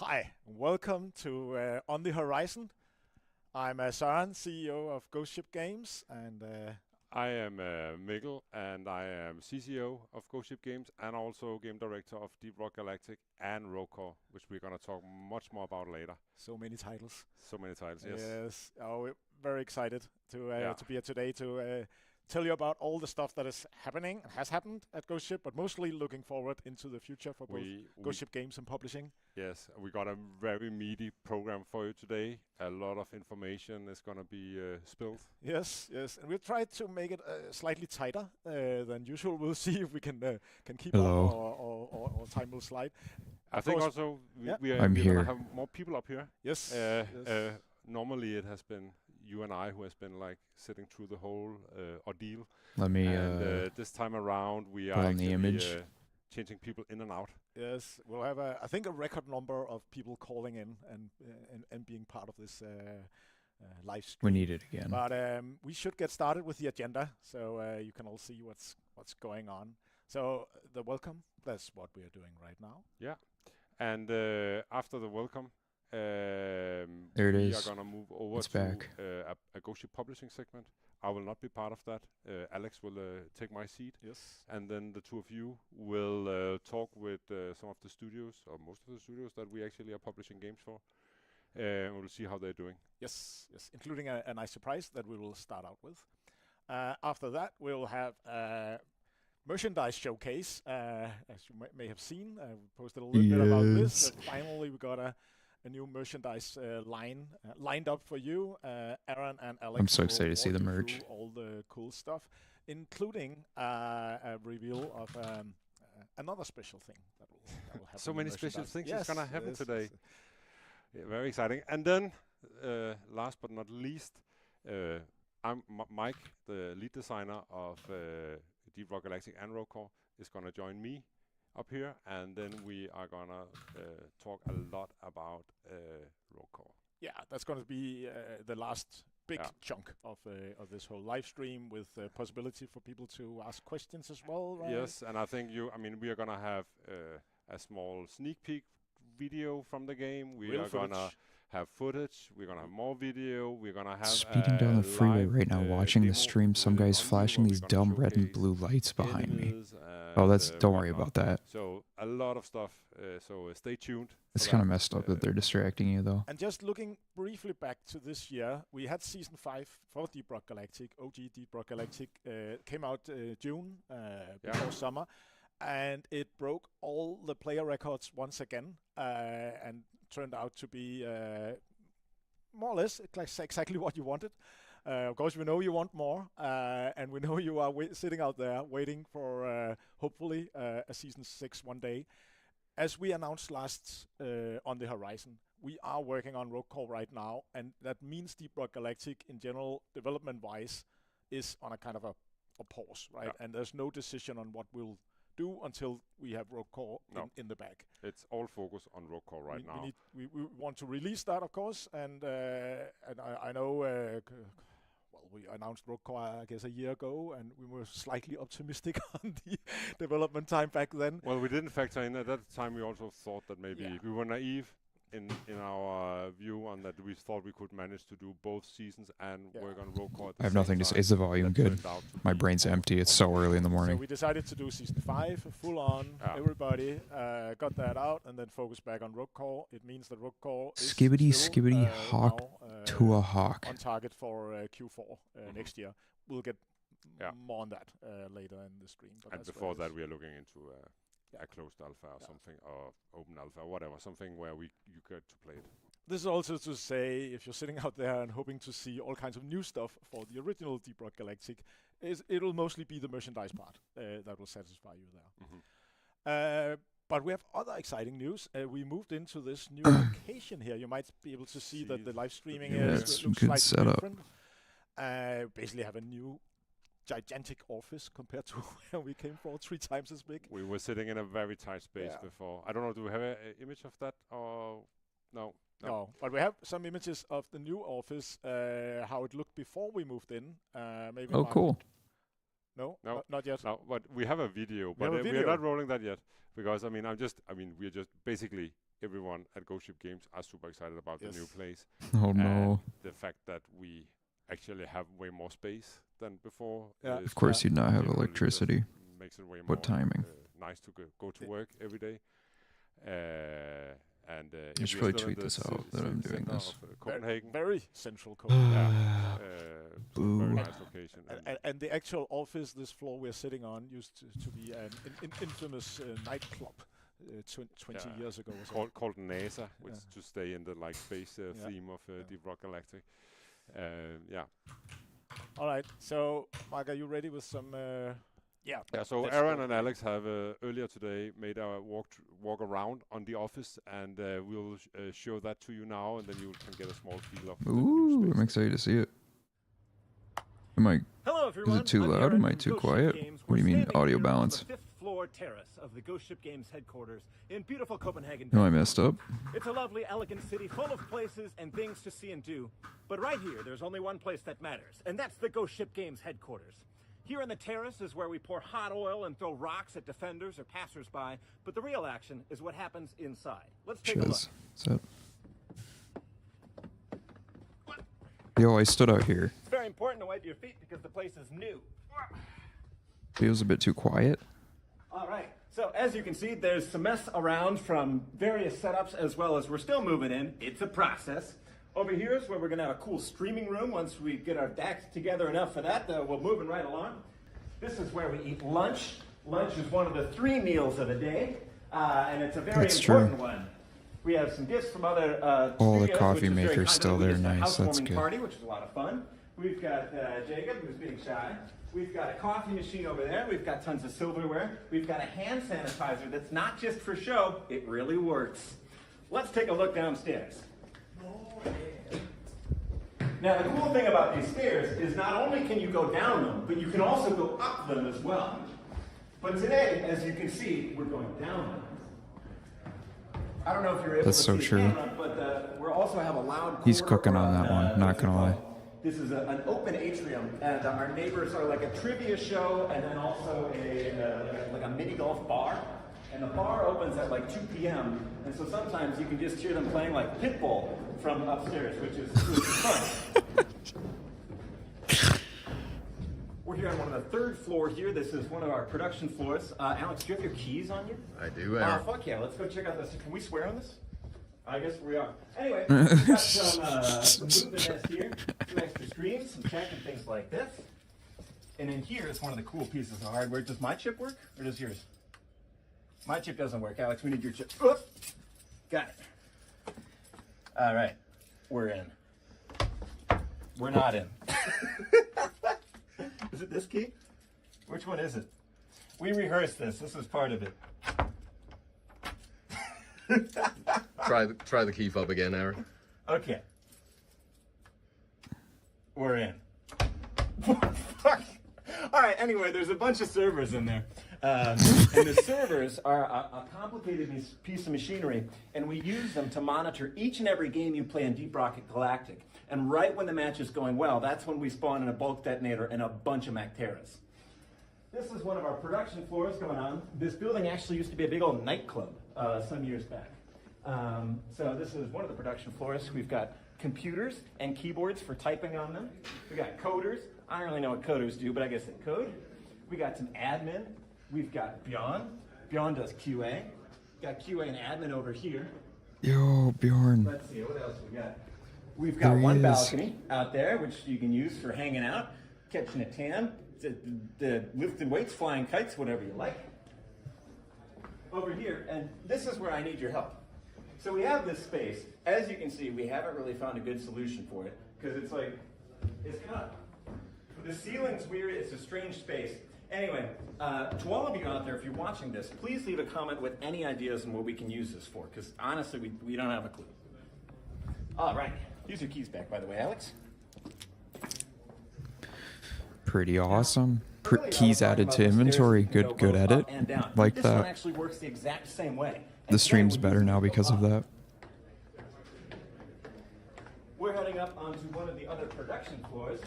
Hi, welcome to On the Horizon. I'm Søren, CEO of Ghost Ship Games, and I am Mikkel, and I am CCO of Ghost Ship Games and also game director of Deep Rock Galactic and Rogue, which we're going to talk much more about later. so many titles. So many titles, yes. Yes, we're very excited to Yeah. to be here today to tell you about all the stuff that is happening and has happened at Ghost Ship, but mostly looking forward into the future for both Ghost Ship Games and publishing. Yes, we got a very meaty program for you today. A lot of information is going to be spilled. Yes, and we'll try to make it slightly tighter than usual. We'll see if we can keep Hello. up or time will slide. I Of think course- also Yeah. we're I'm going here. to have more people up here. Yes. Normally it has been you and I who has been like sitting through the whole ordeal. Let me And this time around we put are on the actually, image. changing people in and out. Yes, we'll have I think a record number of people calling in and being part of this live we stream. need it again. But we should get started with the agenda, so you can all see what's going on. So the welcome, that's what we are doing right now. And after the welcome, There it we is. are going to move over It's to back. a Ghost Ship publishing segment. I will not be part of that. Alex will take my seat, Yes. and then the two of you will talk with some of the studios, or most of the studios that we actually are publishing games for. We'll see how they're doing. Yes, including a nice surprise that we will start out with. After that, we'll have a merchandise showcase. As you may have seen, we posted a little bit about this. Yes. Finally, we got a new merchandise line lined up for you. Aaron and Alex. I'm so will excited to see walk the you merch. through all the cool stuff, including a reveal of another special thing that will happen. So in many special merchandise. things is gonna happen yes, today. yes. Yeah, very exciting. And then, last but not least, I'm Mike, the lead designer of Deep Rock Galactic and Rogue, is going to join me up here, and then we are going to talk a lot about Rogue. Yeah, that's going to be the last big Yeah. chunk of this whole live stream, with possibility for people to ask questions as well, right? Yes, and I think we are going to have a small sneak peek video from the game. We Real are going to footage. have footage. We're going to have more video. We're going to have Speeding down the freeway live, right now, watching the demo stream. Some with guy's Unreal, flashing where these we're gonna dumb red and showcase blue lights behind me. enemies Oh, and, that's don't worry whatnot. about that. So a lot of stuff. So stay tuned. It's for kind of that. messed up that they're distracting you though. And just looking briefly back to this year, we had season 5 for Deep Rock Galactic. OG Deep Rock Galactic came out June before summer, and it broke all the player records once again, and turned out to be more or less exactly what you wanted. Of course, we know you want more, and we know you are sitting out there waiting for hopefully a season 6 one day. As we announced last On the Horizon, we are working on Rogue Core right now, and that means Deep Rock Galactic in general, development-wise, is on a kind of a pause, right? Yeah. And there's no decision on what we'll do until we have Rogue Core No. in the bag. It's all focus on Rogue right now. We want to release that, of course, and I know. We announced Rogue Core, I guess, a year ago, and we were slightly optimistic on the development time back then. Well, we didn't factor in at that time. We also thought that maybe Yeah. we were naive in our view on that. We thought we could manage to do both seasons and Yeah. work on Rogue Core. At the I have same nothing to say. time. Is the volume That good? turned out to My be brain's more empty. It's so early in the So morning. we decided to do season 5 full on. Yeah. Everybody got that out, and then focus back on Rogue Core. It means that Rogue Core is Skibbity, still, skibbity, hawk now, To a hawk. on target for Q4 next year. We'll get Yeah. more on that later in the stream. But And that's before where it that, is. we are looking into Yeah. a closed alpha or Yeah. something, or open alpha, or whatever, something where you get to play it. This is also to say, if you're sitting out there and hoping to see all kinds of new stuff for the original Deep Rock Galactic, it'll mostly be the merchandise part that will satisfy you there. Mhm. But we have other exciting news. We moved into this new location here. You might be able to see that the live streaming view. here Yeah, it's looks good slightly setup. different. Basically have a new gigantic office compared to where we came from, 3 times as big. We were sitting in a very tight space Yeah. before. I don't know. Do we have an image of that? Or no? No, but we have some images of the new office, how it looked before we moved in. Maybe Oh, Mark- cool. No, No. not yet. No, but we have a video, We but have a we are video. not rolling that yet because we are just basically everyone at Ghost Ship Games are super excited about the new place. Oh And no. the fact that we actually have way more space than before. Yeah. is Of course you'd not have generally just electricity. makes it way more What timing? nice to go to work every day. And I should probably tweet this out that I'm doing this. Copenhagen. Very central Copenhagen. Boo. Very nice location. And the actual office, this floor we're sitting on, used to be an infamous nightclub 20 years ago. Or so. Called NASA, which to stay in the like space theme of Deep Rock Galactic. Yeah. All right. So, Mark, are you ready with some? Yeah. So let's Aaron go. and Alex have earlier today made a walk around on the office, and we'll show that to you now, and then you can get a small feel of the new Ooh, space. I'm excited to see it. Am I? Hello, everyone. Is it too I'm loud? Aaron Am I from too Ghost Ship quiet? Games. What do you We're mean, standing audio here on balance? the 5th floor terrace of the Ghost Ship Games headquarters in beautiful Copenhagen. No, I messed up. It's a lovely, elegant city full of places and things to see and do. But right here, there's only one place that matters, and that's the Ghost Ship Games headquarters. Here on the terrace is where we pour hot oil and throw rocks at defenders or passersby, but the real action is what happens inside. Let's take a look. Chiz. What's up? Yo, I stood out here. It's very important to wipe your feet because the place is new. Feels a bit too quiet. All right. So as you can see, there's some mess around from various setups as well as we're still moving in. It's a process. Over here is where we're going to have a cool streaming room. Once we get our decks together enough for that, we're moving right along. This is where we eat lunch. Lunch is one of the 3 meals of the day, and it's a very That's true. important one. We have some gifts from other All the studios, coffee which is very maker's kind still of them. there. We just had a Nice, that's housewarming good. party, which is a lot of fun. We've got Jacob, who's being shy. We've got a coffee machine over there. We've got tons of silverware. We've got a hand sanitizer that's not just for show. It really works. Let's take a look downstairs. Now, the cool thing about these stairs is not only can you go down them, but you can also go up them as well. But today, as you can see, we're going down them. I don't know if you're able That's to so see the true. camera, but we also have a loud He's corridor cooking on that one, not what's it gonna lie. called? This is an open atrium, and our neighbors are like a trivia show, and then also like a mini golf bar. And the bar opens at like 2 p.m. And so sometimes you can just hear them playing like Pitbull from upstairs, which is fun. We're here on one of the 3rd floor here. This is one of our production floors. Alex, do you have your keys on you? I do, Oh, Aaron. fuck yeah. Let's go check out this. Can we swear on this? I guess we are. Anyway, we've got some movement nest here, some extra screens, some check and things like this. And in here is one of the cool pieces of hardware. Does my chip work, or does yours? My chip doesn't work. Alex, we need your chip. Oop. Got it. All right. We're in. We're not in. Is it this key? Which one is it? We rehearsed this. This was part of it. Try the key fob again, Aaron. Okay. We're in. Fuck. All right, anyway, there's a bunch of servers in there. And the servers are a complicated piece of machinery, and we use them to monitor each and every game you play in Deep Rock Galactic. And right when the match is going well, that's when we spawn in a bulk detonator and a bunch of Macteras. This is one of our production floors going on. This building actually used to be a big old nightclub some years back. So this is one of the production floors. We've got computers and keyboards for typing on them. We got coders. I don't really know what coders do, but I guess they code. We got some admin. We've got Bjorn. Bjorn does QA. Got QA and admin over here. Yo, Bjorn. Let's see, what else we got? We've got There he one is. balcony out there, which you can use for hanging out, catching a tan, the lifting weights, flying kites, whatever you like. Over here, and this is where I need your help. So we have this space. As you can see, we haven't really found a good solution for it, because it's kind of, the ceiling's weird, it's a strange space. Anyway, to all of you out there, if you're watching this, please leave a comment with any ideas on what we can use this for, because honestly, we don't have a clue. All right, here's your keys back, by the way, Alex. Pretty awesome. Earlier, I was Keys talking added about to the inventory. stairs, Good both edit. up and down. Like this one that. actually works the exact same way. The stream's better now because of that. We're heading up onto one of the other production floors,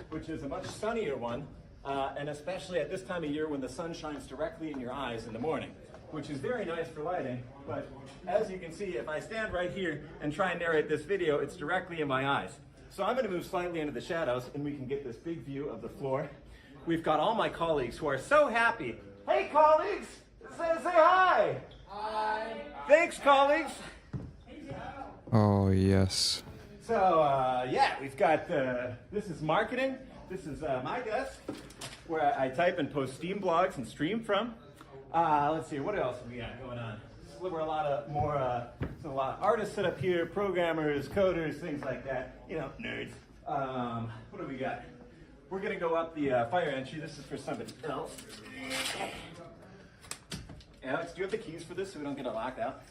which is a much sunnier one, and especially at this time of year when the sun shines directly in your eyes in the morning. which is very nice for lighting. But as you can see, if I stand right here and try and narrate this video, it's directly in my eyes. So I'm going to move slightly into the shadows, and we can get this big view of the floor. We've got all my colleagues who are so happy. Hey, colleagues! Say hi! Hi! Thanks, colleagues! Oh, yes. So, yeah, we've got, this is marketing. This is my desk, where I type and post Steam blogs and stream from. Let's see, what else have we got going on? We're a lot of more, a lot of artists set up here, programmers, coders, things like that. You know, nerds. What do we got? We're gonna go up the fire entry. This is for somebody else. Alex, do you have the keys for this so we don't get it locked out?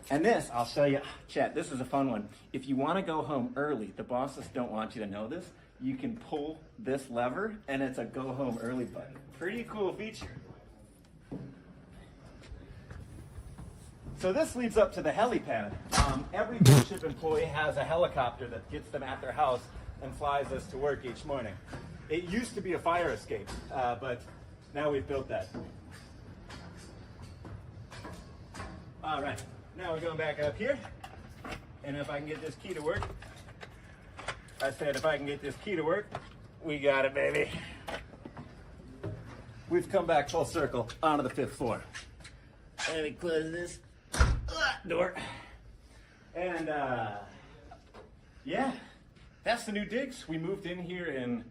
And this, I'll show you. Chat, this is a fun one. If you want to go home early, the bosses don't want you to know this, you can pull this lever and it's a go home early button. Pretty cool feature. So this leads up to the helipad. Every ship employee has a helicopter that gets them at their house and flies us to work each morning. It used to be a fire escape, but now we've built that. All right, now we're going back up here. And if I can get this key to work, I said if I can get this key to work, we got it, baby. We've come back full circle onto the 5th floor. Let me close this door. And yeah, that's the new digs. We moved in here in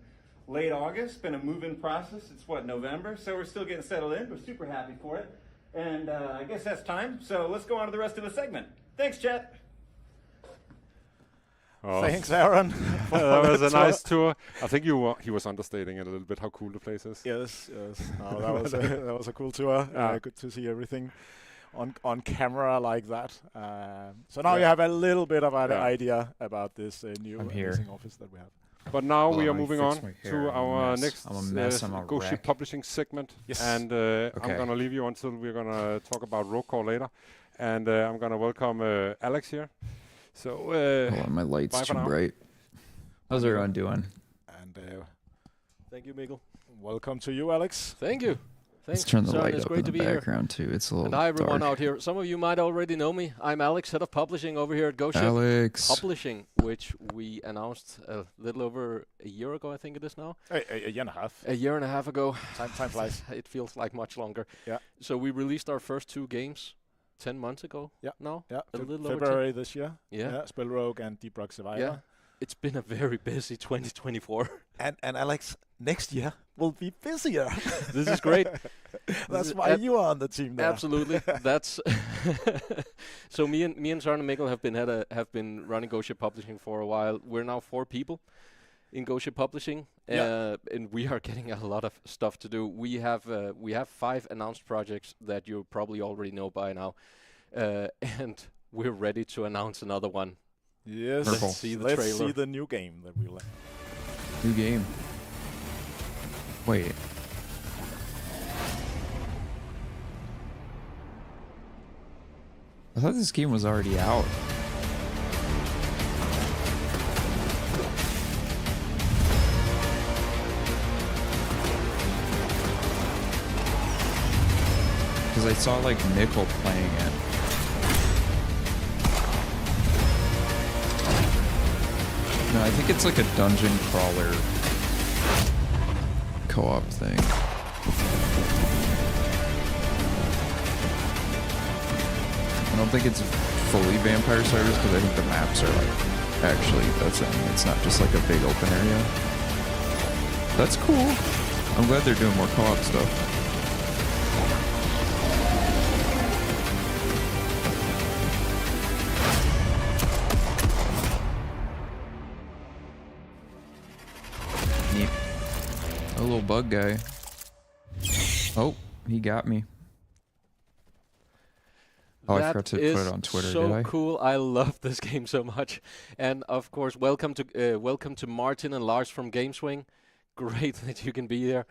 late August. Been a move-in process. It's what, November? So we're still getting settled in. We're super happy for it. And I guess that's time. So let's go on to the rest of the segment. Thanks, chat. Oh, Thanks, Aaron. that was a nice tour. I think he was understating it a little bit how cool the place is. Yes. No, that was a cool tour. Good to see everything on camera like that. So now you have a little bit of an idea about this new amazing office that we have. But now we are moving on to our next Ghost Ship Publishing segment. Yes. And I'm going to leave you until we're going to talk about Rogue Core later. And I'm going to welcome Alex here. So, hold on, my light's too bright. How's everyone doing? And thank you, Mikkel. welcome to you, Alex. Thank you. Thanks. Let's turn the Søren, light it's up great in to the be background too. It's a little And hi, everyone dark. out here. Some of you might already know me. I'm Alex, head of publishing over here at Ghost Ship Alex. Publishing, which we announced a little over a year ago, I think it is now. A year and a half. A year and a half ago. Time flies. It feels like much longer. Yeah. So we released our first 2 games 10 months ago. Yeah. Now. Yeah. A little over February this year. Yeah. Spell Rogue and Deep Rock Survivor. Yeah. It's been a very busy 2024. And Alex, next year will be busier. This is great. That's why you are on the team there. Absolutely. That's so me and Søren and Mikkel have been running Ghost Ship Publishing for a while. We're now 4 people in Ghost Ship Publishing, and we are getting a lot of stuff to do. We have 5 announced projects that you probably already know by now, and we're ready to announce another one. Yes. Let's see the Let's trailer. see the new game that we'll. New game. Wait. I thought this game was already out. Because I saw like Nickel playing it. No, I think it's like a dungeon crawler co-op thing. I don't think it's fully Vampire Survivors because I think the maps are like actually it's not just like a big open area. That's cool. I'm glad they're doing more co-op stuff. A little bug guy. Oh, he got me. Oh, I forgot to put it on Twitter, so did I? Cool. I love this game so much. And of course, welcome to Martin and Lars from GameSwing. Great that you can be there.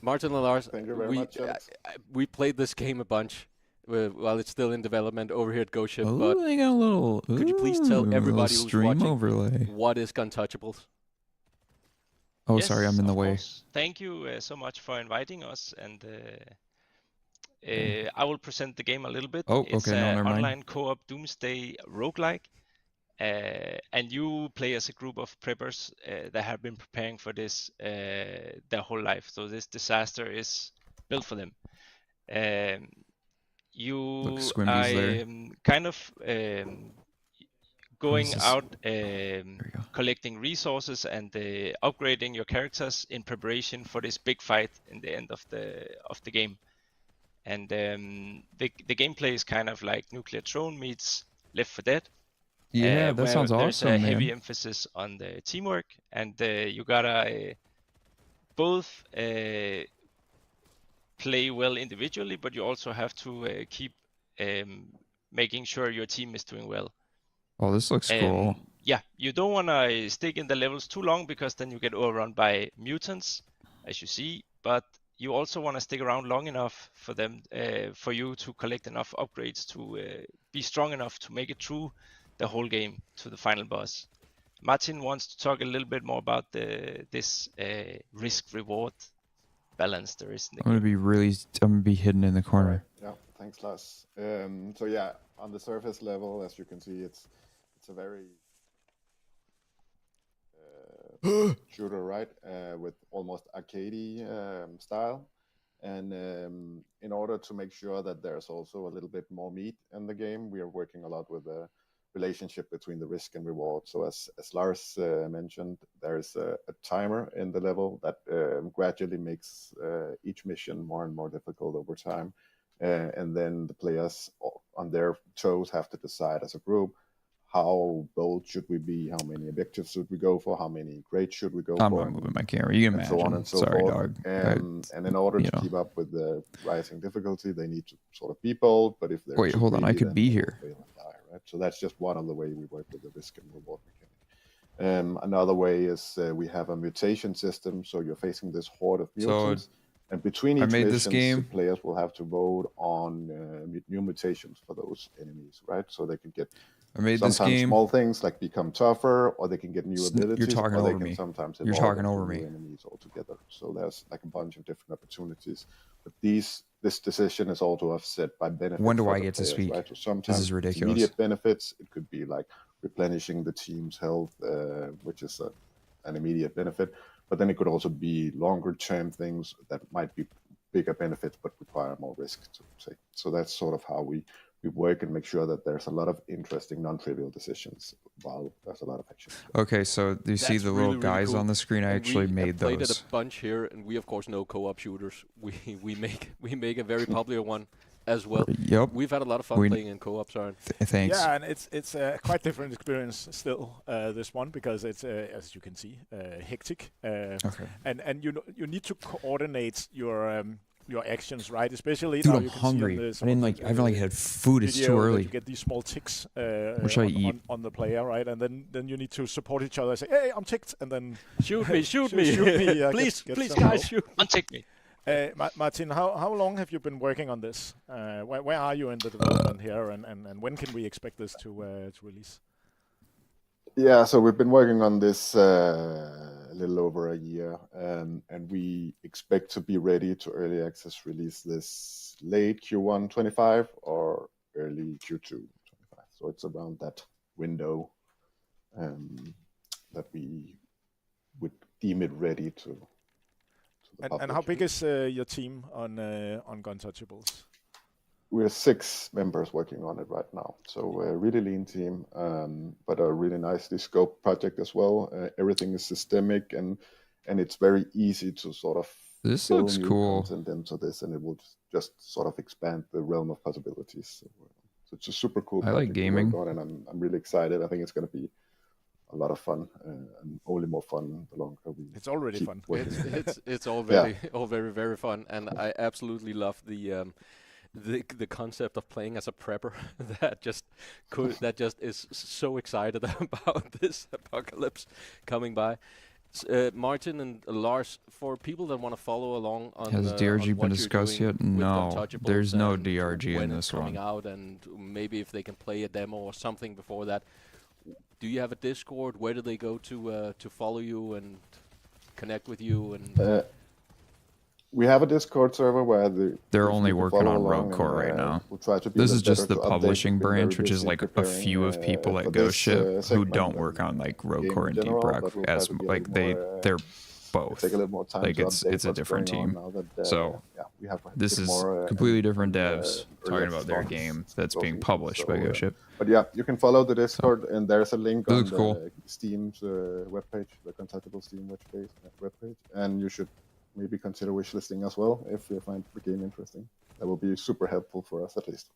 Martin and Lars, Thank you very much, Alex. we played this game a bunch while it's still in development over here at Ghost Ship. Oh, But they got a little. could you please tell everybody who's stream watching overlay? what is Guntouchables? Oh, Yes, sorry, I'm in the of way. course. Thank you so much for inviting us, and I will present the game a little bit. Oh, It's okay, no, an never mind. online co-op Doomsday roguelike, and you play as a group of preppers that have been preparing for this their whole life. So this disaster is built for them. You Look, Squimby's there. are kind of going this? out There you go. collecting resources and upgrading your characters in preparation for this big fight in the end of the game. And the gameplay is kind of like Nuclear Throne meets Left 4 Dead. Yeah, that where sounds there's awesome, a heavy man. emphasis on the teamwork, and you gotta both play well individually, but you also have to keep making sure your team is doing well. Oh, this looks cool. Yeah, you don't want to stick in the levels too long because then you get overrun by mutants, as you see. But you also want to stick around long enough for them, for you to collect enough upgrades to be strong enough to make it through the whole game to the final boss. Martin wants to talk a little bit more about this risk-reward balance there is in the game. I'm gonna be hidden in the corner. Yeah, thanks, Lars. So yeah, on the surface level, as you can see, it's a very shooter, right? With almost arcadey style. And in order to make sure that there's also a little bit more meat in the game, we are working a lot with the relationship between the risk and reward. So as Lars mentioned, there's a timer in the level that gradually makes each mission more and more difficult over time. And then the players on their toes have to decide as a group, how bold should we be? How many objectives should we go for? How many grades should we go I'm for? not moving my camera. You can and imagine. so on and so Sorry, forth. dog. And in order to keep up with the rising difficulty, they need to sort of be bold. But if they're Wait, too hold on. I greedy, could then be they here. will fail and die, right? So that's just one of the way we work with the risk and reward mechanic. Another way is we have a mutation system. So you're facing this horde of mutants. And between each mission, the players will have to vote on new mutations for those enemies, right? So they can get sometimes small things like become tougher, or they can get new abilities. You're talking or they over can me. Sometimes You're talking over me. New enemies altogether. So there's like a bunch of different opportunities. But this decision is also offset by benefits. When do for I the get to players, speak? Right? So sometimes this is ridiculous. Immediate benefits. It could be like replenishing the team's health, which is an immediate benefit. But then it could also be longer term things that might be bigger benefits but require more risk, to say. So that's sort of how we work and make sure that there's a lot of interesting non-trivial decisions while there's a lot of action. Okay, so do you see the little guys cool. on the screen? I actually made those. We played it a bunch here, and we of course know co-op shooters. We make a very popular one as well. Yep. We've had a lot of fun playing in co-op, Søren. Thanks. Yeah, and it's a quite different experience still, this one, because it's, as you can see, hectic. Okay. And you need to coordinate your actions, right? Especially Dude, now I'm you can hungry. See on I haven't had food. It's too early. You get these small ticks on the player, right? And then you need to support each other. Say, hey, I'm ticked, and then shoot me. Please, guys, shoot. Untick me. Martin, how long have you been working on this? Where are you in the development here, and when can we expect this to release? Yeah, so we've been working on this a little over a year, and we expect to be ready to early access release this late Q1 25 or early Q2 25. So it's around that window that we would deem it ready to the public. And how big is your team on Guntouchables? We're 6 members working on it right now. So a really lean team, but a really nicely scoped project as well. Everything is systemic and it's very easy to sort of this looks cool and into this, and it will just sort of expand the realm of possibilities. So it's a super cool project. I like gaming. To work on, and I'm really excited. I think it's going to be a lot of fun, and only more fun the longer we. It's already fun. It's all very fun, and I absolutely love the concept of playing as a prepper. that just is so excited about this apocalypse coming by. Martin and Lars, for people that want to follow along on has DRG been discussed yet? No, there's no DRG in this one. Out, and maybe if they can play a demo or something before that. Do you have a Discord? Where do they go to follow you? And connect with you and? We have a Discord server where they're only people working follow on along Rogue Core and, right now. We'll try to be This a is bit just better the to update. publishing We've been very branch, which is busy like a preparing, few of people at for Ghost this, Ship who segment don't and work on like Rogue game Core in and Deep general, Rock but we'll as try to be a like little more, they're both. take a little more time Like to it's update a what's different going on team. now that, So we have a this bit is more, completely different early devs talking about their access game to that's go being into. published by So, Ghost Ship. But yeah, you can follow the Discord, and there's a link It on looks the cool. Steam's webpage, the Contactable Steam webpage, and you should maybe consider wishlisting as well if you find the game interesting. That will be super helpful for us, at least.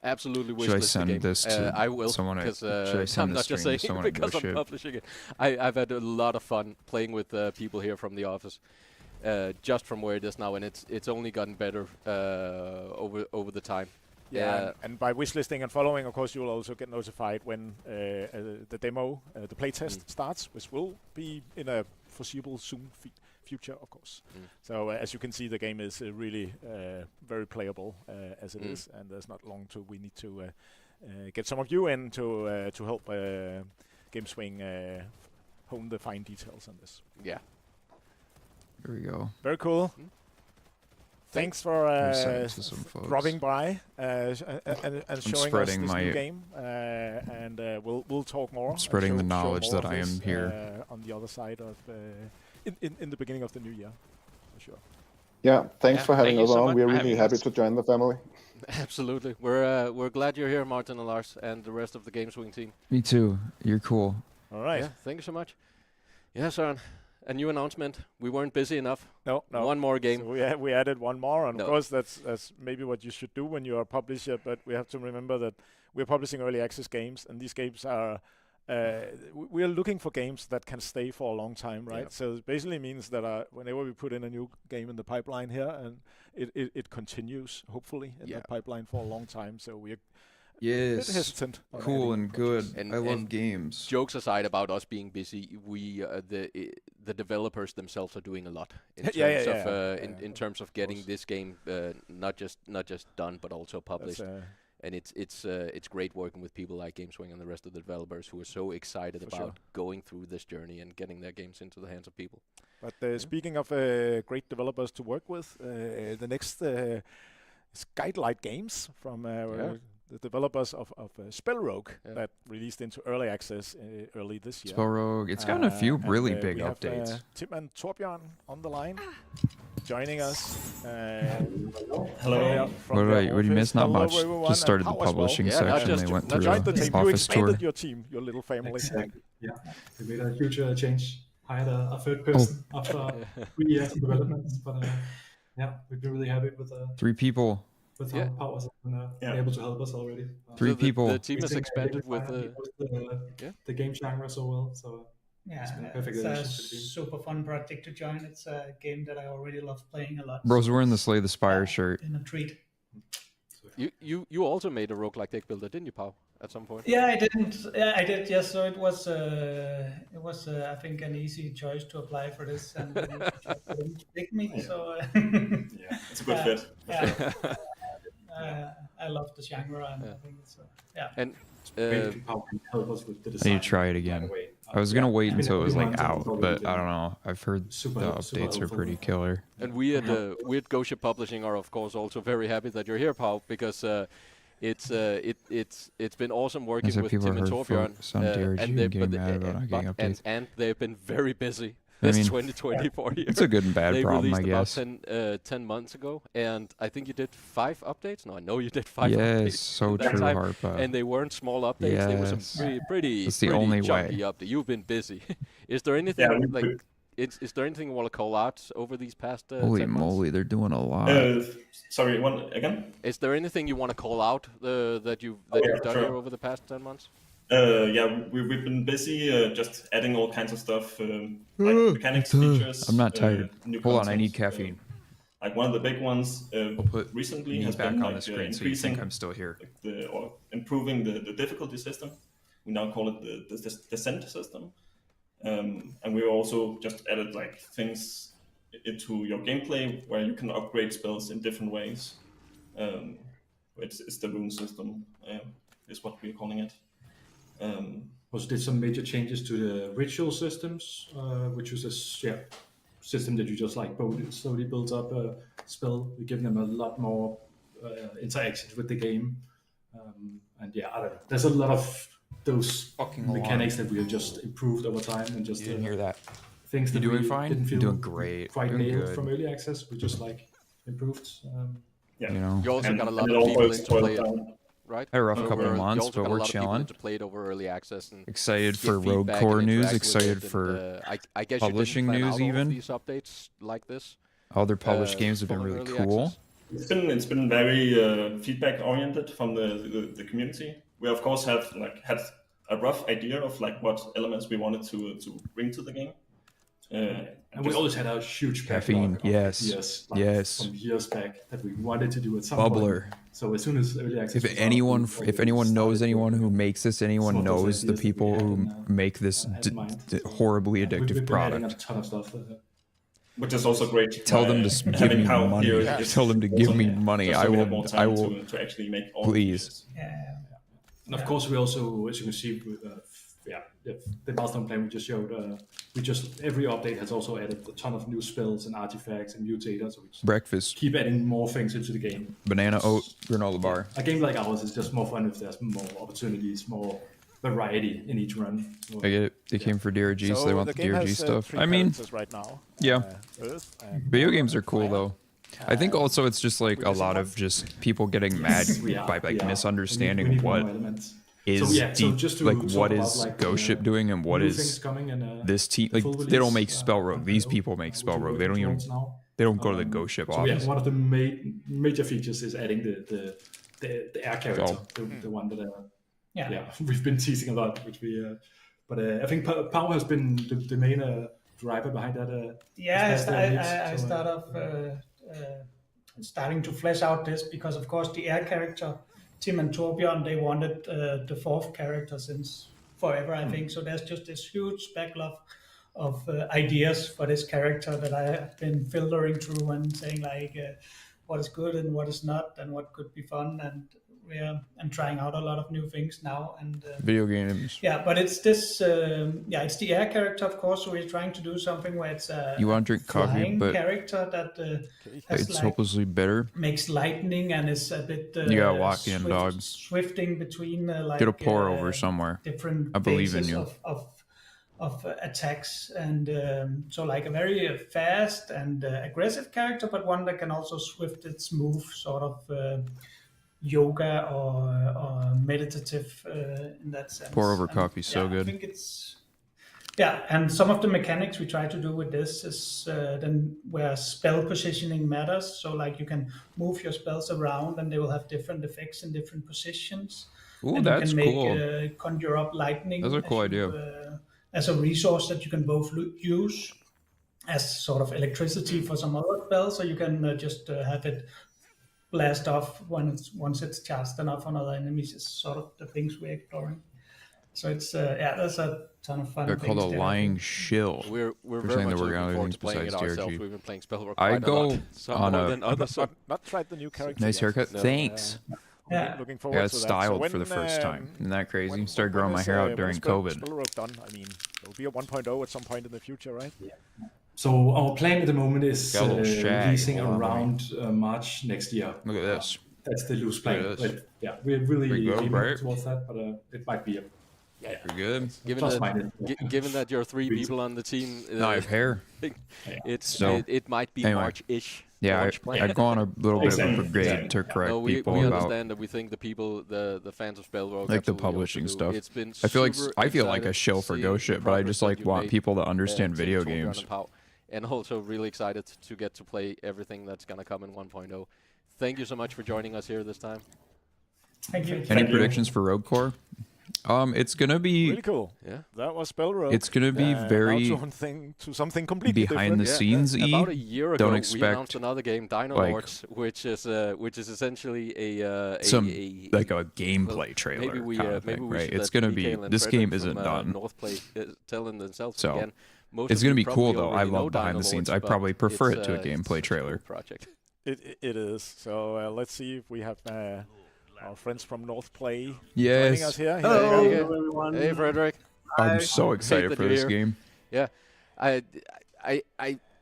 Absolutely wishlist Should I the send game. this to I will, someone? because Should I send I'm this not just stream saying to someone it at because Ghost I'm Ship? publishing it. I've had a lot of fun playing with people here from the office, just from where it is now, and it's only gotten better over the time. Yeah, and by wishlisting and following, of course, you will also get notified when the demo, the playtest starts, which will be in a foreseeable soon future, of course. So as you can see, the game is really very playable as it is, and there's not long to. We need to get some of you in to help GameSwing hone the fine details on this. Yeah. Here we go. Very cool. Thanks for send it to some folks. dropping by and showing us spreading this my- new game, and we'll talk more. and Spreading the show knowledge more that of I this, am here. on the other side of in the beginning of the new year, for sure. Yeah, thanks Yeah, for having thank us you so on. much We're for really having happy us. to join the family. Absolutely. We're glad you're here, Martin and Lars, and the rest of the GameSwing team. Me too. You're cool. All right. Yeah, thank you so much. Yeah, Søren, a new announcement. We weren't busy enough. No. One more game. So we added one more, and No. of course that's maybe what you should do when you are a publisher. But we have to remember that we're publishing early access games, and these games are. We are looking for games that can stay for a long time, right? Yeah. So it basically means that whenever we put in a new game in the pipeline here, and it continues, hopefully, in the pipeline for a long time. So we're a bit hesitant. on Cool adding and good. And- I love and games. Jokes aside about us being busy, we the developers themselves are doing a lot in terms Yeah, in terms of getting this game not just done but also published. That's, And it's great working with people like GameSwing and the rest of the developers who are so excited For about sure. going through this journey and getting their games into the hands of people. But speaking of great developers to work with, the next is Guidelight Games from the developers of Spell Rogue that released into early access early this year. Spell Rogue. It's gotten a few and, really big we have, updates. Tim and Torbjørn on the line, joining us. Hello. What did you miss? Not Hello, much. everyone, Just started and the Pau as well. publishing Yeah, not section. just They you. went Now through joined the the team. You office tour. expanded your team, your little family. Exactly. Yeah, we made a huge change. Hired a third person after 3 years of development, but yeah, we've been really happy with 3 people. how Pau was able to help us already. 3 So people. The team has expanded with the game genre so well. So Yeah, it's been a perfect it's a addition to the team. super fun project to join. It's a game that I already love playing a lot. Bro's wearing the Slay the Spire shirt. Been a treat. You also made a roguelike deck builder, didn't you, Pau? At some point. Yeah, I didn't. Yeah, I did. Yes, so it was I think an easy choice to apply for this, and didn't pick me. So Yeah, it's a good fit. I love the genre, and I think it's And Maybe Pau can help us with the I design. need to try it again. right away. I was gonna wait It's been until it was a few like months out, until but we I can- don't know. I've heard Super- the super updates are helpful. pretty killer. And we at Ghost Ship Publishing are of course also very happy that you're here, Pau, because it's been awesome working said with people Tim and heard Torbjørn, some DRG and they've getting mad about not getting updates. and they've been very busy I this mean, 2024 year. It's a good and bad They problem, I released guess. about 10 months ago, and I think you did 5 updates. No, I know you did 5 Yes, updates. so at that true, time, Harpa. and they weren't small updates. They were some Yes. pretty That's the pretty only chunky way. update. You've been busy. Is there anything Yeah, like? Is there anything you want to call out over these past? Holy 10 months? moly, they're doing a lot. Sorry, one again. Is there anything you want to call out that you've done sure. here over the past 10 months? Yeah, we've been busy just adding all kinds of stuff, like mechanics, features. I'm not tired. New Hold on, I content. need caffeine. Like one of the big ones I'll put recently me has back been on like the screen so you increasing think I'm still here. or improving the difficulty system. We now call it the descent system, and we also just added like things into your gameplay where you can upgrade spells in different ways. It's the rune system is what we're calling it. Also did some major changes to the ritual systems, which was a system that you just like slowly builds up a spell. We're giving them a lot more interactions with the game. And yeah, I don't know. There's a lot of those mechanics that we have just improved over time, and just You didn't hear that. things that You doing we fine? didn't feel You're doing great. quite Doing nailed good. from early access. We just like improved. Yeah. You know, You also got a lot it of all people works in to well play it, down. right? had a rough So couple of you months, also but got a we're lot of people chilling. to play it over early access and Excited give for Rogue feedback Core and news. interact with Excited it, and, for I guess publishing you didn't plan news out all of even. these updates like this. Other published games have for been an really early cool. access. It's been very feedback oriented from the community. We of course have had a rough idea of like what elements we wanted to bring to the game. And we always had a huge Caffeine, backlog of yes. ideas, Yes. from years back that we wanted to do at some Bubbler. point. So as soon as early access, If was out, anyone, we if anyone knows started anyone who working makes this, anyone some of those knows the ideas that we people had who in, make this had in mind. horribly We've addictive been adding a product. ton of stuff. Which is also great. Tell them to give having me Pau money. here Yeah. is Tell them to also give me money. just I so we will. have more I time will. to actually make all the Please. features. Yeah. And of course, we also, as you can see, with the milestone plan we just showed, every update has also added a ton of new spells and artifacts and mutators. So we just Breakfast, keep adding more things into the game. banana oat, granola bar. A game like ours is just more fun if there's more opportunities, more variety in each run. So, I get it. They came for DRG, so they want the game DRG has, stuff. 3 I mean, characters right now. yeah. Earth and Video Water games are and cool Fire. though. I think also it's just like a lot of just people getting mad by like misunderstanding we need more what elements. is So just to like talk what about, is like, Ghost Ship doing and what new is things coming in, this team the like full they don't release, make Spell Rogue. These people make which Spell we're Rogue. They don't working even towards now. they don't go to the Ghost Ship So yeah, office. one of the major features is adding the air character, the one that we've been teasing a lot, which we but I think Pau has been the main driver behind that. I starting to flesh out this because of course the air character, Tim and Torbjorn, they wanted the 4th character since forever, I think. So there's just this huge backlog of ideas for this character that I have been filtering through and saying like what is good and what is not and what could be fun, and I'm trying out a lot of new things now. And Video games. yeah, but it's this it's the air character, of course. So we're trying to do something where it's a You want to drink coffee, flying but character that has it's like hopelessly bitter. makes lightning and is a bit You gotta walk in, dog. swifting between like Get a pour over somewhere. different I believe in phases you. of attacks, and so like a very fast and aggressive character, but one that can also swift its move, sort of yoga or meditative in that sense. Pour over And, coffee, so I good. think it's and some of the mechanics we try to do with this is then where spell positioning matters. So like you can move your spells around and they will have different effects in different positions. Ooh, And that's you can make, cool. Conjure up lightning. That's a cool as you, idea. as a resource that you can both use as sort of electricity for some other spells, so you can just have it blast off once it's charged enough on other enemies. Is sort of the things we're exploring. So it's there's a ton of fun. They're called a things there. lying shill. We're For very saying much that we're looking gonna forward do to playing it besides ourselves. DRG. We've been playing Spellrogue I quite a go lot. Some on more a- than others. Not tried the new character. Nice yet. haircut. No, Thanks. Looking I forward got to that. So styled when, for the first time. Isn't that crazy? when- Started when growing my is, hair out when during is COVID. Spellrogue done? I mean, there'll be a 1.0 at some point in the future, right? So our plan at the moment is Got a little shag. releasing Hold on, around March next year. Look at this. That's the loose Look plan. at this. But yeah, we're really Pretty good, aiming right? towards that, but it might be Pretty good. Given plus that, minus. given that you're 3 people on the team, Now I have hair. So, it might be anyway. March-ish. Yeah, launch plan. I'd go on a little bit of a Exactly. brigade to correct No, we people we about understand that we think the people, the fans of Spellrogue, like the absolutely publishing also do. stuff. It's been I feel like super I feel like a excited shill to for see Ghost the Ship, but I progress just that like you've want made, people to understand Tim, video Torbjorn, games. and Pau. And also really excited to get to play everything that's gonna come in 1.0. Thank you so much for joining us here this time. Thank you. Any Thank you. predictions for Rogue Core? It's gonna be Really cool. Yeah. That was Spellrogue. It's gonna be Now very to something completely behind the different. scenes. About a year ago, Don't we expect announced another game, Dino like- Lords, which is essentially some a like a gameplay trailer maybe we kind of maybe thing, we right? should It's let gonna be Mikael and this Frederick game isn't from, done. Northplay telling themselves So, again. Most It's of gonna you be cool probably though. I already know love behind Dino the scenes. Lords, I probably but prefer it's, it to a it's gameplay such a cool trailer. project. It is. So let's see if we have our friends from North Play Yes. joining us here. Hello, Here you go. everyone. Hey, Frederick. I'm so excited that for you're this here. game. Yeah, I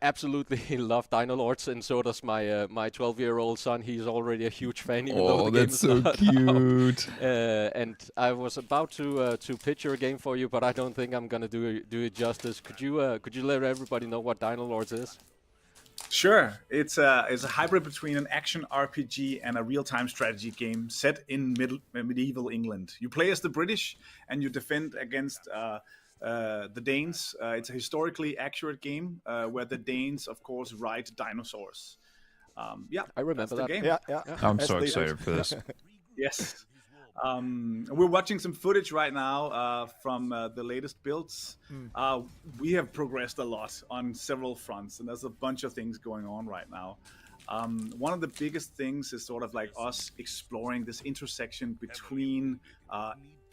absolutely love Dino Lords, and so does my 12-year-old son. He's already a huge fan, even though Oh, the game that's is so not out. cute. And I was about to picture a game for you, but I don't think I'm gonna do it justice. Could you let everybody know what Dino Lords is? Sure, it's a hybrid between an action RPG and a real-time strategy game set in medieval England. You play as the British, and you defend against the Danes. It's a historically accurate game where the Danes, of course, ride dinosaurs. I remember that game. Yeah. I'm As so they do. excited for this. Yes. We're watching some footage right now from the latest builds. We have progressed a lot on several fronts, and there's a bunch of things going on right now. One of the biggest things is sort of like us exploring this intersection between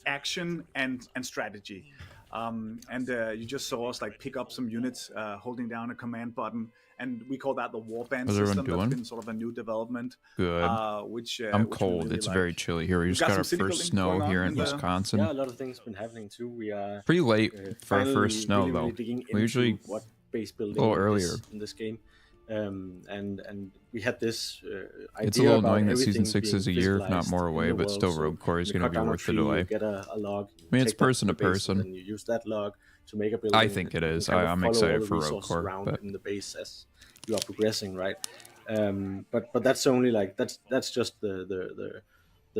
action and strategy. You just saw us like pick up some units holding down a command button, and we call that the warband How's everyone system. doing? That's been sort of a new development. Good. Which I'm which we cold. really It's like. very chilly here. We We've just got our some city first building going snow on here in in the- Wisconsin. Yeah, a lot of things been happening too. We are Pretty late for our finally first snow, really, though. really digging We usually into what base building a little is earlier. in this game. And we had this idea It's a little about annoying that everything Season 6 being is a year, if not physicalized more in away, the but world. still So Rogue Core is you going to cut be down a worth the tree, you delay. get a log. I mean, it's take that person to the base, and person. then you use that log to make a building. I think it and is. kind of I'm follow excited all the for Rogue resources Core, around but in the base as you are progressing, right? But that's only like that's just the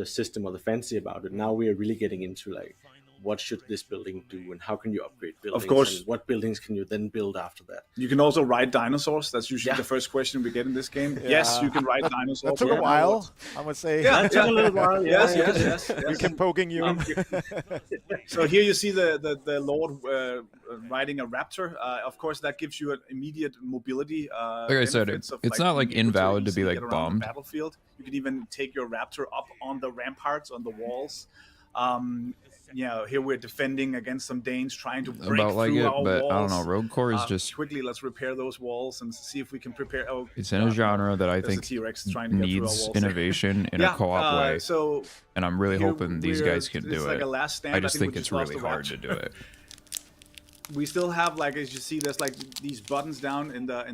system or the fancy about it. Now we are really getting into like what should this building do and how can you upgrade buildings? course. And what buildings can you then build after that? You can also ride dinosaurs. That's usually Yeah. the first question we get in this game. Yeah. Yes, you can ride dinosaurs. That took Yeah. a while, I would say. Yeah, It took a little while. Yeah, Yes, yeah. yes, yes. We kept poking you. So here you see the Lord riding a raptor. Of course, that gives you an immediate mobility. Like I said, benefits of, it's not like being able invalid to be easily like get around the bummed. battlefield. You can even take your raptor up on the ramparts, on the walls. Here we're defending against some Danes trying to break About like through it, our but walls. I don't know. Rogue Core is just Quickly. Let's repair those walls and see if we can prepare. Oh, it's in a genre that I there's a think T-Rex trying to get through our needs walls. innovation in Yeah, a co-op way, So and I'm really here hoping these we're- guys can it's do like it. a last stand. I just think we it's lost really the hard to raptor. do it. We still have, like, as you see, there's like these buttons down in the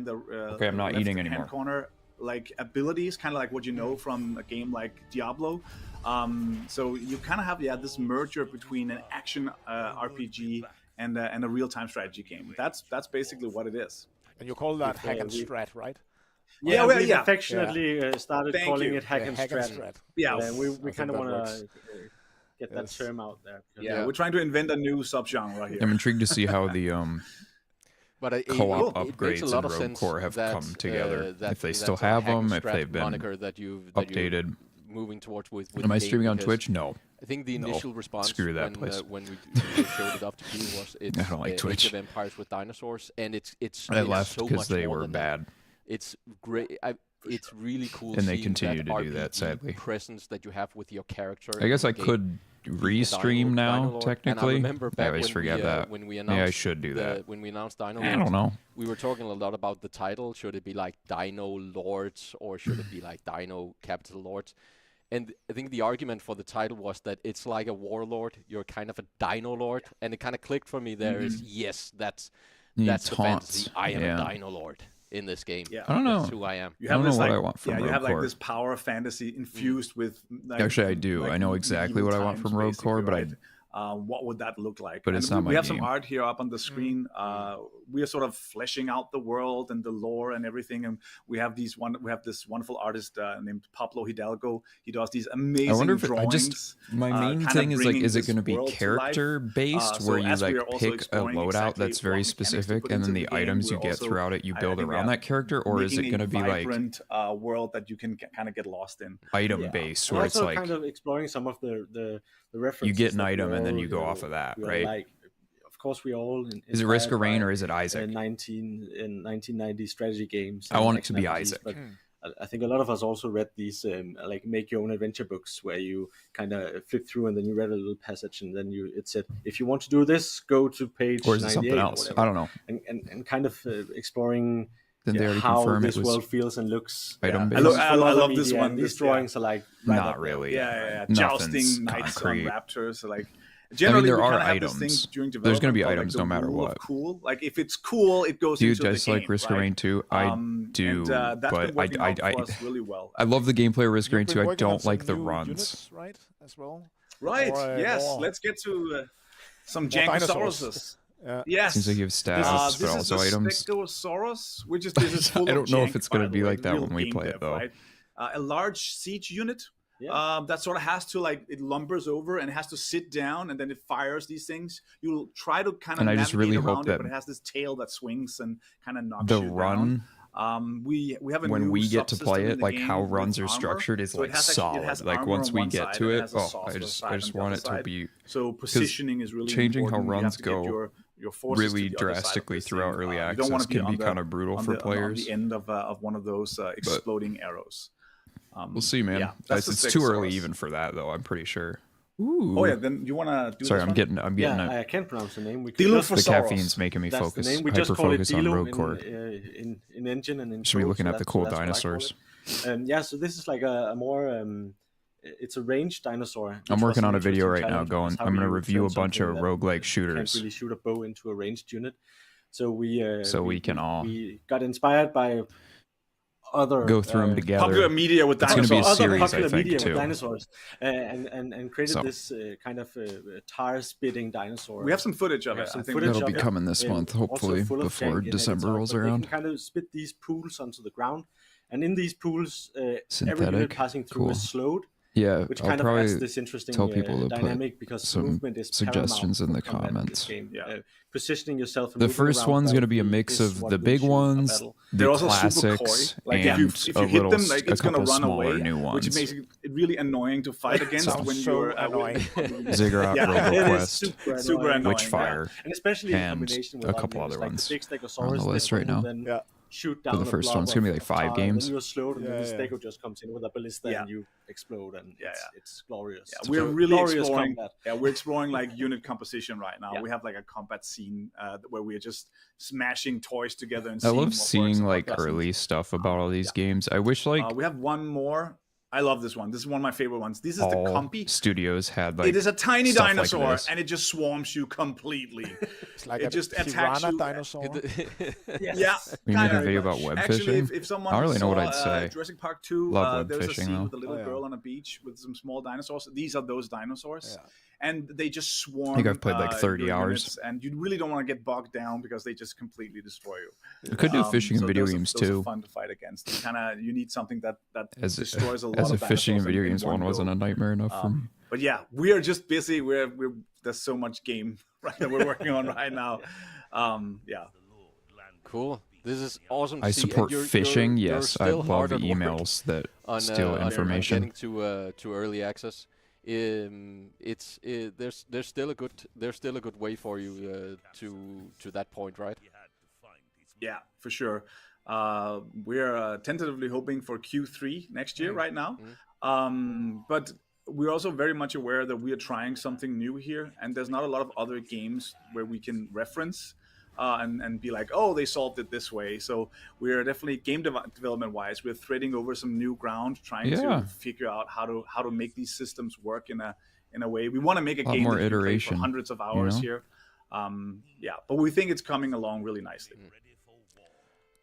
Okay, I'm not eating left-hand anymore. corner, like abilities, kind of like what you know from a game like Diablo. So you kind of have this merger between an action RPG and a real-time strategy game. That's basically what it is. And you call that If, hack and we- strat, right? Yeah, well, we yeah. affectionately started Thank calling you. it hack Yeah, and hack and strat. strat. Yeah, We think kind of that want works. to get that Yes. term out there. because- yeah, we're trying to invent a new subgenre here. I'm intrigued to see how the But it co-op makes upgrades a lot in of Rogue sense Core have that, come together. that- If they that still sort of have hack and them, if strat they've been moniker that you're updated. moving towards with Am the I game, streaming on because Twitch? No. I think the No. initial response Screw that when place. when we showed it up to you was it's I don't like Age Twitch. of Empires with dinosaurs, and it's I left so because much they more were than that. bad. It's great. It's really cool. And they seeing continue that to do that, RPG sadly. presence that you have with your character. I guess in I the game. could restream now, technically. And I remember I back always when forget we, that. when we Yeah, announced I should do that. when we announced Dino I Lords, don't know. we were talking a lot about the title. Should it be like Dino Lords or should it be like Dino Capital Lords? And I think the argument for the title was that it's like a warlord. You're kind of a Dino Lord, and it kind of clicked for me. There is yes, that's Need the fantasy. taunts. I am Yeah. a Dino Lord in this game. Yeah. I don't know. That's who I am. You I don't have know this what like I want from you Rogue have like Core. this power fantasy infused with. Like, Actually, I do. I know exactly what I want from Rogue Core, but what would that look like? But it's And not we my have some game. art here up on the screen. We are sort of fleshing out the world and the lore and everything. And we have this wonderful artist named Pablo Hidalgo. He does these amazing I wonder if drawings. my main kind of thing is like, bringing is it this going to be world to life. character based, So where you as we like are also pick a exploring loadout exactly that's what very mechanics to specific, put and then into the the game, items you we're get also, throughout it, you I build think, around that character, or is it making going to be like vibrant world that you can kind of get lost in? item Yeah. based, And where it's also like kind of exploring some of the references. you get an that we item and then all, you go off of that, we all right? Like, of course, we all. Is it Risk inspired of Rain by, or is it Isaac? 1990 strategy games. I and want it to action be RPGs, Isaac. But I think a lot of us also read these like make your own adventure books where you kind of flip through and then you read a little passage and then it said if you want to do this, go to page Or is it 98 something or else? whatever. I don't know. And kind of exploring Didn't they already how confirm this it was world feels and looks. item I, based? lo- From I other love this media, one. and these This, drawings are like right Not up there. really. yeah. Nothing's Jousting knights concrete. on raptors. Like generally, there we are kinda have this thing items. during There's gonna be development called, items the no matter rule of what. Cool. Like if it's cool, it goes Dude, into the just game. like Risk of right? Rain 2, I do, and, that's but been working out I for us really well. I love the gameplay of Risk of Rain You've 2. been I working on don't some like the new runs. units, right? As well. Right. Or, Yes. more- Let's get to some more dinosaurs. Jankosauruses. Yeah. Yes. Seems like you have stats, This but is also the items. Stegosaurus, which is this is full I of don't know if jank, it's gonna by the be way, like that real when we game play it, dev, though. right? A large siege unit Yeah. that sort of has to like it lumbers over and it has to sit down and then it fires these things. You'll try to kind of And I navigate just really around hope it, that but it has this tail that swings and kind of knocks The you run, down. We have a when new we get to subsystem play in it, the like game how with runs are armor. structured is So it like has actually- it has solid. Like armor once on we one get side to and it, has a oh, saucer I just side on the want other it to side. be So positioning is really changing how important. You have runs to get go your forces to really the other side of drastically this throughout thing. early You don't access want to can on be the- kind of brutal on for the- players. On the end of one of those exploding arrows. We'll see, man. Yeah, that's it's the too early Stegosaurus. even for that, though. I'm pretty sure. Ooh. Oh yeah, then you want to do Sorry, this I'm one? getting Yeah, it. I can't pronounce the name. We The just- caffeine's making me That's focus, the name. We just call it hyper-focus on Dilo Rogue Core. in engine and in Should be code, looking so at the that's- cool that's what I call dinosaurs. it. Yeah, so this is like a more it's a ranged dinosaur. I'm which was working an on a video interesting right now challenge, because how I'm do going to you review a turn bunch of something that roguelike can't shooters. really shoot a bow into a ranged unit. So we we got inspired by other go through them together. Popular media with It's going to be a other series, popular I think, media too. with dinosaurs, and created So. this kind of tar spitting dinosaur. We have some footage of We have it. some I think footage That'll of be it, coming this month, also hopefully, full of before jank in it December and stuff, rolls but around. They can kind of spit these pools onto the ground, and in these pools, every unit Synthetic, passing through cool. is slowed. Yeah, Which I'll kind of probably adds this interesting tell people to dynamic put because some movement is suggestions paramount in the for combat in this comments. game. Positioning yourself. And The moving first around one's going to be a quietly mix is of what the will big shoot a ones, battle. the They're also super classics, coy. Like and if you a hit little, them, like a it's gonna couple run smaller away, new which ones. makes it really annoying to fight against Sounds when so you're annoying. Ziggurat, Yeah. It is RoboQuest, super annoying. Witchfire, And especially in and combination with a other couple units, other like ones the big are on Stegosaurus the list that right will now. then Yeah. shoot For down the first blob one, it's gonna be of like 5 tar, games. Then you're slowed, and then the Yeah, Stego just comes in with a ballista, Yeah. and you explode, and Yeah, it's glorious. Yeah, It's we're a really glorious exploring. combat. Yeah, we're exploring like unit composition right now. Yeah. We have like a combat scene where we're just smashing toys together and I seeing love what works seeing and what like doesn't. early stuff about all these games. I wish like We have one more. I love this one. This is one of my favorite ones. This is the all Compy. studios had like It is a tiny stuff like dinosaur, this. and it just swarms you completely. It's like it a just attacks piranha you. dinosaur. Yeah. We made kinda. a video about web Actually, fishing. if someone I don't really know what saw, I'd say. Jurassic Park 2, Love web there was a fishing, scene though. with a little Oh, yeah. girl on a beach with some small dinosaurs. These are those dinosaurs. Yeah. And they just swarm. I think I've played like 30 your hours. units, and you really don't want to get bogged down because they just completely destroy you. You could do fishing in so video those are- games those are too. fun to fight against. You need something that As destroys a lot as of if fishing in dinosaurs video in games one go. wasn't a nightmare enough for me. But yeah, we are just busy. We're there's so much game right that we're working on right now. Yeah. Cool. This is awesome. To I see. And support you're fishing. you're Yes, I still love hard at work emails that on, steal on information. getting to early access. There's still a good way for you to that point, right? Yeah, for sure. We're tentatively hoping for Q3 next year right now. But we're also very much aware that we are trying something new here, and there's not a lot of other games where we can reference and be like, oh, they solved it this way. So we're definitely game development wise, we're threading over some new ground, trying to figure out how to make these systems work in a way. We want to make a game more that you can play for iteration, hundreds of hours here. Yeah, but we think it's coming along really nicely.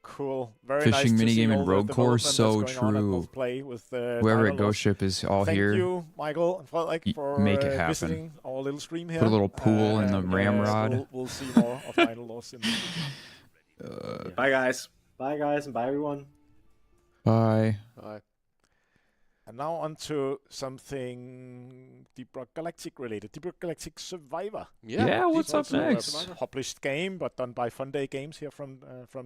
Cool. Very Fishing nice to see minigame in all the Rogue Core, development so that's going on at true. Wolf Play with Whoever at Dino Ghost Lost. Ship is all Thank here. you, Michael and Frederick, for make it happen. visiting our little stream here. Put a little pool in the And, ramrod. We'll see more of Dino Lost in the future. Bye, guys. Bye, guys, and bye, everyone. Bye. Bye. And now on to something Deep Rock Galactic related. Deep Rock Galactic Survivor. Yeah, what's up next? A published game, but done by Funday Games here from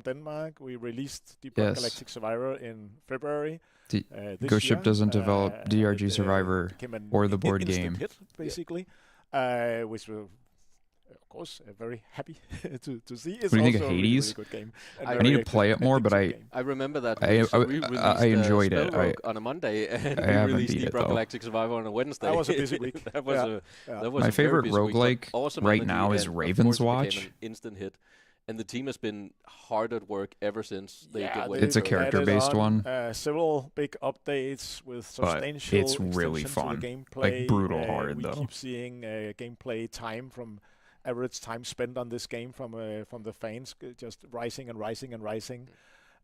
Denmark. We released Deep Rock Yes. Galactic Survivor in February. This Ghost Ship year. doesn't develop And DRG it, Survivor became an or the board instant game. hit, basically, which we're of course very happy to see. It's What do you think of also a really, Hades? really good game. and I very need to play it more, but addictive game. I remember that I we enjoyed it. Spellrogue on a Monday, and I we haven't released beat Deep it, Rock though. Galactic Survivor on a Wednesday. That was a busy week. That was Yeah. that was My a very favorite busy week, but roguelike awesome right energy, now is and of Raven's course it became Watch. an instant hit. and the team has been hard at work ever since they Yeah, went It's a into character-based one. Several big updates with But substantial it's really extension fun. to the Like, gameplay. brutal hard, we though. keep seeing gameplay time from average time spent on this game from the fans just rising and rising and rising,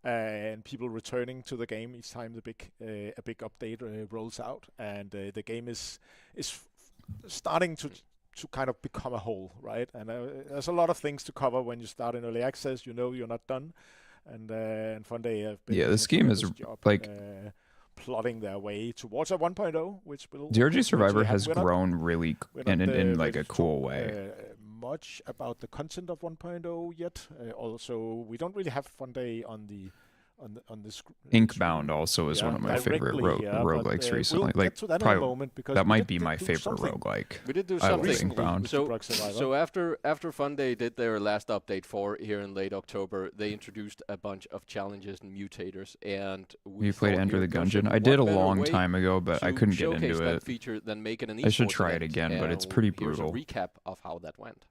and people returning to the game each time a big update rolls out, and the game is starting to kind of become a whole, right? And there's a lot of things to cover when you start in early access. You know you're not done, and Funday have been doing this a game is tremendous job, like plotting their way towards a 1.0, which will DRG Survivor has we're not- grown really we're in not, like ready a to cool talk, way. Much about the content of 1.0 yet. Also, we don't really have Funday on the Inkbound also is Yeah, one of my favorite directly, yeah, but, roguelikes recently. we'll like get to that in a probably moment, because that we might did be my do favorite something. roguelike. We did do I love something. Inkbound. So after Funday did their last update here in late October, they introduced a bunch of challenges and mutators, and You played Enter the Gungeon? I did a long time ago, but I couldn't get into that it. feature than make it an I should esports try it event, again, but it's and pretty here's brutal. a recap of how that went.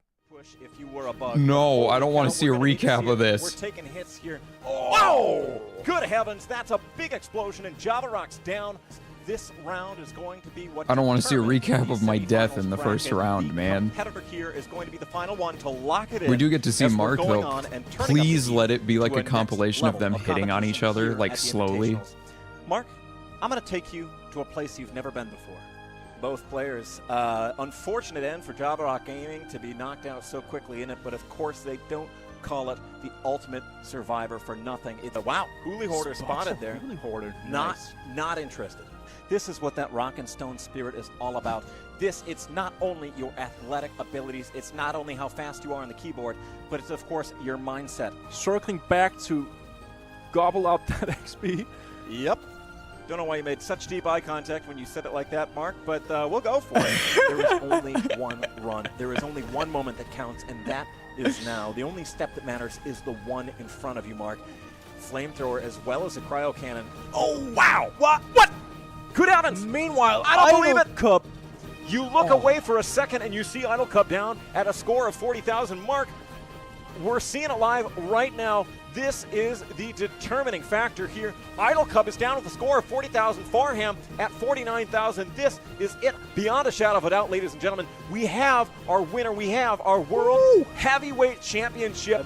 If you were above. No, I don't want to see a recap of We're this. taking hits here. Whoa! Good heavens, that's a big explosion, and Java Rock's down. This round is going to be what I don't want to see a determines recap the of my death semifinals in the first bracket. round, The man. competitor here is going to be the final one to lock it in. We do get to see as we're Mark, going though. on and turning up Please the let heat it be like to a next compilation of level them of hitting on each other, competition like here at the slowly. Invitationals. Mark, I'm going to take you to a place you've never been before. Both players. Unfortunate end for Java Rock Gaming to be knocked out so quickly in it, but of course they don't call it the ultimate survivor for nothing. It's a wow, Hooli Hoarder spotted there. Hooli Hoarder. Not interested. This is what that rock and stone spirit is all about. It's not only your athletic abilities, it's not only how fast you are on the keyboard, but it's of course your mindset. Circling back to gobble up that XP. Yep. Don't know why you made such deep eye contact when you said it like that, Mark, but we'll go for it. There is only one run. There is only one moment that counts, and that is now. The only step that matters is the one in front of you, Mark. Flamethrower as well as a cryo cannon. Oh, wow! What? Good heavens! Meanwhile, I don't believe it! Cup. You look away for a second and you see Idle Cup down at a score of 40,000. Mark, we're seeing it live right now. This is the determining factor here. Idle Cup is down with a score of 40,000. Farham at 49,000. This is it beyond a shadow of a doubt, ladies and gentlemen. We have our winner. We have our World Heavyweight Championship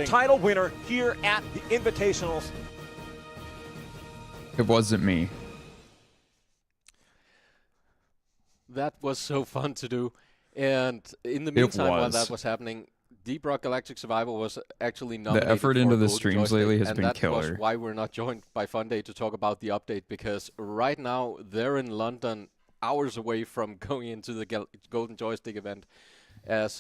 title winner here at the Invitationals. It wasn't me. That was so fun to do. And in the meantime, while that was happening, Deep Rock Galactic Survival was actually nominated. The effort for into a the Golden streams Joystick, lately has and been that killer. was why we're not joined by Funday to talk about the update, because right now they're in London, hours away from going into the Golden Joystick event.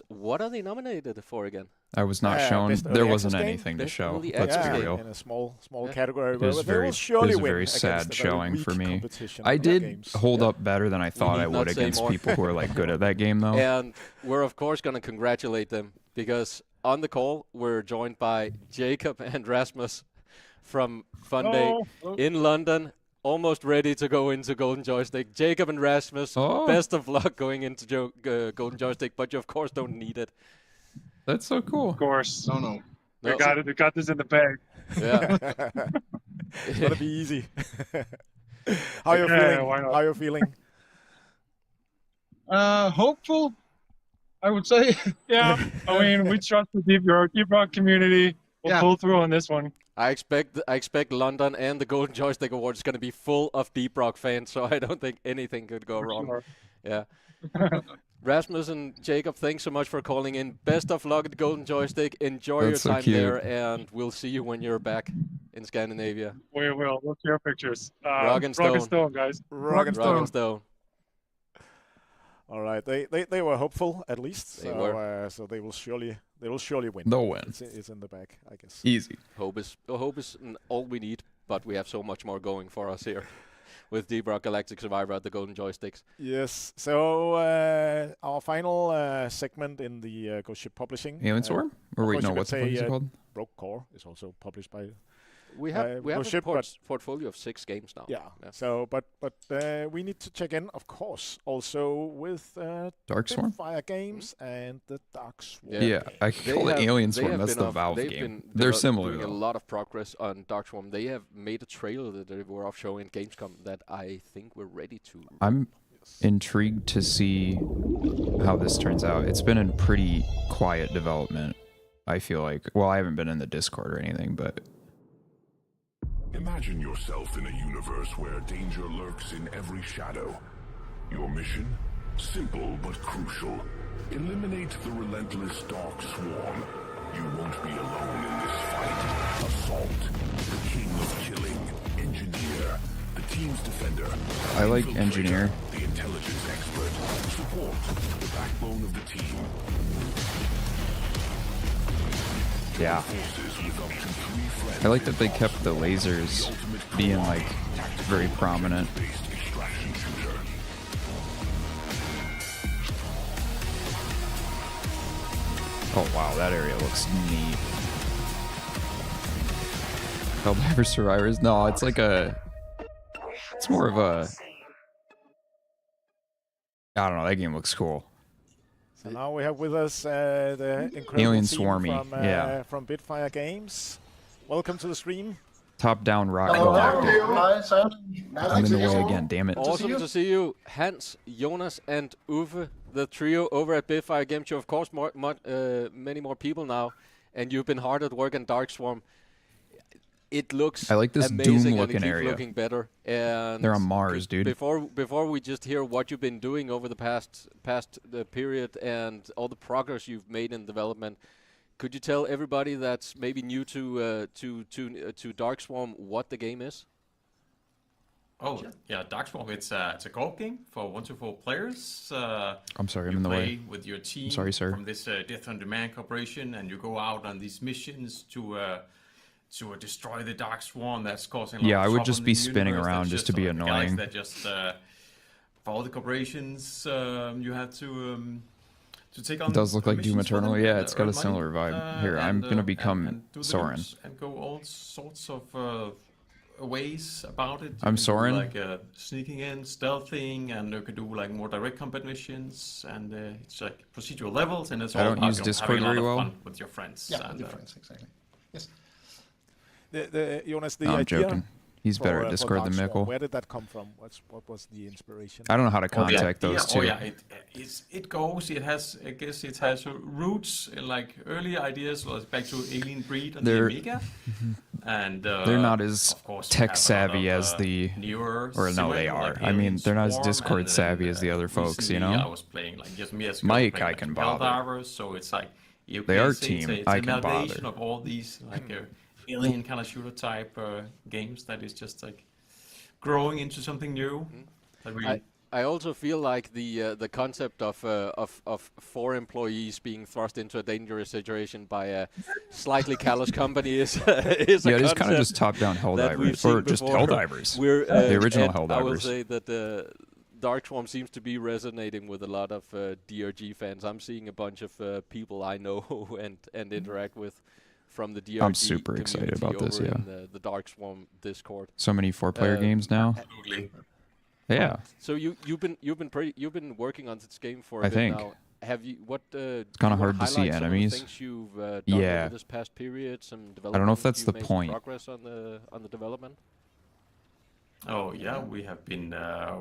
What are they nominated for again? I was not shown. Best There early wasn't access game? anything to Best show. early Let's access be game. real. In a small category. It was But they will very, surely win very against sad a very showing weak for me. competition I in their did games. hold Yeah. up better than I thought need I would not say against more. people who are like good at that game, though. And we're of course going to congratulate them, because on the call we're joined by Jacob and Rasmus from Funday in London, almost ready to go into Golden Joystick. Jacob and Rasmus, best of luck going into Golden Joystick, but you of course don't need it. That's so cool. Of course. No. We got this in the bag. Yeah. It's gonna be easy. How you feeling? Why not? How you feeling? Hopeful, I would say. Yeah. I mean, we trust the Deep Rock community. We'll pull through on this one. I expect London and the Golden Joystick Awards is going to be full of Deep Rock fans, so I don't think anything could go wrong. Sure. Yeah. Rasmus and Jacob, thanks so much for calling in. Best of luck at the Golden Joystick. Enjoy That's your so time cute. there, and we'll see you when you're back in Scandinavia. We will. We'll share pictures. Rock and Stone. Guys. Rock and Rock and Stone. All right, they were hopeful at least. They so, were. So they will surely win. They'll win. It's in the bag, I guess. Easy. Hope is all we need, but we have so much more going for us here with Deep Rock Galactic Survivor at the Golden Joysticks. Yes. So our final segment in the Ghost Ship Publishing. Alien Swarm? Or of wait, course no, you could what's the fuck say, is it called? Broke Core is also published by We have Bullshit, a portfolio of 6 games now. Yeah. So, but we need to check in, of course, also with Darksworm? Fire Games and the Darksworm. Yeah, I call it Alien Swarm. That's the Valve game. They're similar. Doing a Though. lot of progress on Darksworm. They have made a trailer that they were off showing Gamescom that I think we're ready to. I'm intrigued to see how this turns out. It's been in pretty quiet development. I feel like, well, I haven't been in the Discord or anything, but... Imagine yourself in a universe where danger lurks in every shadow. Your mission? Simple but crucial. Eliminate the relentless Dark Swarm. You won't be alone in this fight. Assault, the king of killing. Engineer, the team's defender. I like Engineer. The intelligence expert. Support, the backbone of the team. Yeah. I like that they kept the lasers being, like, very prominent. Oh, wow, that area looks neat. Helldivers Survivors? No, it's like a... It's more of a... I don't know, that game looks cool. So now we have with us the incredible Alien team Swarmy, from Bitfire Games. Welcome to the stream. Top-down rock Hello. galactic. Hi, Sam. I'm in the way again, damn it. Awesome to see you, Hans, Jonas, and Uwe, the trio over at Bitfire Game Show. Of course, many more people now, and you've been hard at work on Darkswarm. It looks I like this amazing Doom-looking and it keeps area. looking better. And They're on Mars, dude. Before we just hear what you've been doing over the past period and all the progress you've made in development, could you tell everybody that's maybe new to Darkswarm what the game is? Oh yeah, Darkswarm. It's a co-op game for 1 to 4 players. I'm sorry, I'm you in the play way. with your team. I'm sorry, sir. From this Death on Demand corporation, and you go out on these missions to destroy the Darkswarm that's causing. Yeah, I would trouble just in be the spinning universe. around That's just to be like guys annoying. That just for all the corporations, you have to take on. It does look like Doom missions for them Eternal. and Yeah, it's got a earn similar money, vibe. Here, I'm gonna become and do the Soren. loops and go all sorts of ways about it. You I'm can do, Soren. like sneaking in, stealthing, and you can do like more direct combat missions, and it's like procedural levels, and it's I all don't about, use you know, Discord having a lot very of well. fun with your friends. Yeah, and, with your friends, exactly. Yes. Jonas, the No, I'm idea joking. He's better at for Discord than Darkswarm, Mikkel. where did that come from? What was the inspiration? I don't know how to Well, the contact idea- those two. Oh yeah, it goes. It has. I guess it has roots in like early ideas. Was back to Alien Breed and the They're- Amiga, and They're not as of course, you tech have a lot savvy of, as the, newer or no, they similar, are. like I mean, Alien they're not as Swarm, Discord and then, savvy as the other folks, you recently know. I was playing like just years ago. Mike, playing, I like, can bother. Helldivers, so it's like you They can are say team, It's I a can amalgamation bother. of all these like alien kind of shooter type games that is just like growing into something new. That we I also feel like the concept of 4 employees being thrust into a dangerous situation by a slightly callous company is a Yeah, it is kind of concept just top-down that Helldivers, we've or seen just before. Helldivers. We're, The original and I will Helldivers. say that Darkswarm seems to be resonating with a lot of DRG fans. I'm seeing a bunch of people I know and interact with from the DRG I'm super excited community about this, over yeah. in the Darkswarm Discord. So many 4-player games now. Absolutely. Yeah. So you've been working on this game for a I bit think. now. Have you what? It's kind of hard to see enemies. Things you've done Yeah. over this past period. Some development. I don't know if that's you've the made some point. Progress on the development. Oh yeah, we have been.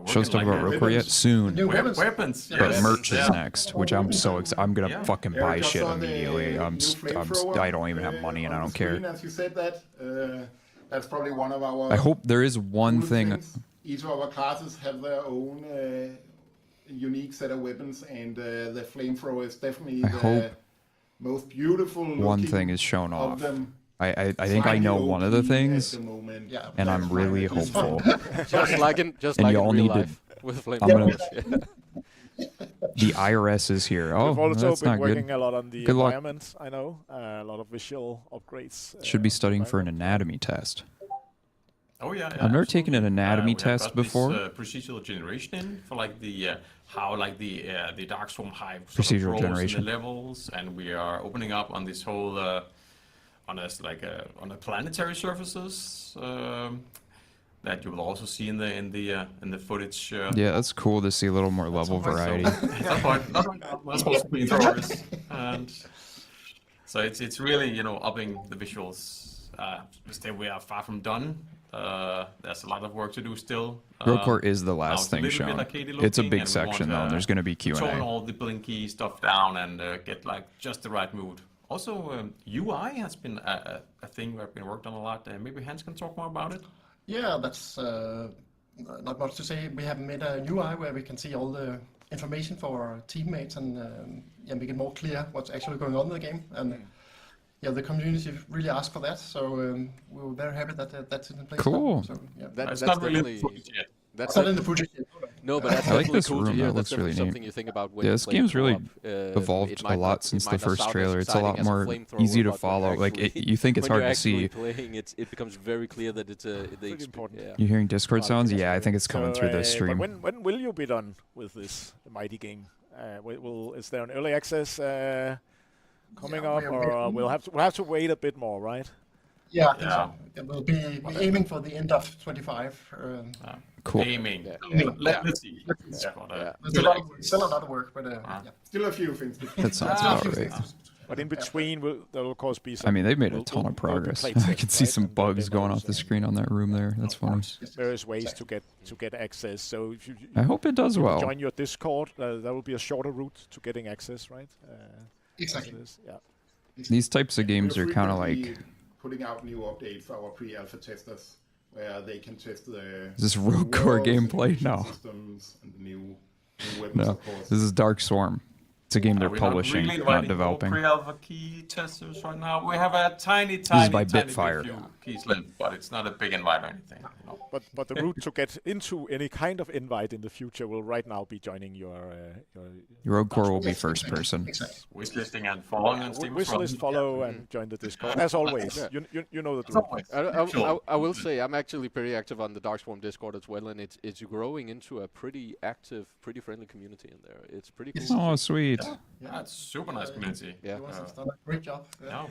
Should I talk about Roper yet? Soon. Weapons. But Yes. merch is Yeah. next, which I'm so excited. I'm gonna fucking Yeah, buy just shit on the immediately. I don't even have money and I don't care. As you said that, that's probably one of our. I hope there is one cool thing. things. Each of our classes have their own unique set of weapons, and the flamethrower is definitely I the hope most beautiful. One looking thing is shown of off. them. I think I know one of the things, at the moment. Yeah, and I'm that's really fine. hopeful. Just like in And y'all real need to- life with I'm gonna- flamethrowers. The IRS is here. Oh, We've also that's been not working good. a lot on the Good luck. environment. I know a lot of visual upgrades. Should be studying for an anatomy test. Oh yeah, I've never taken an anatomy we have test got before. This, procedural generation in for like the how like the Darkswarm hive sort of Procedural grows in generation. the levels, and we are opening up on this whole on the planetary surfaces that you will also see in the footage. Yeah, that's cool to see a little more level variety. Not right now. That's supposed to be flamethrowers, and so it's really upping the visuals. Still, we are far from done. There's a lot of work to do still. Road Core is the last thing shown. It's a big section though, and there's going to be Q&A. Tone all the blinky stuff down and get just the right mood. Also, UI has been a thing we've been worked on a lot. Maybe Hans can talk more about it. Yeah, that's not much to say. We have made a UI where we can see all the information for our teammates and make it more clear what's actually going on in the game. And the community really asked for that, so we were very happy that that's in place. Cool. Now. So, That's not definitely really footage yet. That's not in the footage yet. No, but that's I like definitely this cool to room. hear. That That's looks really something neat. you think about when Yeah, you this play game's really co-op. evolved It a might lot not- since it the might not first sound as trailer. It's a lot exciting as a more flamethrower, easy to but follow. Like actually, you think it's when hard you're to see. actually playing, it becomes very clear that it's important. Yeah. You hearing Discord sounds? Yeah, I think it's coming through the But stream. when will you be done with this mighty game? Is there an early access coming up, or we'll have to wait a bit more, right? Yeah, I think so. It will be aiming for the end of 25. Cool. Aiming. Let's see. There's still a lot of work, but Still a few things. That sounds about right. But in between, there will of course be some. I mean, they've made a ton of progress. I can see some bugs going off the screen on that room there. That's funny. Various ways to get access. So if you I hope it does you well. join your Discord, there will be a shorter route to getting access, right? Exactly. Yeah. These types of games are kind of like. Putting out new updates for our pre-alpha testers, where they can test the. Is this Road Core gameplay? No. Systems and the new weapons, No, of course. this is Dark Swarm. It's a game they're We're publishing, not, really not developing. Pre-alpha key testers right now. We have a tiny by few Bitfire. keys left, but it's not a big invite or anything. But the route to get into any kind of invite in the future will right now be joining your Road Core will be first person. Wishlisting and following and Steam wishlist, follow, and join the Discord as always. Yeah. You know the drill. I will say I'm actually pretty active on the Darkswarm Discord as well, and it's growing into a pretty active, pretty friendly community in there. It's pretty cool. Oh, sweet. Yeah, it's super nice community. Yeah. Great job.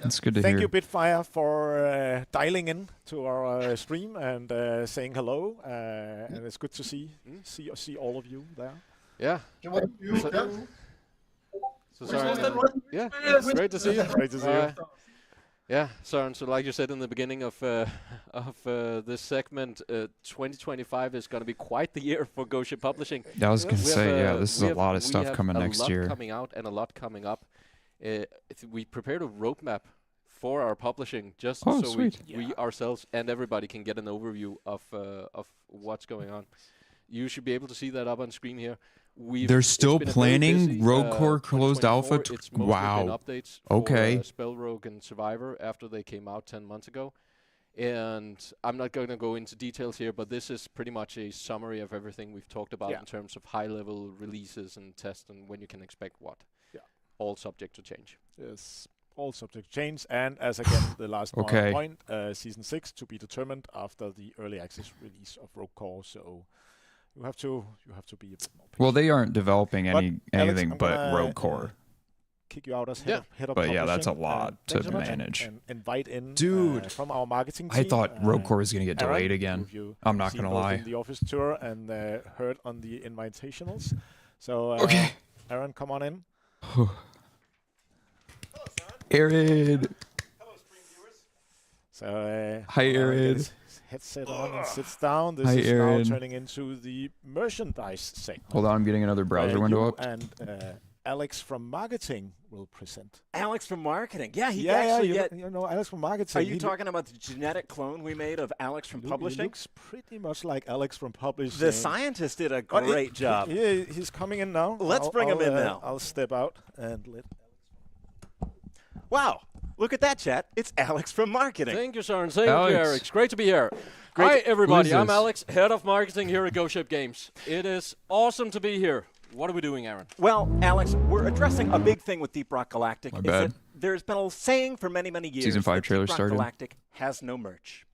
It's good to Thank hear. you, Bitfire, for dialing in to our stream and saying hello. And it's good to see all of you there. Yeah. So sorry. Yeah, great to see you. Great to see you. Yeah, Søren, so like you said in the beginning of this segment, 2025 is going to be quite the year for Ghost Ship Publishing. I was going to say, this is a lot of stuff coming next year. A lot coming out and a lot coming up. We prepared a roadmap for our publishing just so we ourselves and everybody can get an overview of what's going on. You should be able to see that up on screen here. They're still planning Road Core closed alpha. Wow. Updates for, okay. Spellrogue and Survivor after they came out 10 months ago. And I'm not going to go into details here, but this is pretty much a summary of everything we've talked about in terms of high-level releases and tests and when you can expect what. Yeah. All subject to change. Yes, all subject to change. And as again, the last point, Season 6 to be determined after the early access release of Rogue Core. So you have to be a bit more patient. Well, they aren't developing anything Alex, but Rogue Core. Kick you out as head of but yeah, that's a publishing, lot to manage. And invite in Dude, from our marketing team. I thought Rogue Core was going to get Aaron, delayed again. I'm not going to lie. In the office tour and heard on the invitationals. So Aaron, come on in. Aaron. So hi, Aaron. Gets his headset on and sits down. This Hi, is Aaron. now turning into the merchandise segment. Hold on, I'm getting another browser window up. And Alex from marketing will present. Alex from marketing. Yeah, you know Alex from marketing. Are you talking about the genetic clone we made of Alex from publishing? He looks pretty much like Alex from publishing. The scientist did a great job. Yeah, he's coming in now. Let's bring him in now. I'll step out and let. Wow. Look at that, chat. It's Alex from marketing. Thank you, Søren. Thank you, Eric. It's great to be here. Hi, everybody. I'm Alex, head of marketing here at Ghost Ship Games. It is awesome to be here. What are we doing, Aaron? Well, Alex, we're addressing a big thing with Deep Rock Galactic. My bad. There's been a saying for many, many years Season 5 that trailer Deep Rock started. Galactic has no merch.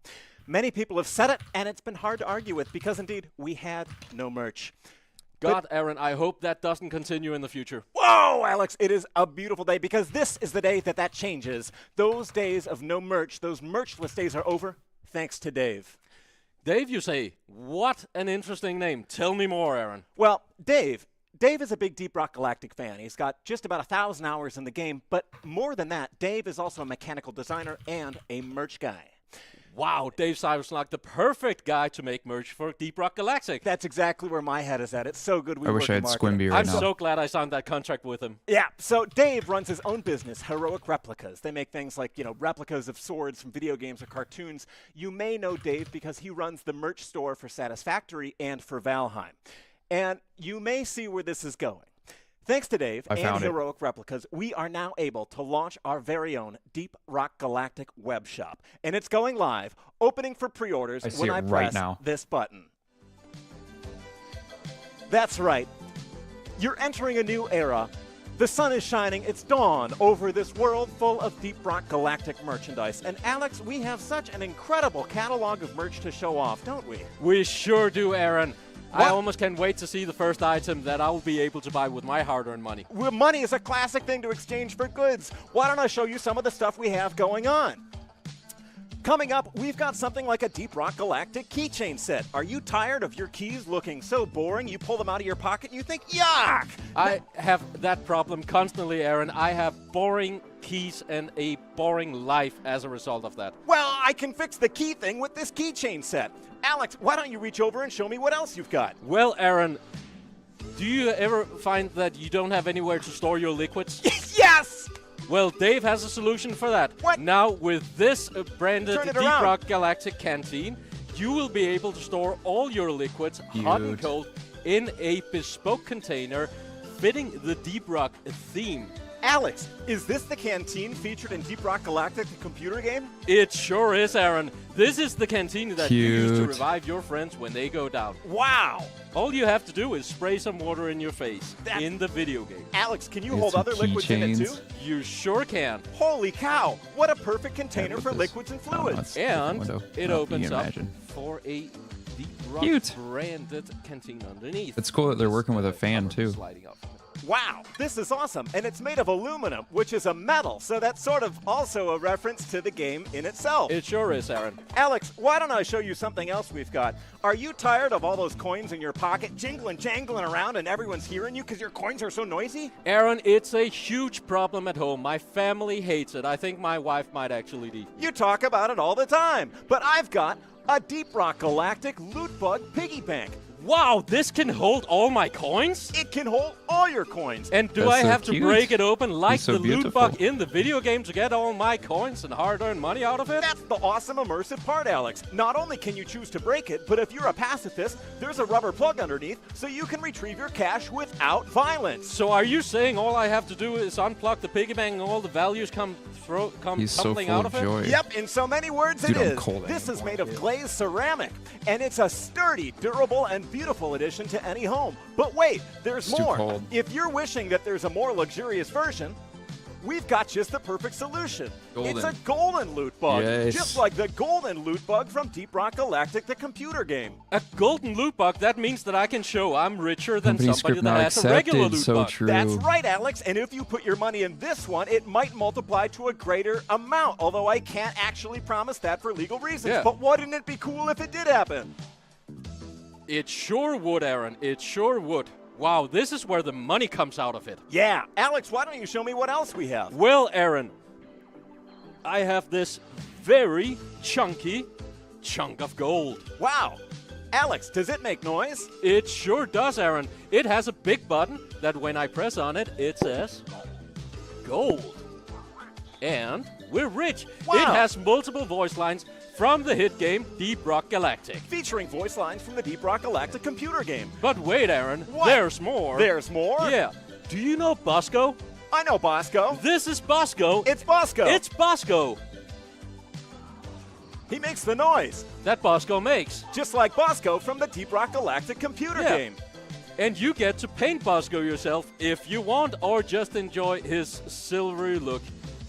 Many people have said it, and it's been hard to argue with because, indeed, we had no merch. God, Aaron, I hope that doesn't continue in the future. Whoa, Alex, it is a beautiful day because this is the day that changes. Those days of no merch, those merchless days are over, thanks to Dave. Dave, you say? What an interesting name. Tell me more, Aaron. Well, Dave is a big Deep Rock Galactic fan. He's got just about 1,000 hours in the game, but more than that, Dave is also a mechanical designer and a merch guy. Wow, Dave Cyberslock, the perfect guy to make merch for Deep Rock Galactic. That's exactly where my head is at. It's so good we I wish I had Squimby right now. I'm so glad I signed that contract with him. Yeah, so Dave runs his own business, Heroic Replicas. They make things like, replicas of swords from video games or cartoons. You may know Dave because he runs the merch store for Satisfactory and for Valheim. And you may see where this is going. Thanks to Dave and Heroic Replicas, we are now able to launch our very own Deep Rock Galactic web shop. And it's going live, opening for pre-orders when I press this button. That's right. You're entering a new era. The sun is shining, it's dawn over this world full of Deep Rock Galactic merchandise. And Alex, we have such an incredible catalog of merch to show off, don't we? We sure do, Aaron. I almost can't wait to see the first item that I'll be able to buy with my hard-earned money. Well, money is a classic thing to exchange for goods. Why don't I show you some of the stuff we have going on? Coming up, we've got something like a Deep Rock Galactic keychain set. Are you tired of your keys looking so boring you pull them out of your pocket and you think, yuck! I have that problem constantly, Aaron. I have boring keys and a boring life as a result of that. Well, I can fix the key thing with this keychain set. Alex, why don't you reach over and show me what else you've got? Well, Aaron, do you ever find that you don't have anywhere to store your liquids? Yes! Well, Dave has a solution for that. What? Now, with this branded Deep around. Rock Galactic canteen, you will be able to store all your liquids hot and cold in a bespoke container fitting the Deep Rock theme. Alex, is this the canteen featured in Deep Rock Galactic, the computer game? It sure is, Aaron. This is the canteen that you use to revive your friends when they go down. Wow! All you have to do is spray some water in your face in the video game. Alex, can you hold other liquids in it too? You sure can. Holy cow! What a perfect container for liquids and fluids. And it opens up for a Deep Rock branded canteen underneath. It's cool that they're working with a fan too. Wow, this is awesome. And it's made of aluminum, which is a metal, so that's sort of also a reference to the game in itself. It sure is, Aaron. Alex, why don't I show you something else we've got? Are you tired of all those coins in your pocket jangling around and everyone's hearing you because your coins are so noisy? Aaron, it's a huge problem at home. My family hates it. I think my wife might actually be. You talk about it all the time, but I've got a Deep Rock Galactic Loot Bug Piggy Bank. Wow, this can hold all my coins? It can hold all your coins. And do I have to break it open like the loot bug in the video game to get all my coins and hard-earned money out of it? That's the awesome immersive part, Alex. Not only can you choose to break it, but if you're a pacifist, there's a rubber plug underneath so you can retrieve your cash without violence. So are you saying all I have to do is unplug the piggy bank and all the values come tumbling out of it? Joy. Yep, in so many words it is. This is made of glazed ceramic, and it's a sturdy, durable, and beautiful addition to any home. But wait, there's more. If you're wishing that there's a more luxurious version, we've got just the perfect solution. It's a golden loot bug, just like the golden loot bug from Deep Rock Galactic, the computer game. A golden loot bug? That means that I can show I'm richer than somebody that has a regular loot bug. True. That's right, Alex. And if you put your money in this one, it might multiply to a greater amount, although I can't actually promise that for legal reasons. Yeah. But wouldn't it be cool if it did happen? It sure would, Aaron. It sure would. Wow, this is where the money comes out of it. Yeah. Alex, why don't you show me what else we have? Well, Aaron, I have this very chunky chunk of gold. Wow. Alex, does it make noise? It sure does, Aaron. It has a big button that when I press on it, it says gold. And we're rich. Wow. It has multiple voice lines from the hit game Deep Rock Galactic. Featuring voice lines from the Deep Rock Galactic computer game. But wait, Aaron, there's more. There's more? Yeah. Do you know Bosco? I know Bosco. This is Bosco. It's Bosco. It's Bosco. He makes the noise that Bosco makes. Just like Bosco from the Deep Rock Galactic computer game. And you get to paint Bosco yourself if you want, or just enjoy his silvery look.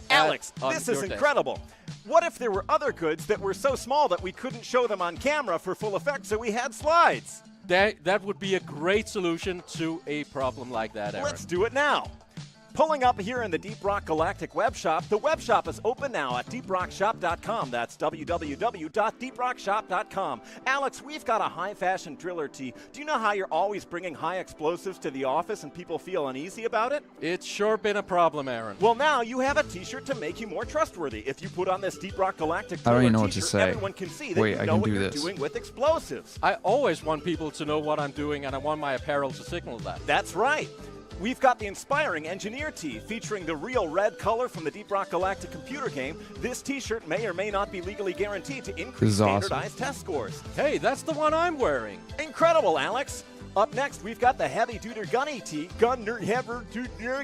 Alex, this is incredible. What if there were other goods that were so small that we couldn't show them on camera for full effect, so we had slides? That would be a great solution to a problem like that, Aaron. Let's do it now. Pulling up here in the Deep Rock Galactic web shop. The web shop is open now at deeprockshop.com. That's www.deeprockshop.com. Alex, we've got a high-fashion driller tee. Do you know how you're always bringing high explosives to the office and people feel uneasy about it? It's sure been a problem, Aaron. Well, now you have a t-shirt to make you more trustworthy. If you put on this Deep Rock Galactic I don't even know driller what to t-shirt, say. everyone can see that Wait, you I know can what do you're this. doing with explosives. I always want people to know what I'm doing, and I want my apparel to signal that. That's right. We've got the Inspiring Engineer tee featuring the real red color from the Deep Rock Galactic computer game. This t-shirt may or may not be legally guaranteed to increase This is awesome. standardized test scores. Hey, that's the one I'm wearing. Incredible, Alex. Up next, we've got the Heavy Duder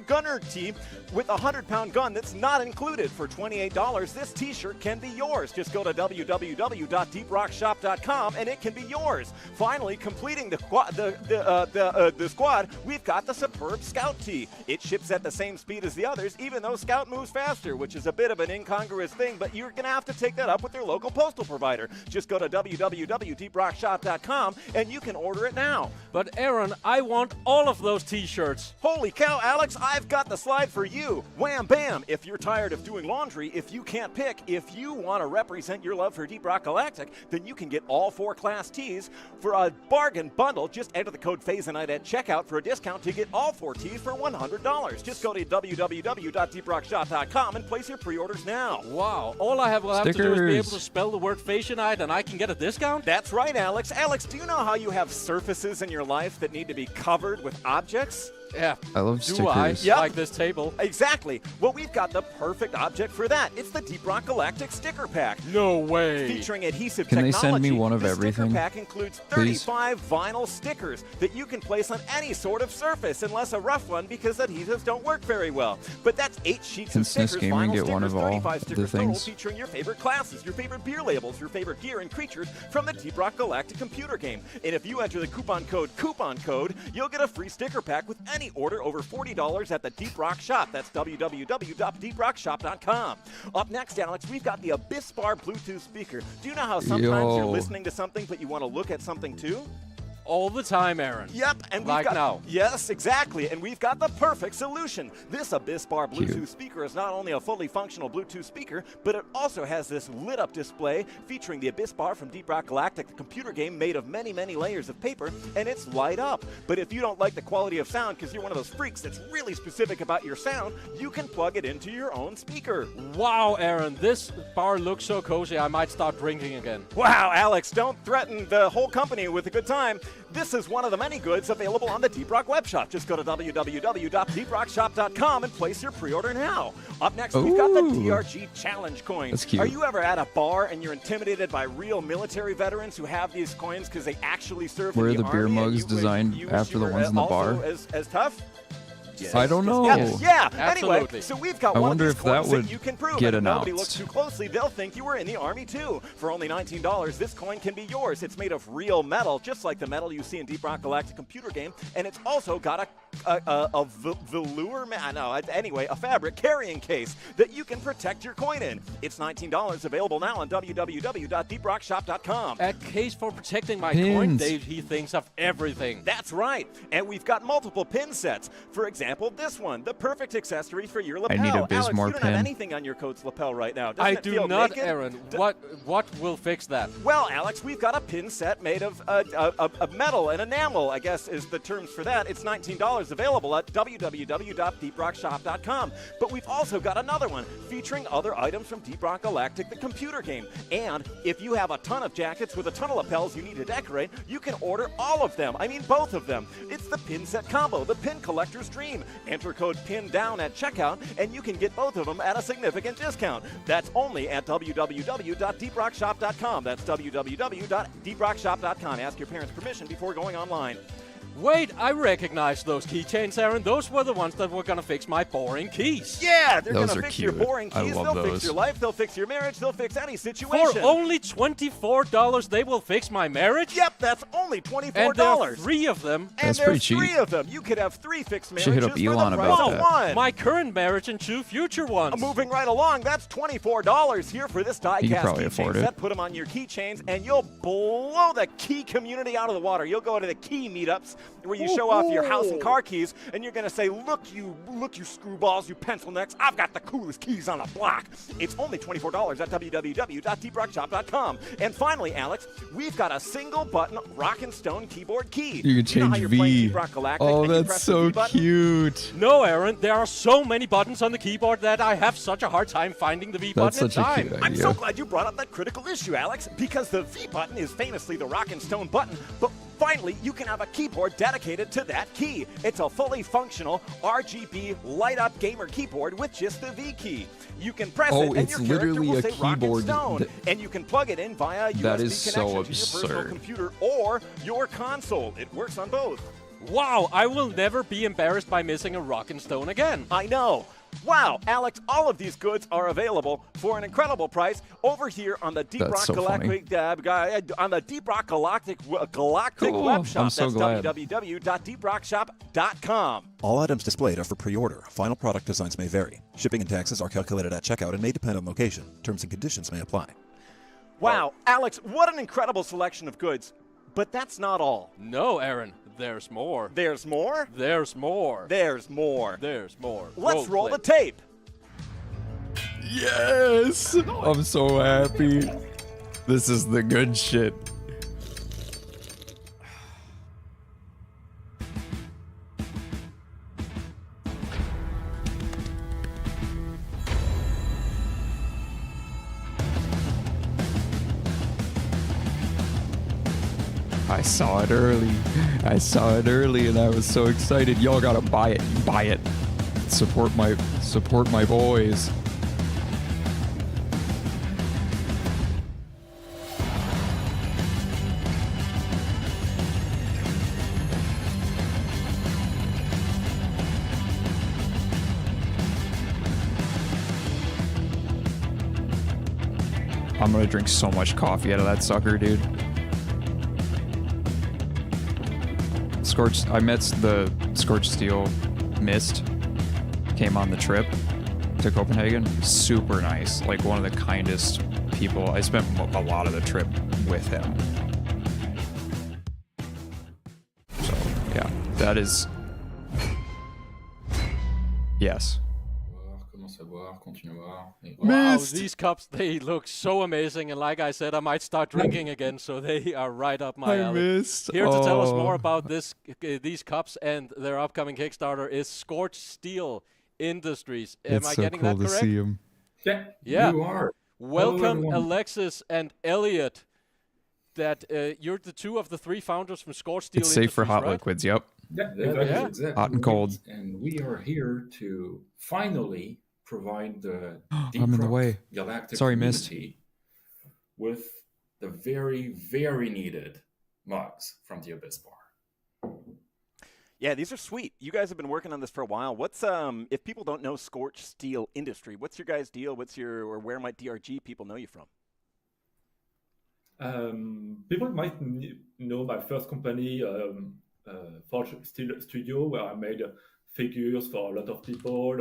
Gunner tee with a 100-pound gun that's not included for $28. This t-shirt can be yours. Just go to www.deeprockshop.com and it can be yours. Finally, completing the squad, we've got the superb Scout tee. It ships at the same speed as the others, even though Scout moves faster, which is a bit of an incongruous thing, but you're going to have to take that up with your local postal provider. Just go to www.deeprockshop.com and you can order it now. But Aaron, I want all of those t-shirts. Holy cow, Alex, I've got the slide for you. Wham bam. If you're tired of doing laundry, if you can't pick, if you want to represent your love for Deep Rock Galactic, then you can get all 4 class tees for a bargain bundle. Just enter the code PhaseAnight at checkout for a discount to get all 4 tees for $100. Just go to www.deeprockshop.com and place your pre-orders now. Wow, all I will have to do is be able to spell the word PhaseAnight and I can get a discount? That's right, Alex. Alex, do you know how you have surfaces in your life that need to be covered with objects? Yeah. I love stickers. Yep. Like this table? Exactly. Well, we've got the perfect object for that. It's the Deep Rock Galactic Sticker Pack. No way. Featuring adhesive Can they technology. send me one of the everything? Sticker pack includes 35 vinyl stickers that you can place on any sort of surface, unless a rough one, because adhesives don't work very well. But that's 8 sheets Can of stickers, SNES Gaming vinyl get stickers, one of all 35 the stickers total, things? featuring your favorite classes, your favorite beer labels, your favorite gear and creatures from the Deep Rock Galactic computer game. And if you enter the coupon code, you'll get a free sticker pack with any order over $40 at the Deep Rock Shop. That's www.deeprockshop.com. Up next, Alex, we've got the Abyss Bar Bluetooth speaker. Do you know how sometimes you're listening to something but you want to look at something too? All the time, Aaron. Yep, and we've like got now. Yes, exactly, and we've got the perfect solution. This Abyss Bar Bluetooth speaker is not only a fully functional Bluetooth speaker, but it also has this lit-up display featuring the Abyss Bar from Deep Rock Galactic, the computer game made of many, many layers of paper, and it's light up. But if you don't like the quality of sound because you're one of those freaks that's really specific about your sound, you can plug it into your own speaker. Wow, Aaron, this bar looks so cozy, I might start drinking again. Wow, Alex, don't threaten the whole company with a good time. This is one of the many goods available on the Deep Rock web shop. Just go to www.deeprockshop.com and place your pre-order now. Up next, we've got the DRG Challenge coin. That's cute. Are you ever at a bar and you're intimidated by real military veterans who have these coins because they actually served Were in the the beer Army and mugs you wish designed you after the were ones in the also bar? as tough? Yes. I don't know. Yeah. Absolutely. Anyway, so we've got I one wonder of these if that coins would you can prove. get And if nobody looks announced. too closely, they'll think you were in the Army too. For only $19, this coin can be yours. It's made of real metal, just like the metal you see in Deep Rock Galactic computer game, and it's also got a velour, a fabric carrying case that you can protect your coin in. It's $19, available now on www.deeprockshop.com. A case for protecting my coin, Pins. Dave. He thinks of everything. That's right. And we've got multiple pin sets. For example, this one, the perfect accessory for your lapel. need a Alex, Bismarck you don't have pin. anything on your coat's lapel right now. Doesn't I it do feel not, naked? Aaron. What will fix that? Well, Alex, we've got a pin set made of a metal and enamel, I guess is the terms for that. It's $19, available at www.deeprockshop.com. But we've also got another one featuring other items from Deep Rock Galactic, the computer game. And if you have a ton of jackets with a ton of lapels you need to decorate, you can order all of them. I mean, both of them. It's the pin set combo, the pin collector's dream. Enter code PINDOWN at checkout, and you can get both of them at a significant discount. That's only at www.deeprockshop.com. That's www.deeprockshop.com. Ask your parents' permission before going online. Wait, I recognize those keychains, Aaron. Those were the ones that were gonna fix my boring keys. Yeah, they're Those gonna are fix your cute. boring I keys. love They'll fix those. your life. They'll fix your marriage. They'll fix any situation. For only $24, they will fix my marriage? Yep, that's only $24. And there are 3 of them. And That's there's pretty cheap. 3 of them. You could have 3 fixed marriages Should hit up for Elon the about price of that. one. My current marriage and 2 future ones. Moving right along, that's $24 here for this die You can cast probably keychain afford it. set. Put them on your keychains, and you'll blow the key community out of the water. You'll go to the key meetups where you show off your house and car keys, and you're gonna say, look you screwballs, you pencil necks, I've got the coolest keys on the block. It's only $24 at www.deeprockshop.com. And finally, Alex, we've got a single button Rock and Stone keyboard key. You can know how change you're playing V. Deep Rock Galactic Oh, and you that's press the so V button? cute. No, Aaron, there are so many buttons on the keyboard that I have such a hard time finding the V That's button in such a time. cute I'm idea. so glad you brought up that critical issue, Alex, because the V button is famously the Rock and Stone button, but finally, you can have a keyboard dedicated to that key. It's a fully functional RGB light-up gamer keyboard with just the V key. You can press Oh, it, and it's your character literally will a say Rock and keyboard Stone, that- and you can plug it in via USB That is so connection to your personal absurd. computer or your console. It works on both. Wow, I will never be embarrassed by missing a Rock and Stone again. I know. Wow, Alex, all of these goods are available for an incredible price over here on the Deep That's Rock so Galactic on the Deep Rock Galactic Cool. web shop. I'm so That's glad. www.deeprockshop.com. All items displayed are for pre-order. Final product designs may vary. Shipping and taxes are calculated at checkout and may depend on location. Terms and conditions may apply. Wow, Alex, what an incredible selection of goods. But that's not all. No, Aaron, there's more. There's more? There's more. There's more. There's more. Let's roll the clip. tape. Yes! I'm so happy. This is the good shit. I saw it early. I saw it early and I was so excited. Y'all gotta buy it. Buy it. Support my boys. I'm gonna drink so much coffee out of that sucker, dude. I met the Scorched Steel Mist. Came on the trip to Copenhagen. Super nice. Like one of the kindest people. I spent a lot of the trip with him. So, yeah. That is... Yes. Commence à boire, continue à boire. Et... Wow, these cups, they look so amazing. And like I said, I might start drinking again, so they are right up my alley. missed. Here to tell us Oh. more about these cups and their upcoming Kickstarter is Scorched Steel Industries. Am It's I so getting cool that to correct? see him. Yeah, Yeah. you are. Welcome, Hello, everyone. Alexis and Elliot. That you're the 2 of the 3 founders from Scorched Steel It's safe for Industries, hot right? liquids, yep. Yeah, Yeah. exactly. Hot and cold. And we are here to finally provide the Deep I'm in the Rock way. Galactic Sorry, Mist. community with the very, very needed mugs from the Abyss Bar. Yeah, these are sweet. You guys have been working on this for a while. What's if people don't know Scorched Steel Industry, what's your guys' deal? Or where might DRG people know you from? People might know my first company, Forge Steel Studio, where I made figures for a lot of people,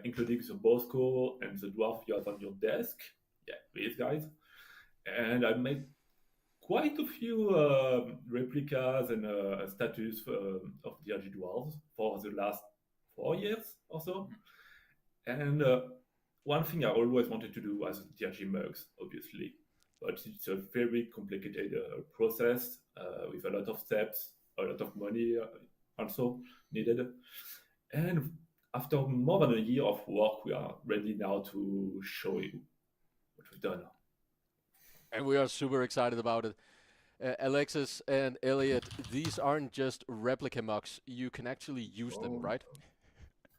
including the Bosco and the dwarf you have on your desk. Yeah, these guys. And I made quite a few replicas and statues of DRG dwarves for the last 4 years or so. And one thing I always wanted to do was DRG mugs, obviously. But it's a very complicated process with a lot of steps, a lot of money also needed. And after more than a year of work, we are ready now to show you what we've done. And we are super excited about it. Alexis and Elliot, these aren't just replica mugs. You can actually use them, right?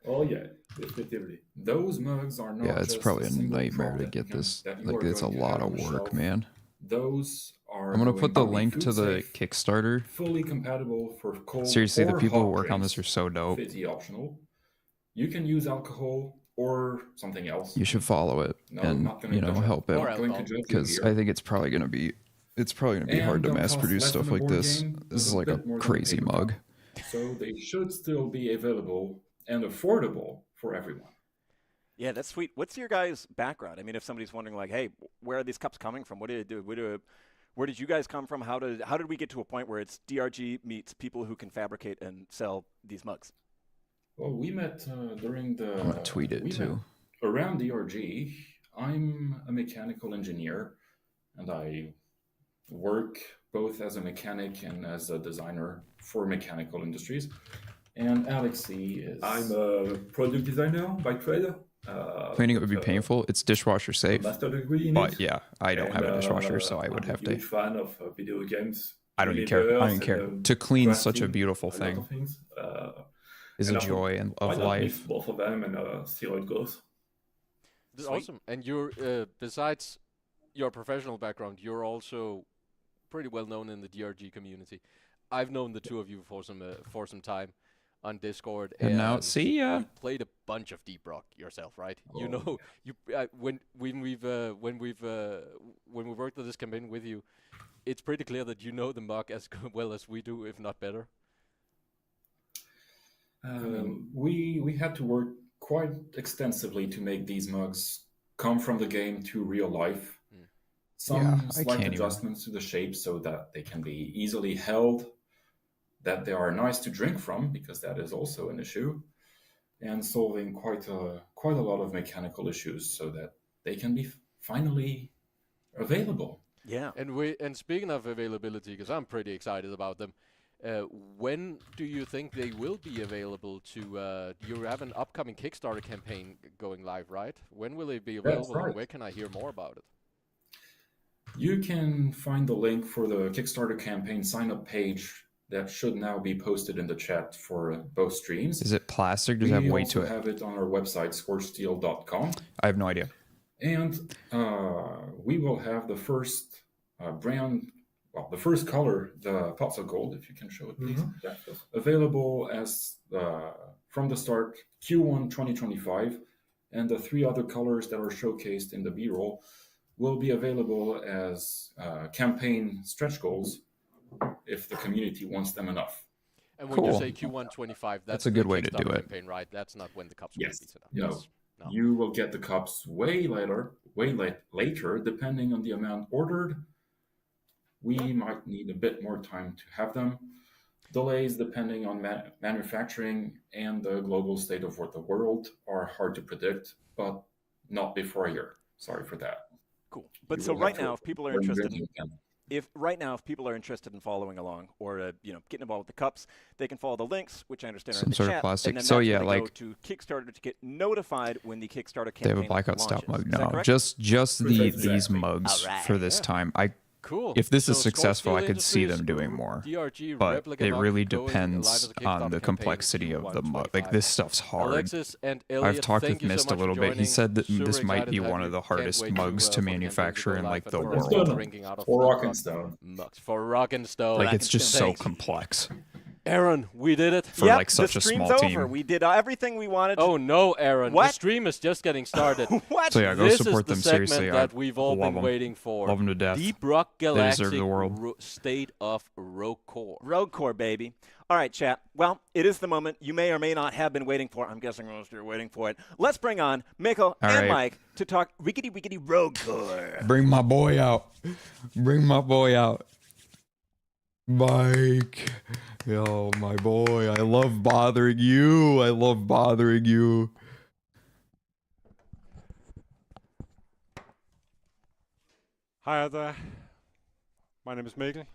Oh yeah, definitely. Those mugs are not Yeah, it's just probably a single nightmare to product get this. that you Like, are it's a going to lot have of on the work, shelf. man. Those are I'm gonna doing put the be link food to the safe, Kickstarter. fully compatible for cold Seriously, the or people who hot work on this drinks, are so dope. fizzy optional. You can use alcohol or something else. You should follow it No, and not gonna judge- help it not going to judge you because here. I think it's probably gonna be hard And to don't mass cost produce less stuff than a like board this. game, This is but like a bit more than crazy paper mug. cup. So they should still be available and affordable for everyone. Yeah, that's sweet. What's your guys' background? I mean, if somebody's wondering, like, hey, where are these cups coming from? What did you do? Where did you guys come from? How did we get to a point where it's DRG meets people who can fabricate and sell these mugs? Well, we met during the. I'm gonna tweet it we too. met around DRG. I'm a mechanical engineer, and I work both as a mechanic and as a designer for mechanical industries. And Alexi is. I'm a product designer by trade. Planning it would be painful. It's dishwasher safe. Master degree in But it. yeah, I don't have a And, dishwasher, so I would I'm have a to. huge fan of video games. I don't even care. I don't even care. universe, To clean such a crafting, beautiful a lot thing of things. is and a I thought, joy why of not mix life. both of them and see how it goes. This is awesome. And you're besides your professional background, you're also pretty well known in the DRG community. I've known the two of you for some time on Discord, And now, see ya. You played a bunch of Deep Rock yourself, right? You Oh, know, you when we've worked on this campaign with you, it's pretty clear that you know the mug as well as we do, if not better. We had to work quite extensively to make these mugs come from the game to real life. Some Yeah, I slight can't even. adjustments to the shape so that they can be easily held, that they are nice to drink from, because that is also an issue, and solving quite a lot of mechanical issues so that they can be finally available. Yeah. And speaking of availability, because I'm pretty excited about them, when do you think they will be available to? You have an upcoming Kickstarter campaign going live, right? When will they be available, right. and where can I hear more about it? You can find the link for the Kickstarter campaign sign-up page that should now be posted in the chat for both streams. Is it plastic? Does it have We weight to also it? have it on our website, scorchsteel.com. I have no idea. And we will have the first the first color, the Pots of Gold, if you can show it, please, available as from the start Q1 2025, and the 3 other colors that are showcased in the B-roll will be available as campaign stretch goals if the community wants them enough. And when you Cool. say Q1 25, That's that's a good the way to do Kickstarter it. campaign, right? That's not when the cups Yes. will be set up. No. Yes. No. You will get the cups way later, depending on the amount ordered. We might need a bit more time to have them. Delays depending on manufacturing and the global state of the world are hard to predict, but not before a year. Sorry for that. Cool. But You so will right have to now, if people are learn interested, when you can. if people are interested in following along or getting involved with the cups, they can follow the links, which I understand are in Some the sort of chat, plastic. And then So that's yeah, where they go like- to Kickstarter to get notified when the Kickstarter They campaign have a blackout launches. stop mug Is that now. correct? Just Precisely. these mugs Alright. for this Yeah. time. Cool. If this is So successful, Skull I Steel could see them Industries, doing more. DRG But replica it mug really going live depends as a on Kickstarter the campaign complexity of the mug. Like 1/25. this stuff's hard. Alexis and I've Elliot, talked thank with you so Mist a much for little bit. He joining. said that Super this might excited be to have one you. of the Can't hardest wait mugs to for the campaign manufacture go in live like and the for world. drinking out of For Deep Rock and Rock Stone. mugs. For Rock and Stone. Like it's just so Thanks. complex. Aaron, we did it. For Yep, like such the a stream's small over. team. We did everything we wanted. Oh no, Aaron! What? The stream is just getting started. What? So yeah, go This support is the them segment seriously. that I we've all love been 'em. waiting for. Love them to death. Deep Rock They Galactic deserve the world. State of Rogue Core. Road Core, baby. All right, chat. Well, it is the moment you may or may not have been waiting for. I'm guessing most of you are waiting for it. Let's bring on Mikkel and right. Mike to talk wickety Road Core. Bring my boy out. Bring my boy out. Mike. Yo, my boy. I love bothering you. I love bothering you. Hi there. My name is Mikkel.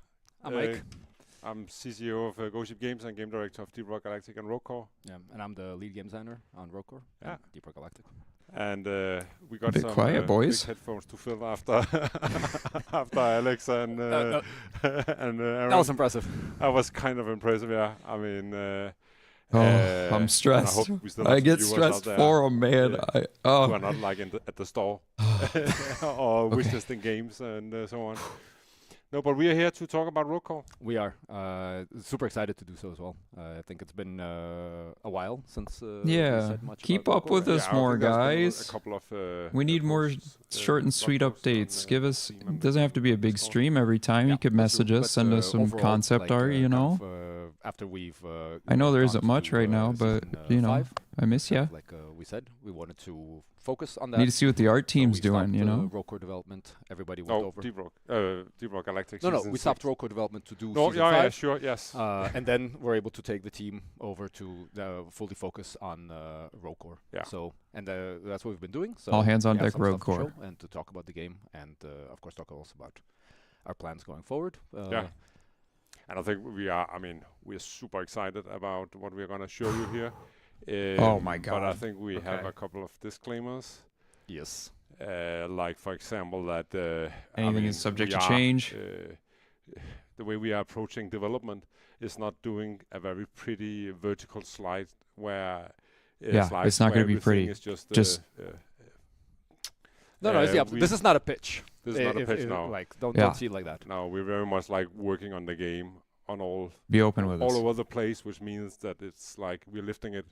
I'm Mike. I'm CCO of Ghost Ship Games and game director of Deep Rock Galactic and Rogue Core. Yeah, and I'm the lead game designer on Rogue Core. Yeah. and Deep Rock Galactic. And we got bit some quiet, boys. big headphones to fill after after Alex and no. and Aaron. That was impressive. That was kind of impressive, yeah. I mean, I'm stressed. and I hope we still I have some get viewers stressed out there, for 'em, man. who are not like at the store or wish listing games and so on. No, but we are here to talk about Rogue Core. We are super excited to do so as well. I think it's been a while since we said much keep about up Rogue Core. with us more, guys. A couple of we need more short and sweet updates. Give us. It doesn't have to be a big stream every time. You could message us, send us some overall, concept art. You know. After we've. I know there isn't much right now, but you know, I miss ya. Like we said, we wanted to focus on that. Need to see what the art team's we doing. You know. Rogue Core development. Everybody went over. Deep Rock Galactic. No, we stopped Rogue Core development to do season 5. Yeah, sure, yes. And then we're able to take the team over to fully focus on Rogue Core. Yeah. So that's what we've been doing. So all hands on we have deck, some Rogue stuff to Core, show and to talk about the game, and of course talk also about our plans going forward. Yeah. And I think we are super excited about what we're going to show you here. Oh my God. But I think we have a couple of disclaimers. Yes. Like, for example, that anything is subject to change. The way we are approaching development is not doing a very pretty vertical slide where it's not going to be pretty. Just no, it's the opposite. This is not a pitch. This is not a pitch now. Like, don't see it like that. No, we're very much like working on the game on all. Be open with all us. over the place, which means that it's like we're lifting it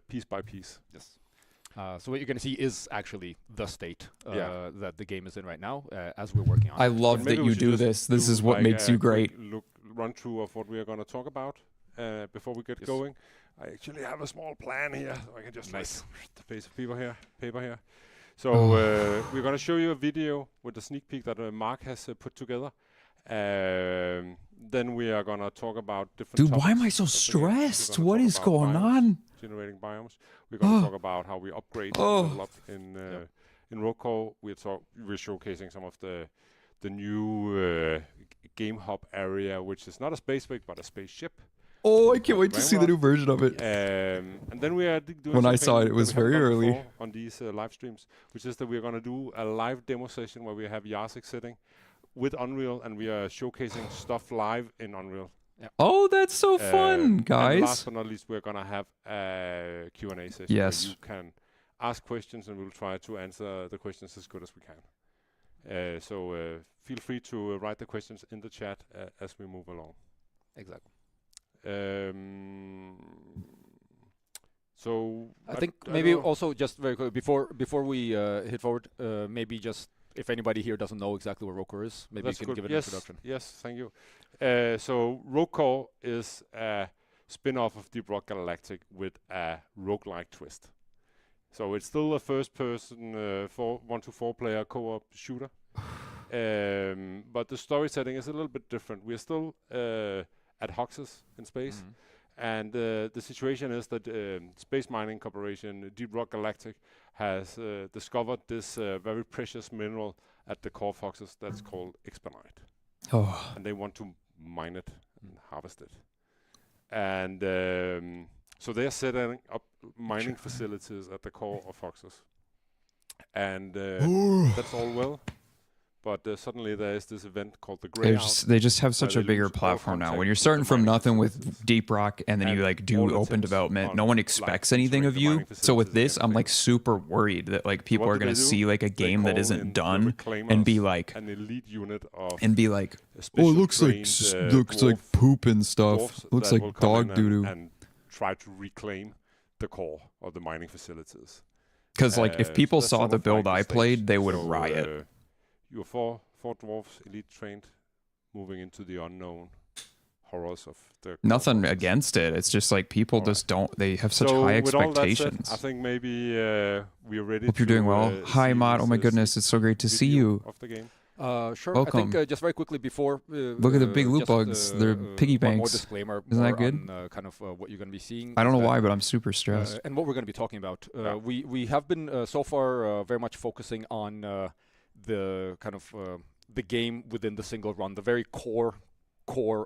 piece by piece. Yes. So what you're going to see is actually the state that the game is in right now, as we're working on. I love that you do this. This is what makes you great. Run through of what we are going to talk about before we get going. I actually have a small plan here, so I can just the face of paper here. So we're going to show you a video with a sneak peek that Mark has put together. Then we are going to talk about different Dude, topics why am I so stressed? What is going on? Generating biomes. We're going to talk about how we upgrade and level up in Rogue Core. We're showcasing some of the new game hub area, which is not a space wake but a spaceship. Oh, I can't wait to see the new version of it. And then we are doing when I saw it, it was very early on these live streams, which is that we're going to do a live demo session where we have Jacek sitting with Unreal, and we are showcasing stuff live in Unreal. Yeah. Oh, that's so fun, guys. And last but not least, we're going to have a Q&A session where you can ask questions, and we'll try to answer the questions as good as we can. So feel free to write the questions in the chat as we move along. Exactly. So I think maybe also just very quick before we hit forward, maybe just if anybody here doesn't know exactly what Rogue Core is, maybe you can give it an introduction. Yes, thank you. So Rogue Core is a spin-off of Deep Rock Galactic with a roguelike twist. So it's still a first-person 1-to-4 player co-op shooter, but the story setting is a little bit different. We're still at Hoxus in space, and the situation is that Space Mining Corporation, Deep Rock Galactic, has discovered this very precious mineral at the core of Hoxus that's called Expanite. Oh. And they want to mine it and harvest it. And so they're setting up mining facilities at the core of Hoxus. And that's all well. But suddenly there is this event called the Grey-out. They just have such a bigger platform now. When you're starting from nothing with Deep Rock and then you like do open development, no one expects anything of you. So with this, I'm like super worried that like people are gonna see like a game that isn't done and be like, an elite unit of oh, it looks like poop and stuff. Looks like dog doo doo. And try to reclaim the core of the mining facilities. Because like if people saw the build I played, they would riot. You're four dwarves, elite trained, moving into the unknown horrors of the... Nothing against it. It's just like people just don't... They have such high expectations. Said, I think maybe we're ready. Hope you're doing well. Hi, Mott. Oh my goodness, it's so great to see you. Of the game. Sure. Welcome. I think just very quickly before... Look at the big loot bugs. They're piggy banks. One more disclaimer. Isn't that good? On, kind of what you're going to be seeing. I don't know why, but I'm super stressed. And what we're going to be talking about. We have been so far very much focusing on the kind of... the game within the single run, the very core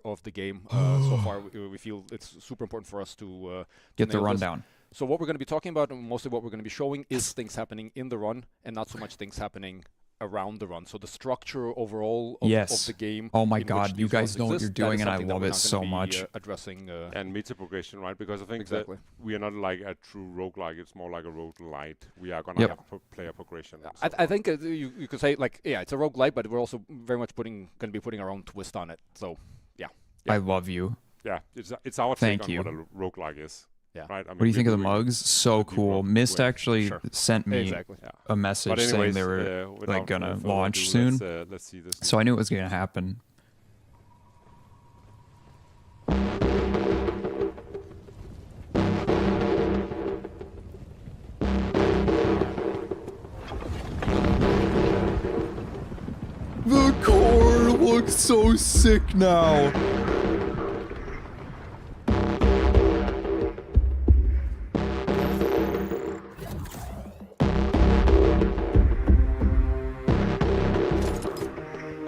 of the game. So far, we feel it's super important for us to get the rundown. So what we're going to be talking about, and mostly what we're going to be showing, is things happening in the run, and not so much things happening around the run. So the structure overall of, Yes. of the game. Oh my in which God, you these guys runs know what exist, you're that is doing, and I something that love we're it not so gonna be, much. addressing and meta progression, right? Because I think Exactly. that we are not like a true roguelike. It's more like a roguelite. We are gonna Yep. have player progression. and I think you could say like it's a roguelite, but we're also very much going to be putting our own twist on it. So yeah. I love you. Yeah, it's our Thank take you. on what a roguelike is. Yeah. Right. I mean, What do you we're think of the doing mugs? So cool. Mist actually sent me Exactly. a message But saying anyways, they were without like gonna further launch ado, soon. let's see this. So I knew it was gonna happen. The core looks so sick now.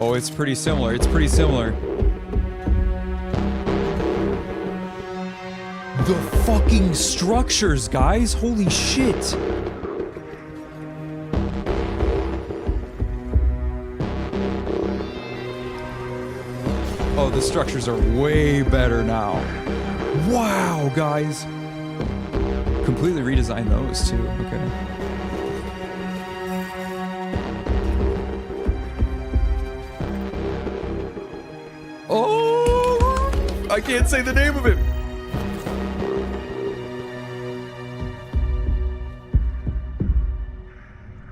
Oh, it's pretty similar. It's pretty similar. The fucking structures, guys. Holy shit. Oh, the structures are way better now. Wow, guys. Completely redesigned those too. Okay. Oh, I can't say the name of it.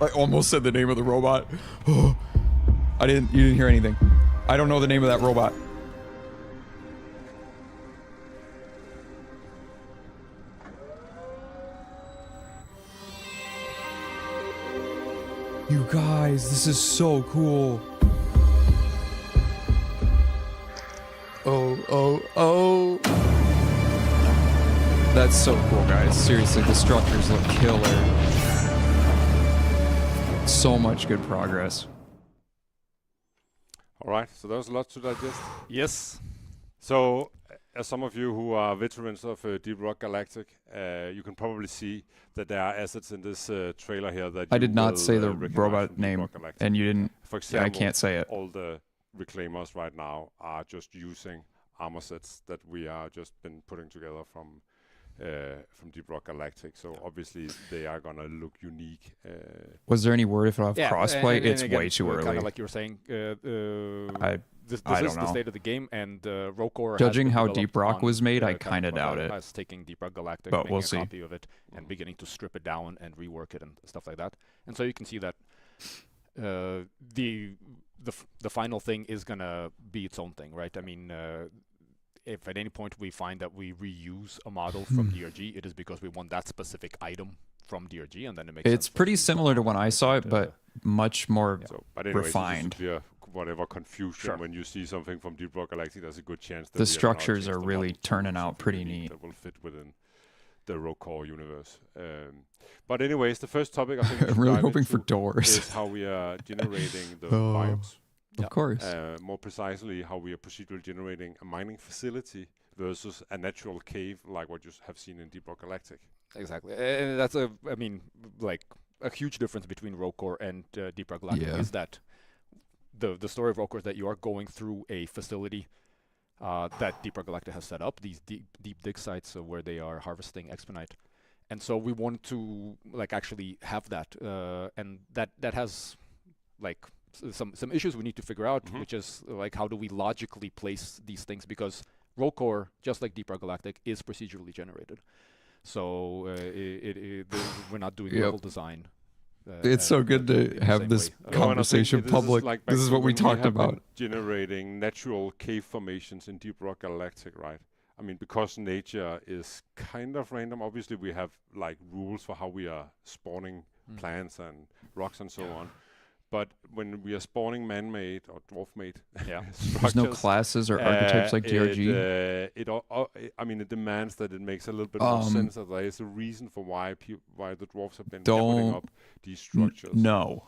I almost said the name of the robot. Oh, you didn't hear anything. I don't know the name of that robot. You guys, this is so cool. Oh. That's so cool, guys. Seriously, the structures look killer. So much good progress. All right, so there's a lot to digest. Yes. So, as some of you who are veterans of Deep Rock Galactic, you can probably see that there are assets in this trailer here that I did not say the recognize robot from Deep name, Rock Galactic. and you didn't. For Yeah, example, I can't say it. all the reclaimers right now are just using armor sets that we are just been putting together from Deep Rock Galactic. So obviously they are gonna look unique. Was there any word if I'll have Yeah, crossplay? and It's again, way too early. Kind of like you were saying. This I is don't the know. state of the game, and Rocore. Judging has been how developed Deep Rock on, was made, I kind kinda of, doubt it. As taking Deep Rock Galactic, But making we'll a see. copy of it, and beginning to strip it down and rework it and stuff like that. And so you can see that the final thing is gonna be its own thing, right? I mean, if at any point we find that we reuse a model from DRG, it is because we want that specific item from DRG, and then it makes sense. It's pretty similar to when I saw it, but much more But anyways, refined. just to clear whatever confusion when you see something from Deep Rock Galactic, there's a good chance that The we have now structures changed are the really model to turning out something pretty unique neat. that will fit within the Rogue Core universe. But anyways, the first topic I think we I'm should really dive hoping for into doors. is how we are generating the Oh, biomes. of course. More precisely, how we are procedurally generating a mining facility versus a natural cave like what you have seen in Deep Rock Galactic. Exactly, and that's a huge difference between Rocore and Deep Rock Galactic Yeah. is that the story of Rocore is that you are going through a facility that Deep Rock Galactic has set up, these deep dig sites where they are harvesting Exponite, and so we want to actually have that, and that has some issues we need to figure out, which is how do we logically place these things, because Rocore, just like Deep Rock Galactic, is procedurally generated. So we're not doing level design. It's so good to have this conversation public. This is what we talked about. Generating natural cave formations in Deep Rock Galactic, right? I mean, because nature is kind of random. Obviously, we have rules for how we are spawning plants and rocks and so on. But when we are spawning man-made or dwarf-made There's no classes or archetypes like DRG. It demands that it makes a little bit more sense that there is a reason for why the dwarves have been putting up these structures. No.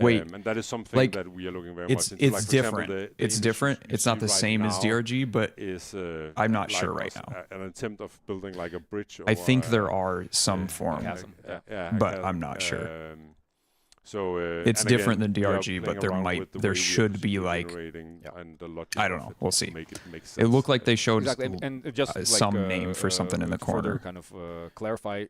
Wait, and that is something that we are looking very much into. It's different. It's different. It's not the same as DRG, but I'm not sure right now. An attempt of building like a bridge. I think there are some form, but I'm not sure. So it's and different again, than we are DRG, but playing around with the way there we are should be procedure like generating and the logic I don't of know. it We'll to see. make it make It sense. looked like they showed Exactly, and just like, some name for something in the corner. Further kind of clarify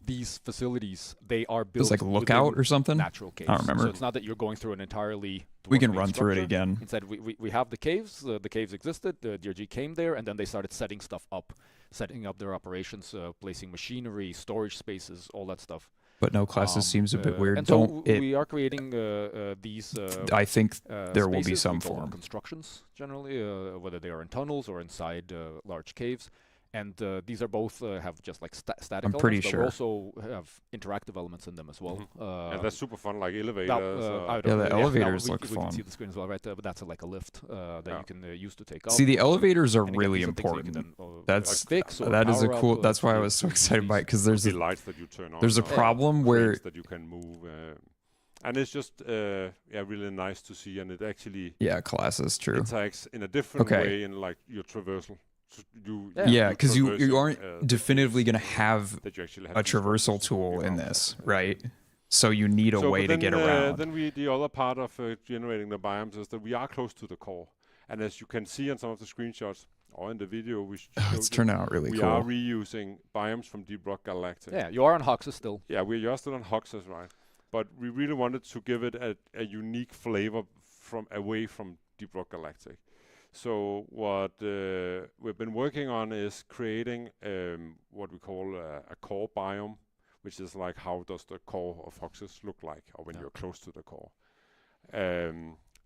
these facilities. They are built It's like Lookout within or something? Natural caves. I don't remember. So it's not that you're going through an entirely. We can dwarf-made run through it structure. again. Instead, we have the caves. The caves existed. The DRG came there, and then they started setting stuff up, setting up their operations, placing machinery, storage spaces, all that stuff. But no classes seems a bit weird. And so we are creating these. I think there will be spaces. some We call them form. constructions generally, whether they are in tunnels or inside large caves. And these are both have just like static I'm elements, pretty but sure. we also have interactive elements in them as well. And that's super fun, like elevators. the elevators we look can fun. see the screen as well, right? But that's like a lift that you can use to take up. See, the elevators are And again, really these things that you can important. then, That's fix or that is a power cool. up, That's why I to was so use excited by it because there's the a lights that you turn on. there's a problem where cranes that you can move, and it's just really nice to see, and it actually classes true. interacts in a different Okay. way in like your traversal. So Because you traversing, aren't definitively going to have that you actually have a these traversal tool in this, right? So you need a So, way but to then, get around. Then the other part of generating the biomes is that we are close to the core, and as you can see on some of the screenshots or in the video, we It's turned out really we cool. are reusing biomes from Deep Rock Galactic. Yeah, you are on Hoxus still. Yeah, we are still on Hoxus, right? But we really wanted to give it a unique flavor from away from Deep Rock Galactic. So what we've been working on is creating what we call a core biome, which is like how does the core of Hoxus look like, or when you're close to the core.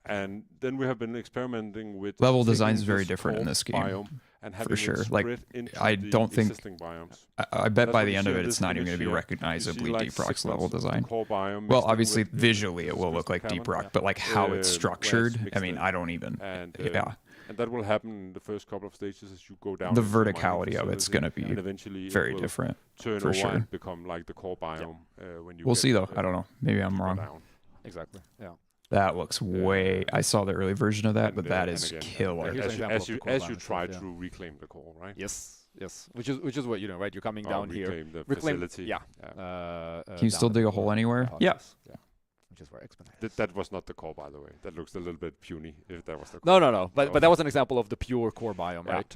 And then we have been experimenting with Level taking design is very this different in core this game, biome and having for sure. it Like, spread into I the don't think. existing biomes. I bet That's by what the you end see of on it, this it's not even image going to be here. You recognizably see, like, Deep Rock's level segments of the design. core biome Well, mixed in obviously, with visually it will Crystal look like Deep Cavern. Rock, but like how it's where it's structured, I mixed mean, in. I don't even. And, Yeah. And that will happen in the first couple of stages as you go down. The into mining verticality of it's facility, going to be and eventually it very will different, turn for over sure. and become like the core biome when you. We'll get, see though. I don't know. Maybe I'm deeper wrong. down. Exactly. Yeah. That looks way. I saw the early version of that, but that and is again, killer. Here's an example of the core as biome you itself, try yeah. to reclaim the core, right? Yes, which is what right. You're coming down here. Reclaim the facility. Yeah. Can you still dig a hole anywhere? Yeah. Which is very expensive. That was not the core, by the way. That looks a little bit puny. If that was the core. No. But that was an example of the pure core biome, Yeah. right?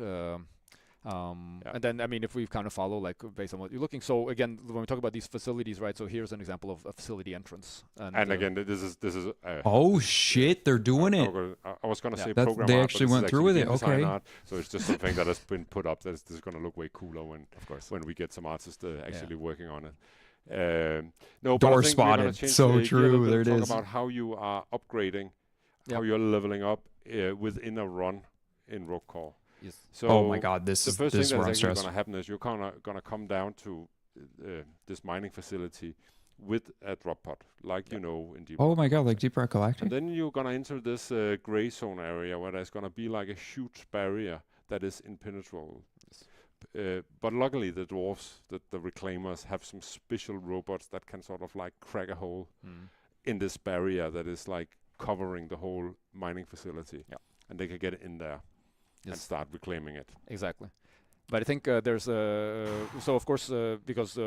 And then, I mean, if we kind of follow, like, based on what you're looking, so again, when we talk about these facilities, right? So here's an example of a facility entrance. And again, this is. Oh shit! They're doing it. I was gonna say That's- program they art, actually but this went is through with game it, design okay. art, so it's just something that has been put up. This is gonna look way cooler when, of course, when we get some artists actually working on it. No, but I Door think we're gonna spotted. change So the gear a true. little bit There and it talk is. about how you are upgrading, how you're leveling up within a run in Rogue Core. Yes. So Oh my God, this the is- first this thing is where that's I'm actually stressed. going to happen is you're gonna come down to this mining facility with a drop pod, like you know in Deep Oh Rock. my God, like Deep Rock Galactic. And then you're gonna enter this gray zone area where there's gonna be like a huge barrier that is impenetrable. But luckily, the dwarves, the reclaimers, have some special robots that can sort of like crack a hole in this barrier that is like covering the whole mining facility. Yeah. And they can get in there and start reclaiming it. Exactly. But I think there's so of course because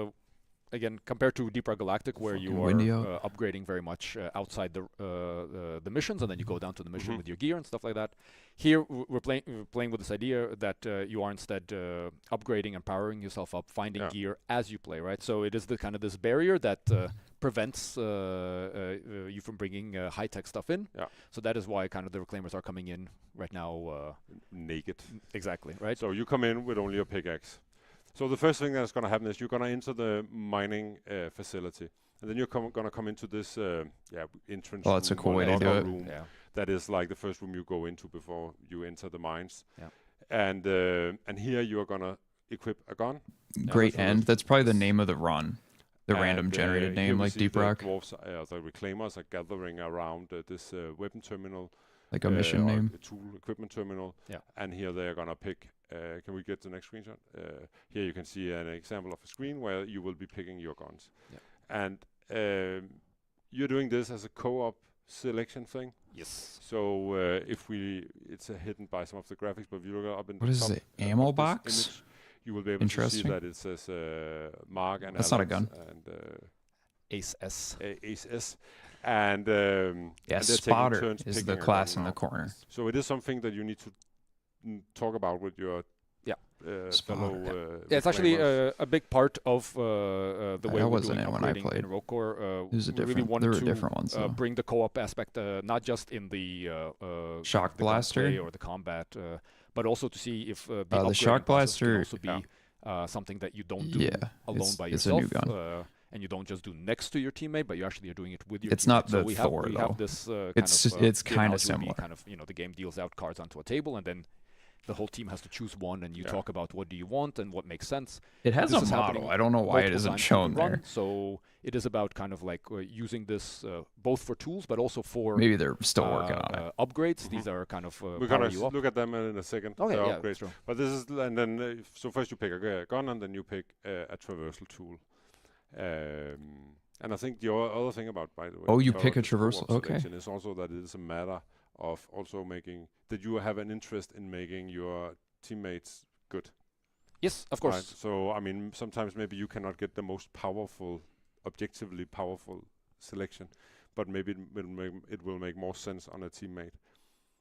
again compared to Deep Rock Galactic where you are windy out. upgrading very much outside the missions and then you go down to the mission with your gear and stuff like that. Here we're playing with this idea that you are instead upgrading and powering yourself up, finding gear as you play, right? So it is the kind of this barrier that prevents you from bringing high-tech stuff in. Yeah. So that is why kind of the reclaimers are coming in right now naked. Exactly, right? So you come in with only a pickaxe. So the first thing that's going to happen is you're going to enter the mining facility, and then you're going to come into this entrance. Oh, that's a room cool or way to locker do it. room that is like the first room you go into before you enter the mines. Yeah. And here you are going to equip a gun. Great End. That's probably the name of the run. The And, random generated here name, we like see Deep the Rock. Dwarves, the reclaimers are gathering around this weapon terminal. Like a mission or name. a tool equipment terminal. Yeah. And here they are going to pick. Can we get the next screenshot? Here you can see an example of a screen where you will be picking your guns. Yeah. And you're doing this as a co-op selection thing. Yes. So it's hidden by some of the graphics, but if you look up in What the is top it? of Ammo this box? image, you will be able to see Interesting. that it says Mark and That's not a Alex gun. and Ace S. Ace S. And yeah, and they're taking Spotter turns is picking the a class gun in the now. corner. So it is something that you need to talk about with your fellow. Yeah, it's actually players. a big part of the way I we're wasn't doing in when I upgrading played. in Rokecore. There's a We really different- wanted there were to different ones, though. bring the co-op aspect, not just in the Shock the Blaster? gunplay or the combat, but also to see if the The upgrading Shock process can Blaster- also be something that you don't do Yeah, alone it's- by it's a yourself. new gun. And you don't just do next to your teammate, but you actually are doing it with your It's teammate. not So the we Thor, have, we though. have this kind It's of just- it's the kinda analogy would be similar. kind of, the game deals out cards onto a table, and then the whole team has to choose one, and you talk about what do you want and what makes sense. It has This a is model. happening I don't know why it multiple isn't times shown in the run, there. So it is about kind of like using this both for tools, but also for Maybe they're still working on it. upgrades. These are kind of We're power gonna you up. look at them in a second. Okay, the yeah, upgrades. sure. But this is and then so first you pick a gun and then you pick a traversal tool. And I think the other thing about, by the way, Oh, you about pick a this co-op traversal, okay. selection is also that it is a matter of also making that you have an interest in making your teammates good. Yes, of course. Right? So I mean, sometimes maybe you cannot get the most powerful, objectively powerful selection, but maybe it will make more sense on a teammate.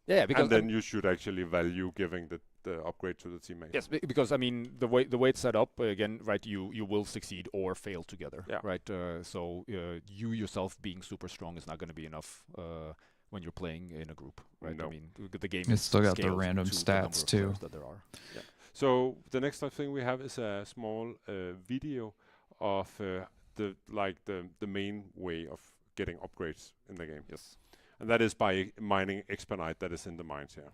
Yeah, because and then you should actually value giving the upgrade to the teammate. Yes, because I mean the way it's set up again, right? You will succeed or fail together, right? So you yourself being super strong is not going to be enough when you're playing in a group, right? No. I mean the game. It's is still got the scaled random to the number stats, of too. players that there are. Yeah. So the next thing we have is a small video of the main way of getting upgrades in the game. Yes. And that is by mining Exponite that is in the mines here.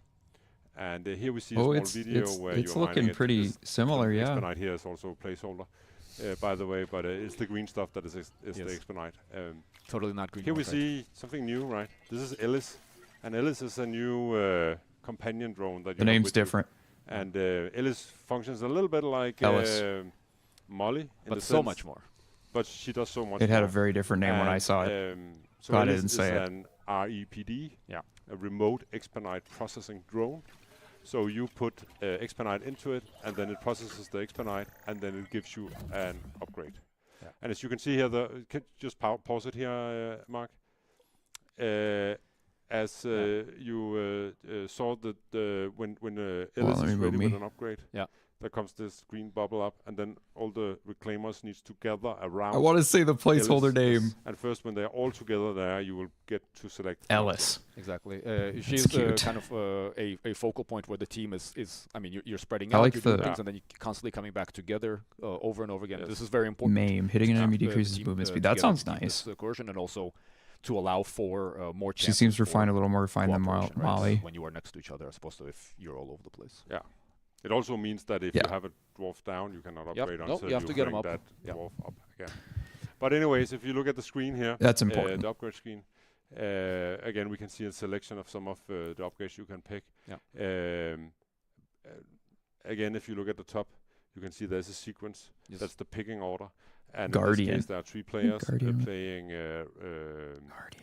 And here we see a Oh, small it's- video it's- where it's you're looking mining it. pretty This- similar, the yeah. Exponite here is also a placeholder, by the way, but it's the green stuff that is the Yes. Exponite. Totally not green. Here we ones, right? see something new, right? This is Ellis, and Ellis is a new companion drone that The you have name's with you. different. And Ellis functions a little bit like Ellis. Molly, in But the so sense- much more. But she does so much. It had a more. very different name when I And, saw it. So God, I Ellis didn't say is it. an REPD, yeah, a remote Exponite processing drone. So you put Exponite into it, and then it processes the Exponite, and then it gives you an upgrade. Yeah. And as you can see here, can just pause it here, Mark. As you saw that when Ellis let is me ready move with me. an upgrade, yeah, there comes this green bubble up, and then all the reclaimers needs to gather around. I want to say the placeholder Ellis. name. And first, when they're all together there, you will get to select Ellis. Exactly. That's She's cute. kind of a focal point where the team is. I mean, you're spreading I out, like you're doing the- things, and then you're constantly coming back together over and over again. This is very important. Maim. Hitting an to enemy keep, decreases the movement team, speed. That together, sounds to keep nice. this, coercion, and also to allow for more. She chances seems for refined, a little more refined than cooperation, right? Molly. When you are next to each other, as opposed to if you're all over the place. Yeah. It also means that if Yeah. you have a dwarf down, you cannot Yep. upgrade Nope, until you have to get 'em bring up. that Yep. dwarf up again. But anyways, if you look at the screen here, That's important. the upgrade screen, again, we can see a selection of some of the upgrades you can pick. Yeah. Again, if you look at the top, you can see there's a sequence. Yes. That's the picking order. And Guardian. in this case, there are 3 players Guardian. playing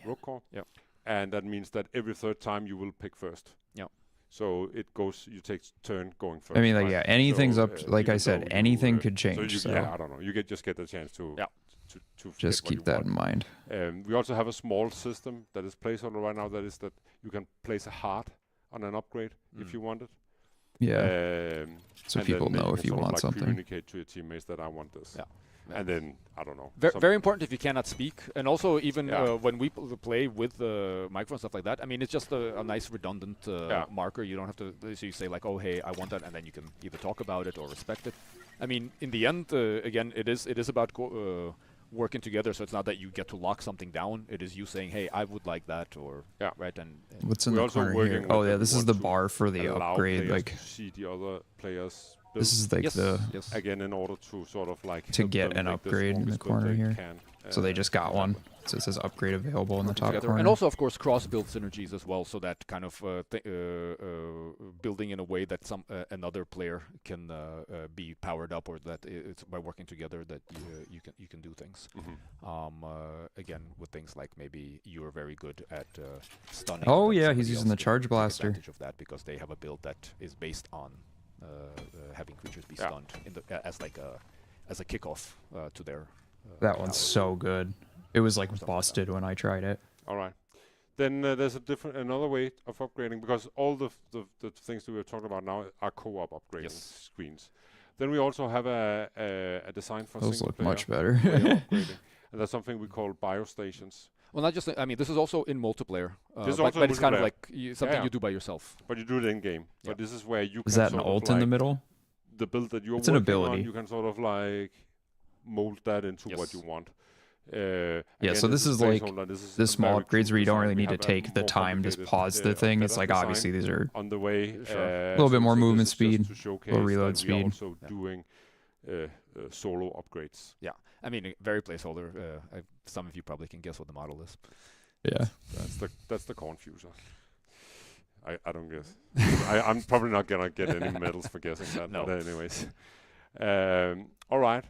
Rokecore. Yep. And that means that every third time you will pick first. Yeah. So it goes. You take turn going first. I mean, like, right? yeah, anything's So, up. Like I even said, though anything could change. you, So yeah, I don't know. You just get the chance to to just get what keep you that want. in mind. We also have a small system that is placeholder right now. That is that you can place a heart on an upgrade if you want it. Yeah. So and people then know you if can you sort of want like something. Communicate to your teammates that I want this. Yeah. And then I don't know. Very important if you cannot speak, and also even Yeah. when we play with the microphone stuff like that. I mean, it's just a nice redundant marker. You don't have to. So you say like, oh hey, I want that, and then you can either talk about it or respect it. I mean, in the end, again, it is about working together. So it's not that you get to lock something down. It is you saying, hey, I would like that, or right. And What's in We're the also corner working here? with Oh that yeah, we this is want the to bar for the allow upgrade. players Like to see the other players. this is like the again in order to sort of like to help get them an make the upgrade in the strongest build corner they here. can, So they just got one. So it says upgrade available in the top together. corner. And also, of course, cross-build synergies as well. So that kind of building in a way that some another player can be powered up, or that it's by working together that you can do things. Again, with things like maybe you're very good at stunning. Oh, but yeah, somebody he's using else the can Charge take Blaster. advantage of that because they have a build that is based on having creatures be stunned in the as a kickoff to their. That one's so good. It was like busted when I tried it. All right. Then there's another way of upgrading, because all the things that we're talking about now are co-op upgrading screens. Then we also have a design for those single look player much better. way of upgrading. And that's something we call biostations. Well, not just. I mean, this is also in multiplayer. This but it's kind of like something you do by yourself. But you do it in game. But this is where you is can that an sort of ult in the middle? The build that you're it's an working ability. on, you can sort of like mold that into what you want. Yeah, so this is like the small upgrades where you don't really need to take the time to pause the thing. It's like obviously these are on the way, a little bit more movement speed, or reload speed. We're also doing solo upgrades. Yeah, I mean, very placeholder. Some of you probably can guess what the model is. Yeah, that's the Cornfuser. I don't guess. I'm probably not gonna get any medals for guessing that. No. But anyways, all right.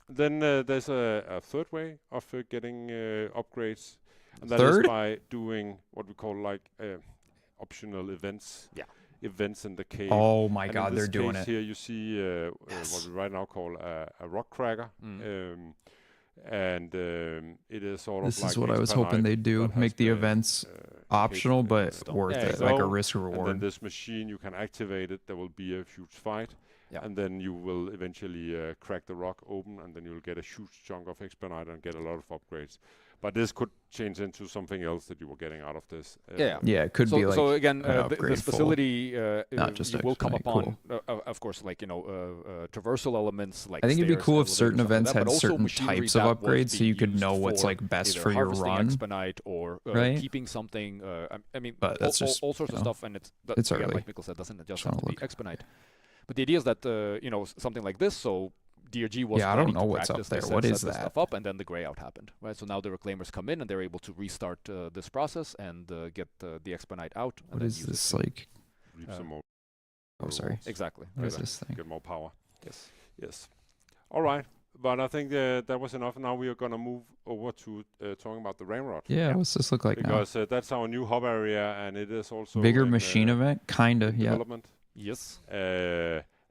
Then there's a third way of getting upgrades, and that is by doing what we call like optional events. Yeah. Events in the cave. Oh my and God, they're doing it. Here you see what we right now call a rock cracker. And it is sort of this like is what I was hoping they'd do, make the events optional but worth it, like a risk and reward. then this machine, you can activate it, there will be a huge fight, and then you will eventually crack the rock open, and then you'll get a huge chunk of Expedite and get a lot of upgrades. But this could change into something else that you were getting out of this. Yeah, it could be like so again, an this facility not just will come Expedite, upon, of course, like traversal elements. Like I think it'd be stairs, cool if certain elevators, events stuff like had that, but also certain machinery types of that was upgrades, so being you could used know what's for like best either for your harvesting run, Expedite or right? keeping something. I mean, But that's all just, sorts of stuff, and it's again, early. like Mikkel said, doesn't just Trying have to to be look. Expedite. But the idea is that something like this, so DRG was Yeah, I don't planning know to what's up practice there. this What and is set this that? stuff up, and then the grayout happened, right? So now the reclaimers come in and they're able to restart this process and get the Expedite out. And What then is use this it like? Reap some more. Oh, sorry. Exactly. What is this thing? Get more power. Yes. Yes. All right. But I think that was enough. Now we are going to move over to talking about the Ramrod. Yeah, what's this look like now? Because that's our new hub area, and it is also Bigger in, machine event, kinda, in yeah. development. Yes.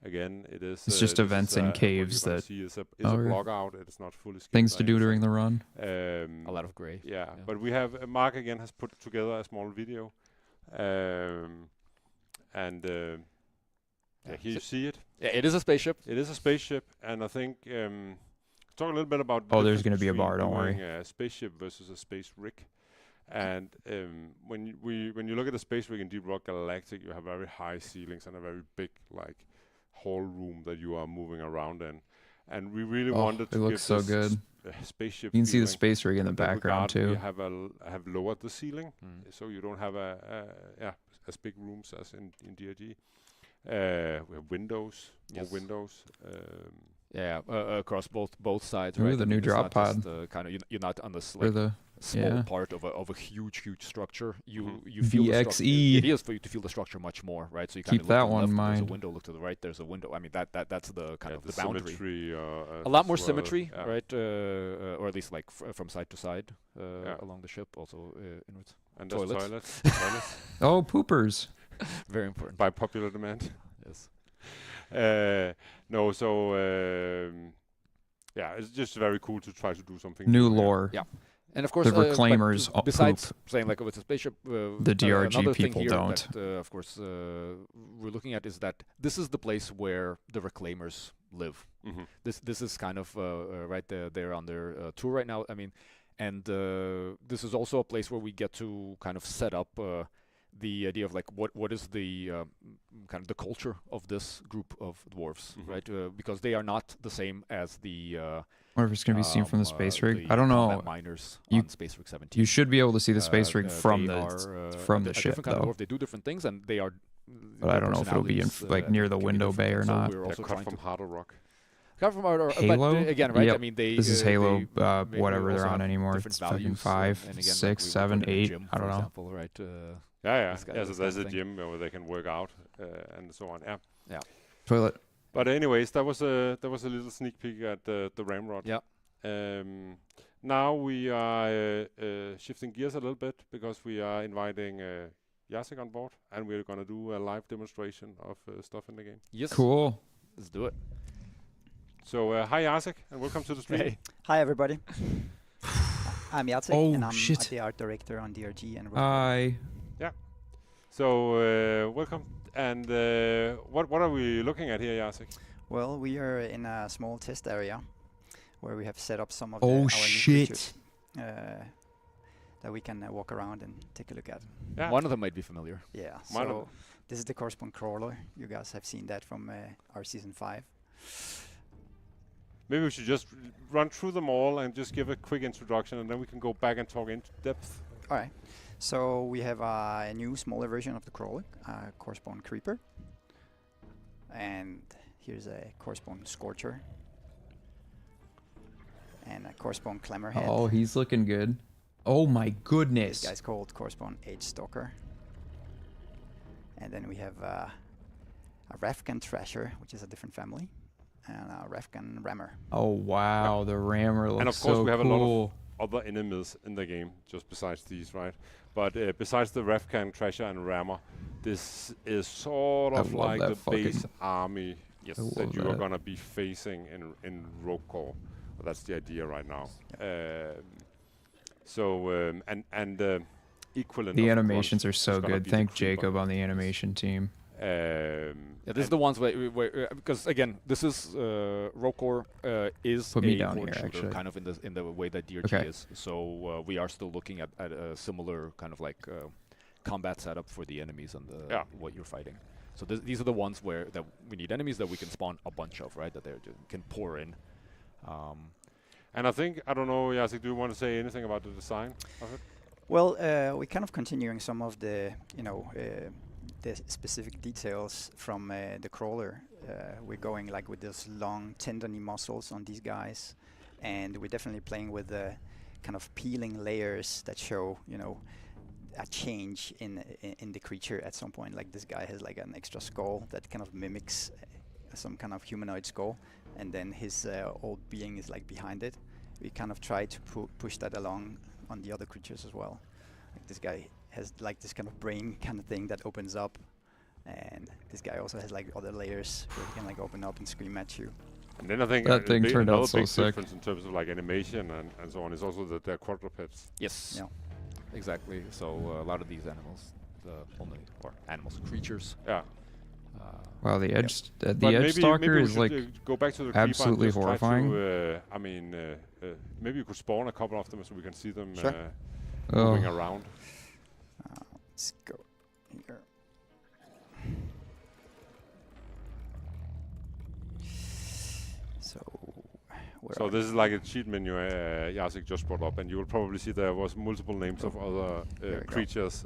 Again, it is. It's just this events is, in what caves you're gonna that see is a are block out. It's not fully things to skipped do or during the run. anything. A lot of gray. Yeah, but we have Mark again has put together a small video, and here you see it. Yeah, it is a spaceship. It is a spaceship, and I think talk a little bit about. Oh, there's gonna be a bar, don't doing worry. A spaceship versus a space rig, and when you look at the space rig in Deep Rock Galactic, you have very high ceilings and a very big like hall room that you are moving around in, and we really wanted to it give looks so this good. Spaceship. You can see the feeling. space rig in the In that background regard, too. We have lowered the ceiling, so you don't have as big rooms as in DRG. We have windows, more windows. Across both sides. Ooh, right? the I new mean, it's drop not pod. just, kind of you're not on this Or like the- small yeah. part of a huge structure. You feel the structure. VXE. It is for you to feel the structure much more, right? So you Keep kind of that look to the one in left, there's mind. a window. Look to the right. There's a window. I mean that's the kind of the the boundary. symmetry, a lot more as well, symmetry, yeah. right? Or at least like from side to side along the ship. Also inwards. And there's toilets. toilets. Oh, poopers. Very important. By popular demand. Yes. No, so it's just very cool to try to do something New here. lore. Yeah. And of course, the reclaimers but besides saying like with a spaceship, the DRG another thing people here don't. That, of course, we're looking at is that this is the place where the reclaimers live. Mhm. This is kind of right there. They're on their tour right now. I mean, and this is also a place where we get to kind of set up the idea of like what is the kind of the culture of this group of dwarves, right? Because they are not the same as the. Or if it's going to be seen from the space rig. the I don't know. combat miners You, on Space Rig 17. you should be able to see the space rig from they the are, from the a ship different kind of though. dwarf. They do different things, and they are. But I don't know if it'll be in like near the window bay or not. We're also cut trying from to Harder Rock. cut from Harder. Halo? But again, right? Yep. I mean, they. This is Halo, they whatever also they're on have anymore. different It's fucking values, 5, and again, 6, like we 7, put in a 8. gym, I don't for know. example, right? Yeah. this So kind there's of a thing. gym where they can work out and so on. Yeah. Yeah. Toilet. But anyways, that was a little sneak peek at the Ramrod. Yeah. Now we are shifting gears a little bit because we are inviting Jacek on board, and we're gonna do a live demonstration of stuff in the game. Yes. Cool. Let's do it. So hi Jacek, and welcome to the stream. Hey. Hi everybody. I'm Jacek, Oh, and I'm shit. the art director on DRG and Hi. Yeah. So welcome. And what are we looking at here, Jacek? Well, we are in a small test area where we have set up some of Oh, our new shit. creatures that we can walk around and take a look at. Yeah. One of them might be familiar. Yeah. One of So them. this is the Correspond Crawler. You guys have seen that from our season 5. Maybe we should just run through them all and just give a quick introduction, and then we can go back and talk into depth. All right. So we have a new smaller version of the Crawler, Correspond Creeper. And here's a Correspond Scorcher. And a Correspond Clamorhead. Oh, he's looking good. Oh my This goodness. guy's called Correspond Age Stalker. And then we have a Rafkan Thrasher, which is a different family, and a Rafkan Rammer. Oh wow, the rammer looks And of course, so we have cool. a lot of other enemies in the game, just besides these, right? But besides the Rafkan, Thrasher, and Rammer, this is sort I of love like that the fucking- base army I that love you are that. gonna be facing in Rogue Core. Well, that's the idea right now. Equivalent. The of animations Grunt are so is gonna good. be the Thank Creeper. Jacob on the animation team. Yeah, this is the ones where because again, this is Rogue Core is Put me a down horde here, shooter, actually. kind of in the way that DRG Okay. is. So we are still looking at a similar kind of like combat setup for the enemies and what you're fighting. So these are the ones where that we need enemies that we can spawn a bunch of, right? That they can pour in. And I think, I don't know, Jacek, do you want to say anything about the design of it? Well, we're kind of continuing some of the, the specific details from the Crawler. We're going like with those long tendony muscles on these guys, and we're definitely playing with the kind of peeling layers that show, a change in the creature at some point. Like this guy has like an extra skull that kind of mimics some kind of humanoid skull, and then his old being is like behind it. We kind of try to push that along on the other creatures as well. Like this guy has like this kind of brain kind of thing that opens up, and this guy also has like other layers where he can like open up and scream at you. And then I think That thing turned out another so big sick. difference in terms of like animation and so on is also that they're quadrupeds. Yes. Yeah. Exactly. So a lot of these animals, animals, creatures. Yeah. Wow, the edge, the But edge maybe stalker we is should, like go back to the absolutely creeper and just horrifying. Try to, maybe you could spawn a couple of them so we can see them Sure. moving Oh. around. Let's go here. So this is like a cheat menu Jacek just brought up, and you will probably see there was multiple names of other creatures.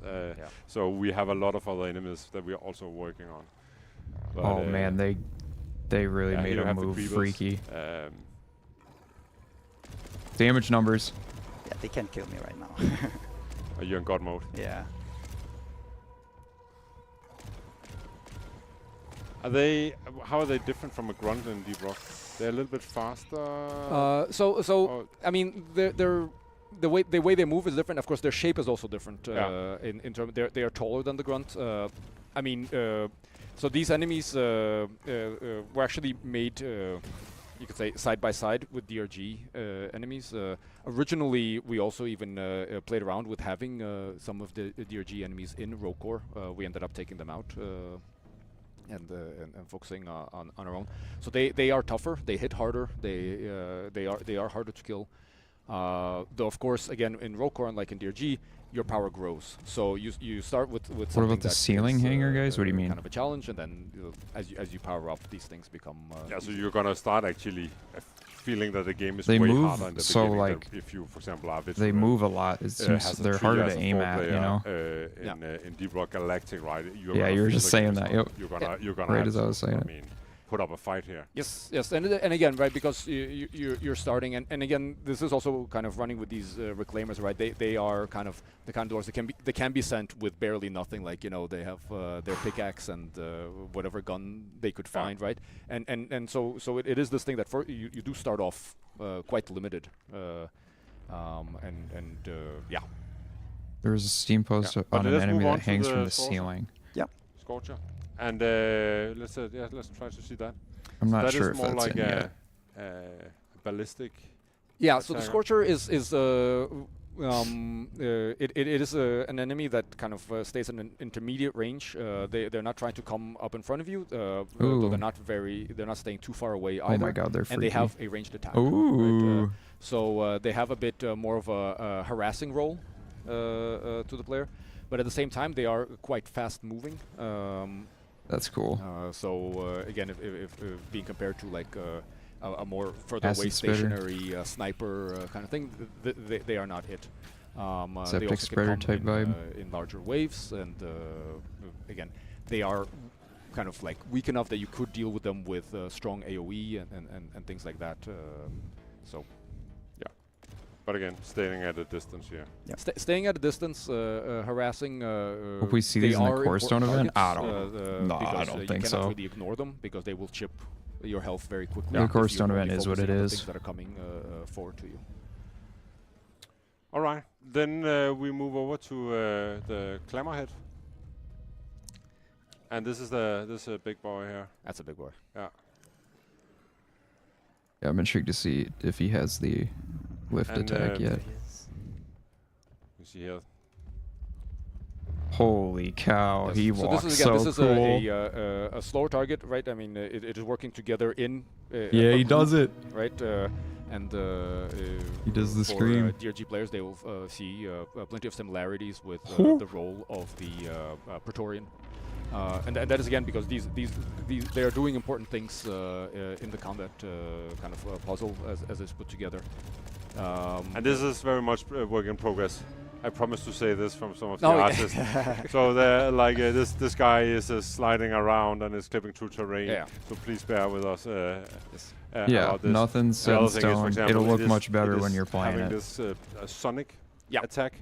So we have a lot of other enemies that we are also working on. But, oh man, they really yeah, made you him have the move creepers. freaky. Damage numbers. Yeah, they can't kill me right now. Are you in God mode? Yeah. Are they? How are they different from a grunt and Deep Rock? They're a little bit faster. I mean, they're the way they move is different. Of course, their shape is also different. In terms, they are taller than the grunt. I mean, so these enemies were actually made. You could say side by side with DRG enemies. Originally, we also even played around with having some of the DRG enemies in Rogue Core. We ended up taking them out. And focusing on our own, so they are tougher. They hit harder. They are harder to kill. Though of course, again in Rogue Core, like in DRG, your power grows. So you start with What something about the that ceiling is, hanger, guys? What do you mean? Kind of a challenge, and then as you power up, these things become. Yeah, so you're gonna start actually feeling that the game is They way move harder in the so, beginning than like, if you, for example, are they move a lot. It seems has a they're 3 harder as to a aim 4 at, you player, know? in Deep Rock Galactic, right? Yeah, gonna you were feel just the game saying is that, tough. yep. You're gonna Right have as I to, was saying it. mean, put up a fight here. Yes, and again, right, because you're starting, and again, this is also kind of running with these reclaimers, right? They are kind of the kind of doors that can be sent with barely nothing, like they have their pickaxe and whatever gun they could find, right? And so it is this thing that you do start off quite limited, yeah. There's a steam post But on an let's enemy move on that to hangs the from the Scorcher. ceiling. Yep. Scorcher. And let's try to see that. I'm So not that sure is if more that's like in yet. a ballistic Yeah, so the attacker? Scorcher is it is an enemy that kind of stays in an intermediate range. They're not trying to come up in front of you, though Ooh. they're not staying too far away Oh either. my God, they're and they freaky. have a ranged attack. Ooh. Right? So they have a bit more of a harassing role to the player, but at the same time they are quite fast moving. That's cool. So again, if being compared to like a more further away Acid spreader. stationary sniper kind of thing, they are not it. They Septic also spreader can type come vibe. in larger waves, and again, they are kind of like weak enough that you could deal with them with strong AOE and things like that. So, yeah. But again, staying at a distance here. staying at a distance, harassing. Hope we see they these in the are Core Stone important event? I targets, don't- no, I because, don't you think cannot so. really ignore them because they will chip your health very quickly. The if Core you're Stone only event is what focusing it on the is. things that are coming forward to you. All right, then we move over to the Clamorhead. And this is a big boy here. That's a big boy. Yeah. Yeah, I'm intrigued to see if he has the lift And, attack yet. You see here. Holy cow, he so walks this is again, so this is cool. a slower target, right? I mean, it is working together in. Yeah, a he does group, it. right. And He does the for, scream. DRG players, they will see plenty of similarities with Huh. the role of the Praetorian, and that is again because these they are doing important things in the combat kind of puzzle as it's put together. And this is very much work in progress. I promise to say this from some of the Oh, yeah. artists. So they're like this guy is sliding around and is clipping through terrain. Yeah. So please bear with us. Yeah, about this. nothing's The set in other thing is, for stone. example, It'll look it is- much better it when is you're playing having it. this a sonic attack,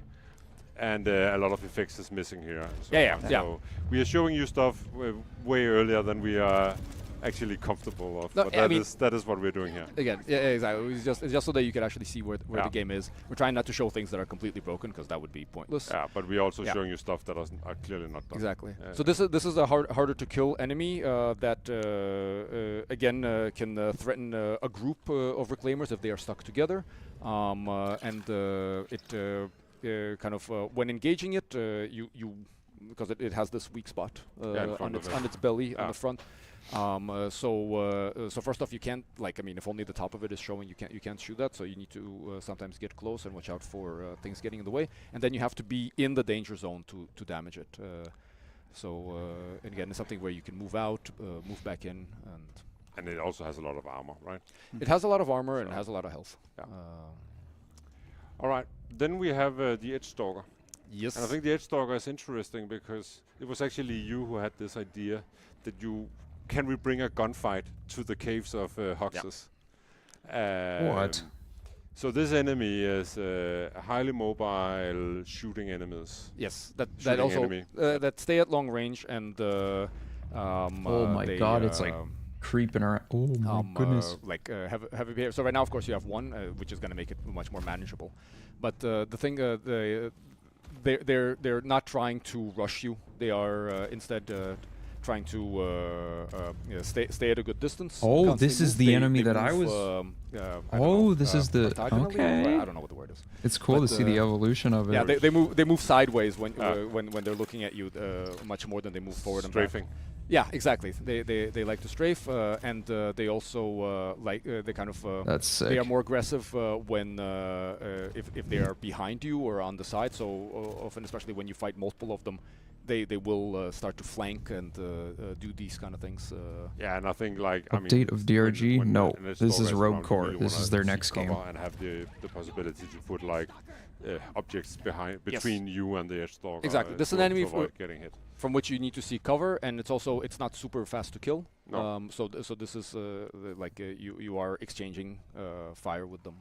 and a lot of effects is missing here. So, Yeah. So we are showing you stuff way earlier than we are actually comfortable of. No, but I mean- that is what we're doing here. Again, yeah, exactly. It's just so that you can actually see where Yeah. the game is. We're trying not to show things that are completely broken because that would be pointless. Yeah, but we're also Yeah. showing you stuff that are clearly not done. Exactly. So this is a harder to kill enemy that again can threaten a group of reclaimers if they are stuck together, and it kind of when engaging it, you because it has this weak spot in front of it. on its belly Yeah. on the front. So first off, you can't if only the top of it is showing, you can't shoot that. So you need to sometimes get close and watch out for things getting in the way, and then you have to be in the danger zone to damage it. And again, it's something where you can move out, move back in, and it also has a lot of armor, right? It has a lot of armor and it has a lot of health. Yeah. All right, then we have the Edge Stalker. Yes. And I think the Edge Stalker is interesting because it was actually you who had this idea that can we bring a gunfight to the caves of Hoxus? What? So this enemy is highly mobile, shooting enemies. Yes, that Shooting also enemy. that stay at long range and. Oh my God, it's like creeping around. Oh my goodness. Heavy behavior. So right now, of course, you have one, which is going to make it much more manageable. But the thing, they're not trying to rush you. They are instead trying to stay at a good distance. Oh, Constantly this is move. the They enemy that I move, was. I don't know, This is the orthogonally, okay. or I don't know what the word is. It's cool But, to see the evolution of it. Yeah, they move sideways when they're looking at you much more than they move forward. Strafing. And back. Yeah, exactly. They like to strafe, and they also they kind of That's sick. they are more aggressive when if they are behind you or on the side. So often, especially when you fight multiple of them, they will start to flank and do these kind of things. Yeah, and I think Update of DRG? No, when it's this is progress Rogue around, Core. you This wanna is their see next game. cover and have the possibility to put objects between you and the Edge Stalker. Exactly. This is to an enemy avoid getting hit. from which you need to see cover, and it's not super fast to kill. No. So this is you are exchanging fire with them.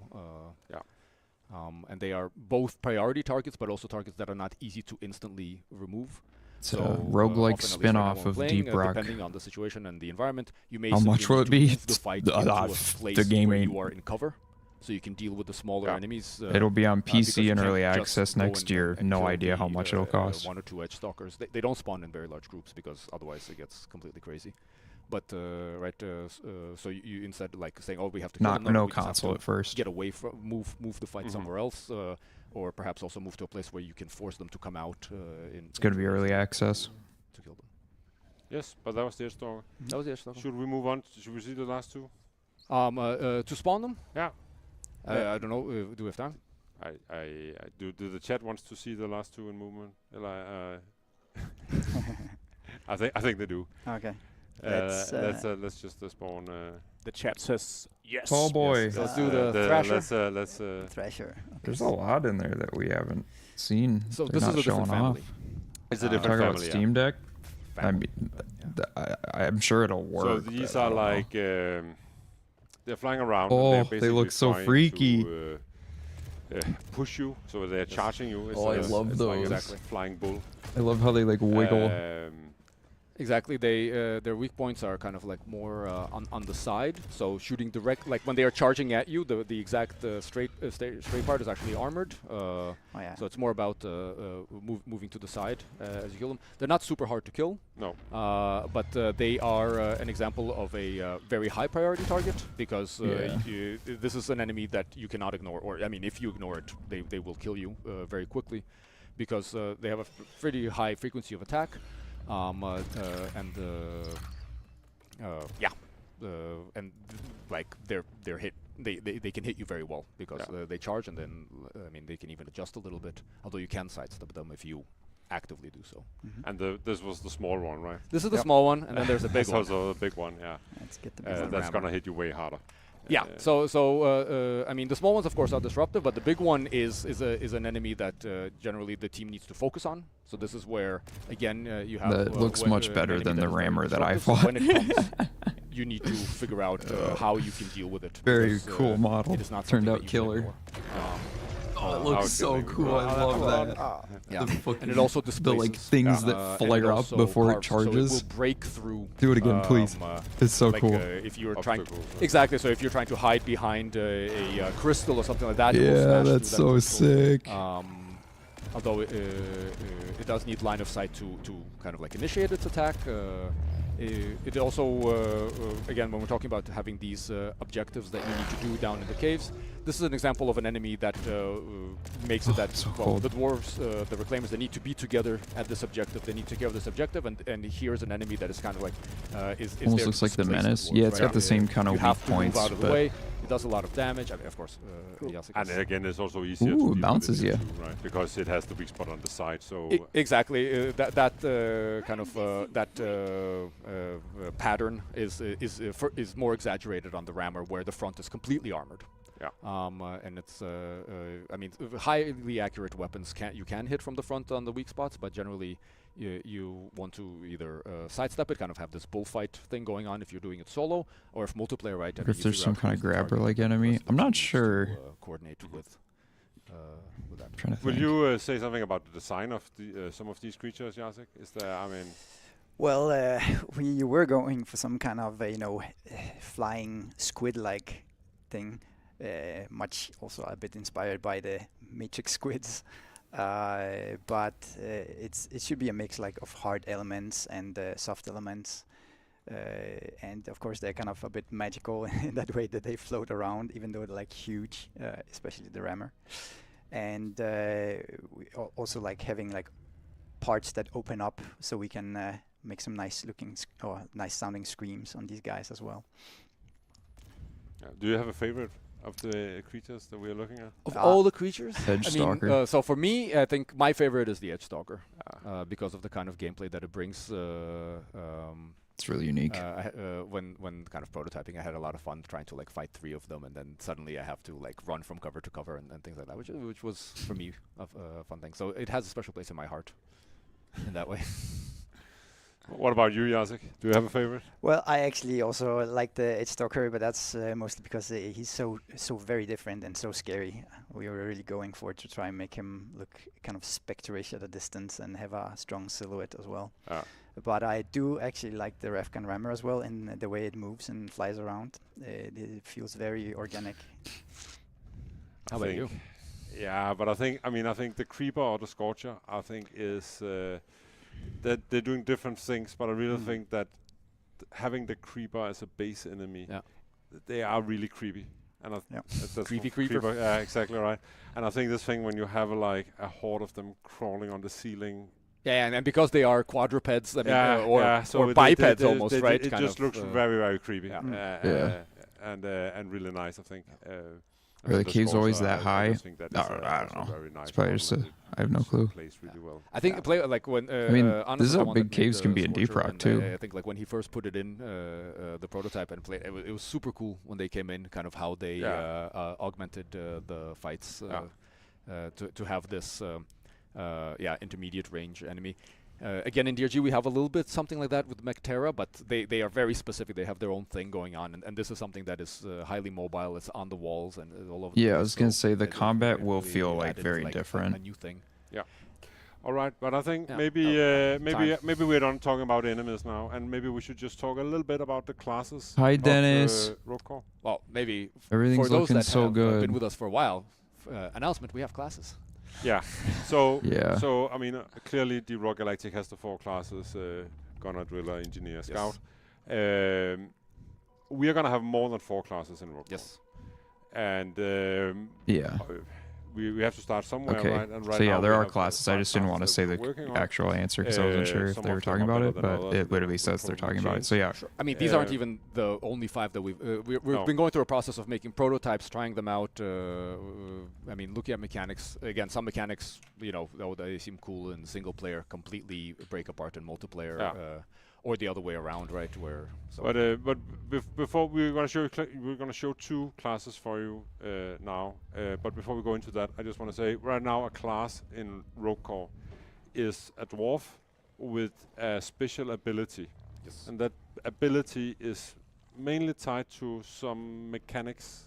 And they are both priority targets, but also targets that are not easy to instantly remove. It's a roguelike often, at least right now spin-off when of playing, Deep Rock. depending on the situation and the environment, you may How simply much will need it to be? move the fight into a place The game where ain't- you are in cover, so you can deal with the smaller enemies. It'll be on because PC you in can't early just access go next and year. No kill idea how the, much it'll cost. One or two Edge Stalkers. They don't spawn in very large groups because otherwise it gets completely crazy. But right, so you instead like saying, "Oh, we have to kill them," no we just have console to at first. Get away from move the fight somewhere else, or perhaps also move to a place where you can force them to come out. It's going to be early access. To kill them. Yes, but that was the Edgestalker. That was the Edgestalker. Should we move on? Should we see the last two? To spawn them? Yeah. I don't know. Do we have time? I do the chat wants to see the last two in movement? I think they do. Okay. Let's just spawn. The chat says yes. Oh boy. Yes. Let's do the Thrasher. Let's Thrasher. Okay. There's a lot in there that we haven't seen. So They're this not is a showing different family. off. It's a different talk family. About Steam Deck. I mean, I'm sure it'll work. So these are like they're flying around. Oh, and they're they look so trying freaky. To, push you, so they're charging you. Oh, I love it's those. Like exactly. Flying bull. I love how they like wiggle. Exactly. They their weak points are kind of like more on the side. So shooting direct, like when they are charging at you, the exact straight part is actually armored. So it's more about moving to the side as you kill them. They're not super hard to kill. No. But they are an example of a very high priority target because this is an enemy that you cannot ignore. Or I mean, if you ignore it, they will kill you very quickly because they have a pretty high frequency of attack. And like they're hit. They can hit you very well because they charge, and then I mean they can even adjust a little bit. Although you can sidestep them if you actively do so. And this was the small one, right? This is the small one, and then there's a big one. There's also a big one, yeah. Let's get the big one. That's gonna hit you way harder. Yeah. So I mean, the small ones, of course, are disruptive, but the big one is an enemy that generally the team needs to focus on. So this is where, again, you have. That looks much better than the rammer that I fought. When it comes, you need to figure out how you can deal with it. Very cool model. It is not Turned something out that you can killer. ignore. Oh, it looks so cool. I love that. Yeah. The And it also displaces like things that flare up before it charges. So it will break through. Do it again, please. It's so like, cool. If you're trying exactly, so if you're trying to hide behind a crystal or something like that, it will Yeah, smash that's through so that sick. Although it does need line of sight to kind of like initiate its attack. It also, again, when we're talking about having these objectives that you need to do down in the caves, this is an example of an enemy that makes it that the dwarves, the reclaimers, they need to be together at this objective. They need to take care of this objective, and here's an enemy that is kind of like is Almost there looks to like the displace Menace. dwarves, Yeah, it's right? got the same kind of you weak have to points, move out of the but- way. It does a lot of damage. I mean, of course, Jacek And is- again, it's also easier Ooh, to it deal with bounces it you. too, right? Because it has the weak spot on the side. So exactly that kind of pattern is more exaggerated on the rammer, where the front is completely armored. Yeah. And it's I mean, highly accurate weapons you can hit from the front on the weak spots, but generally you want to either sidestep it, kind of have this bullfight thing going on if you're doing it solo, or if multiplayer, right? Or if there's some kind of grabber-like enemy. I'm not sure. Coordinate with that. Trying to will think. you say something about the design of some of these creatures, Jacek? Is there? I mean. Well, we were going for some kind of flying squid-like thing, much also a bit inspired by the Matrix squids. But it should be a mix like of hard elements and soft elements, and of course they're kind of a bit magical in that way that they float around, even though they're like huge, especially the rammer. And we also like having like parts that open up, so we can make some nice looking or nice sounding screams on these guys as well. Do you have a favorite of the creatures that we are looking at? Of all the creatures? Edgestalker. I mean, so for me, I think my favorite is the Edgestalker, because of the kind of gameplay that it brings. It's really unique. When kind of prototyping, I had a lot of fun trying to like fight 3 of them, and then suddenly I have to like run from cover to cover and things like that, which was for me a fun thing. So it has a special place in my heart in that way. What about you, Jacek? Do you have a favorite? Well, I actually also like the Edgestalker, but that's mostly because he's so very different and so scary. We were really going for it to try and make him look kind of spectre-ish at a distance and have a strong silhouette as well. But I do actually like the Refkan Rammer as well in the way it moves and flies around. It feels very organic. How about you? Yeah, but I think the Creeper or the Scorcher, I think is that they're doing different things, but I really think that having the creeper as a base enemy, they are really creepy. And that's Creepy creeper. Yeah, exactly right. And I think this thing when you have like a horde of them crawling on the ceiling. Yeah, and because they are quadrupeds, I mean, so or bipeds almost, right? It just looks very, very creepy. And really nice, I think. Are the caves always that high? I don't know. Very nice. It's probably just I have no clue. Really well. I think like when I mean, this is how one big that made caves can be in Deep Scorcher, Rock and too. I think like when he first put it in the prototype and played, it was super cool when they came in. Kind of how they augmented the fights to have this intermediate range enemy. Again, in DRG, we have a little bit something like that with Mechterra, but they are very specific. They have their own thing going on, and this is something that is highly mobile. It's on the walls and all over. Yeah, I was gonna say the combat will feel like very like different. A new thing. Yeah. All right, but I think maybe we're done talking about enemies now, and maybe we should just talk a little bit about the classes. Hi, Dennis. Rogue Core. Well, maybe everything's for those looking that so have good. Been with us for a while. Announcement: we have classes. Yeah. So Yeah. So I mean, clearly, Deep Rock Galactic has the 4 classes: Gunner, Driller, Engineer, Scout. We are gonna have more than 4 classes in Rogue. Yes. And yeah. We have to start somewhere, Okay. right? And right So yeah, now there we are have classes. I just didn't want to say the actual answer because I wasn't sure if they were talking about it, but at least that's they're talking about it. So yeah. I mean, these aren't even the only 5 that we've been going through a process of making prototypes, trying them out. I mean, looking at mechanics again. Some mechanics, they seem cool in single player, completely break apart in multiplayer, or the other way around, right? Where. But before we're gonna show 2 classes for you now. But before we go into that, I just want to say right now a class in Rogue Core is a dwarf with a special ability. Yes. And that ability is mainly tied to some mechanics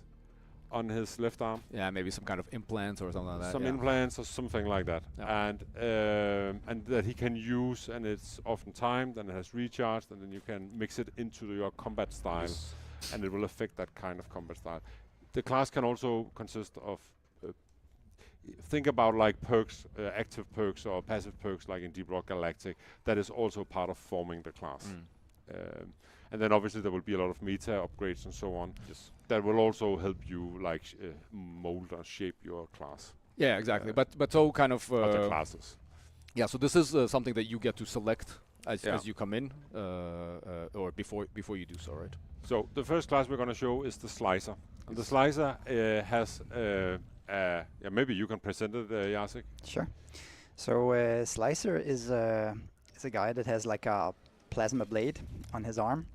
on his left arm. Yeah, maybe some kind of implants or something like that. Some implants or something like that. Yeah. And that he can use, and it's often timed, and it has recharged, and then you can mix it into your combat style, and it will affect that kind of combat style. The class can also consist of think about like perks, active perks or passive perks like in Deep Rock Galactic. That is also part of forming the class. And then obviously there will be a lot of meta upgrades and so on. Yes. That will also help you like mold or shape your class. Yeah, exactly. But so kind of the classes. Yeah, so this is something that you get to select as you come in, or before you do so, right? So the first class we're going to show is the Slicer. And the Slicer has maybe you can present it, Jacek. Sure. So Slicer is a guy that has like a plasma blade on his arm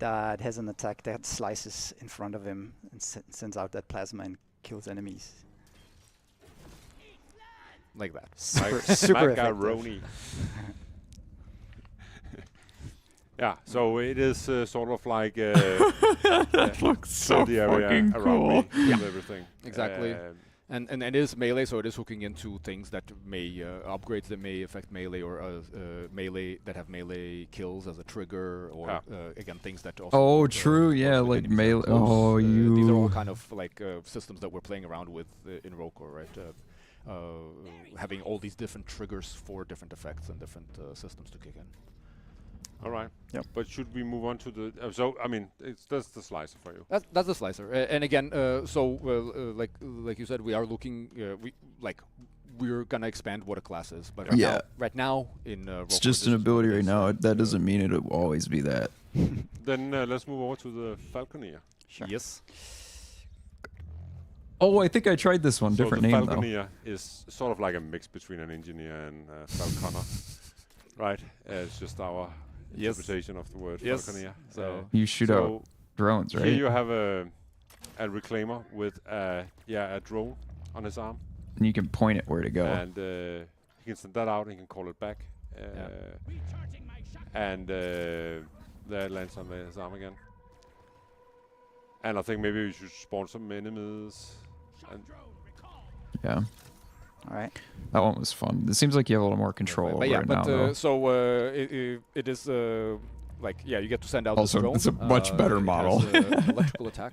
that has an attack that slices in front of him and sends out that plasma and kills enemies. Like that. Super Macaroni. Yeah, so it is sort of like that looks so the area fucking around cool. me and everything. Exactly. And it is melee, so it is hooking into things that may upgrades that may affect melee, or melee that have melee kills as a trigger, or again things that also. Oh, true. Yeah, like melee. Oh, these are all kind of like systems that we're playing around with in Rogue Core, right? Having all these different triggers for different effects and different systems to kick in. All right. Yep. But should we move on to the? So I mean, that's the Slicer for you. That's the Slicer, and again, like you said, we are looking. We're gonna expand what a class is, but right now in it's just an ability right now. That doesn't mean it will always be that. Then let's move over to the Falconeer. Sure. Yes. Oh, I think I tried this one. So Different the name Falconeer is sort of like a mix between an engineer and Falconer, right? It's just our interpretation of the word Falconeer. So you shoot out drones, right? Here you have a reclaimer with a drone on his arm. And you can point it where to go. And he can send that out and he can call it back. And there it lands on his arm again. And I think maybe we should spawn some enemies. Yeah. All right. That one was fun. It seems like you have a little more control over it now, though. So it is you get to send out Also, this drone. it's a much better it model. has, an electrical attack,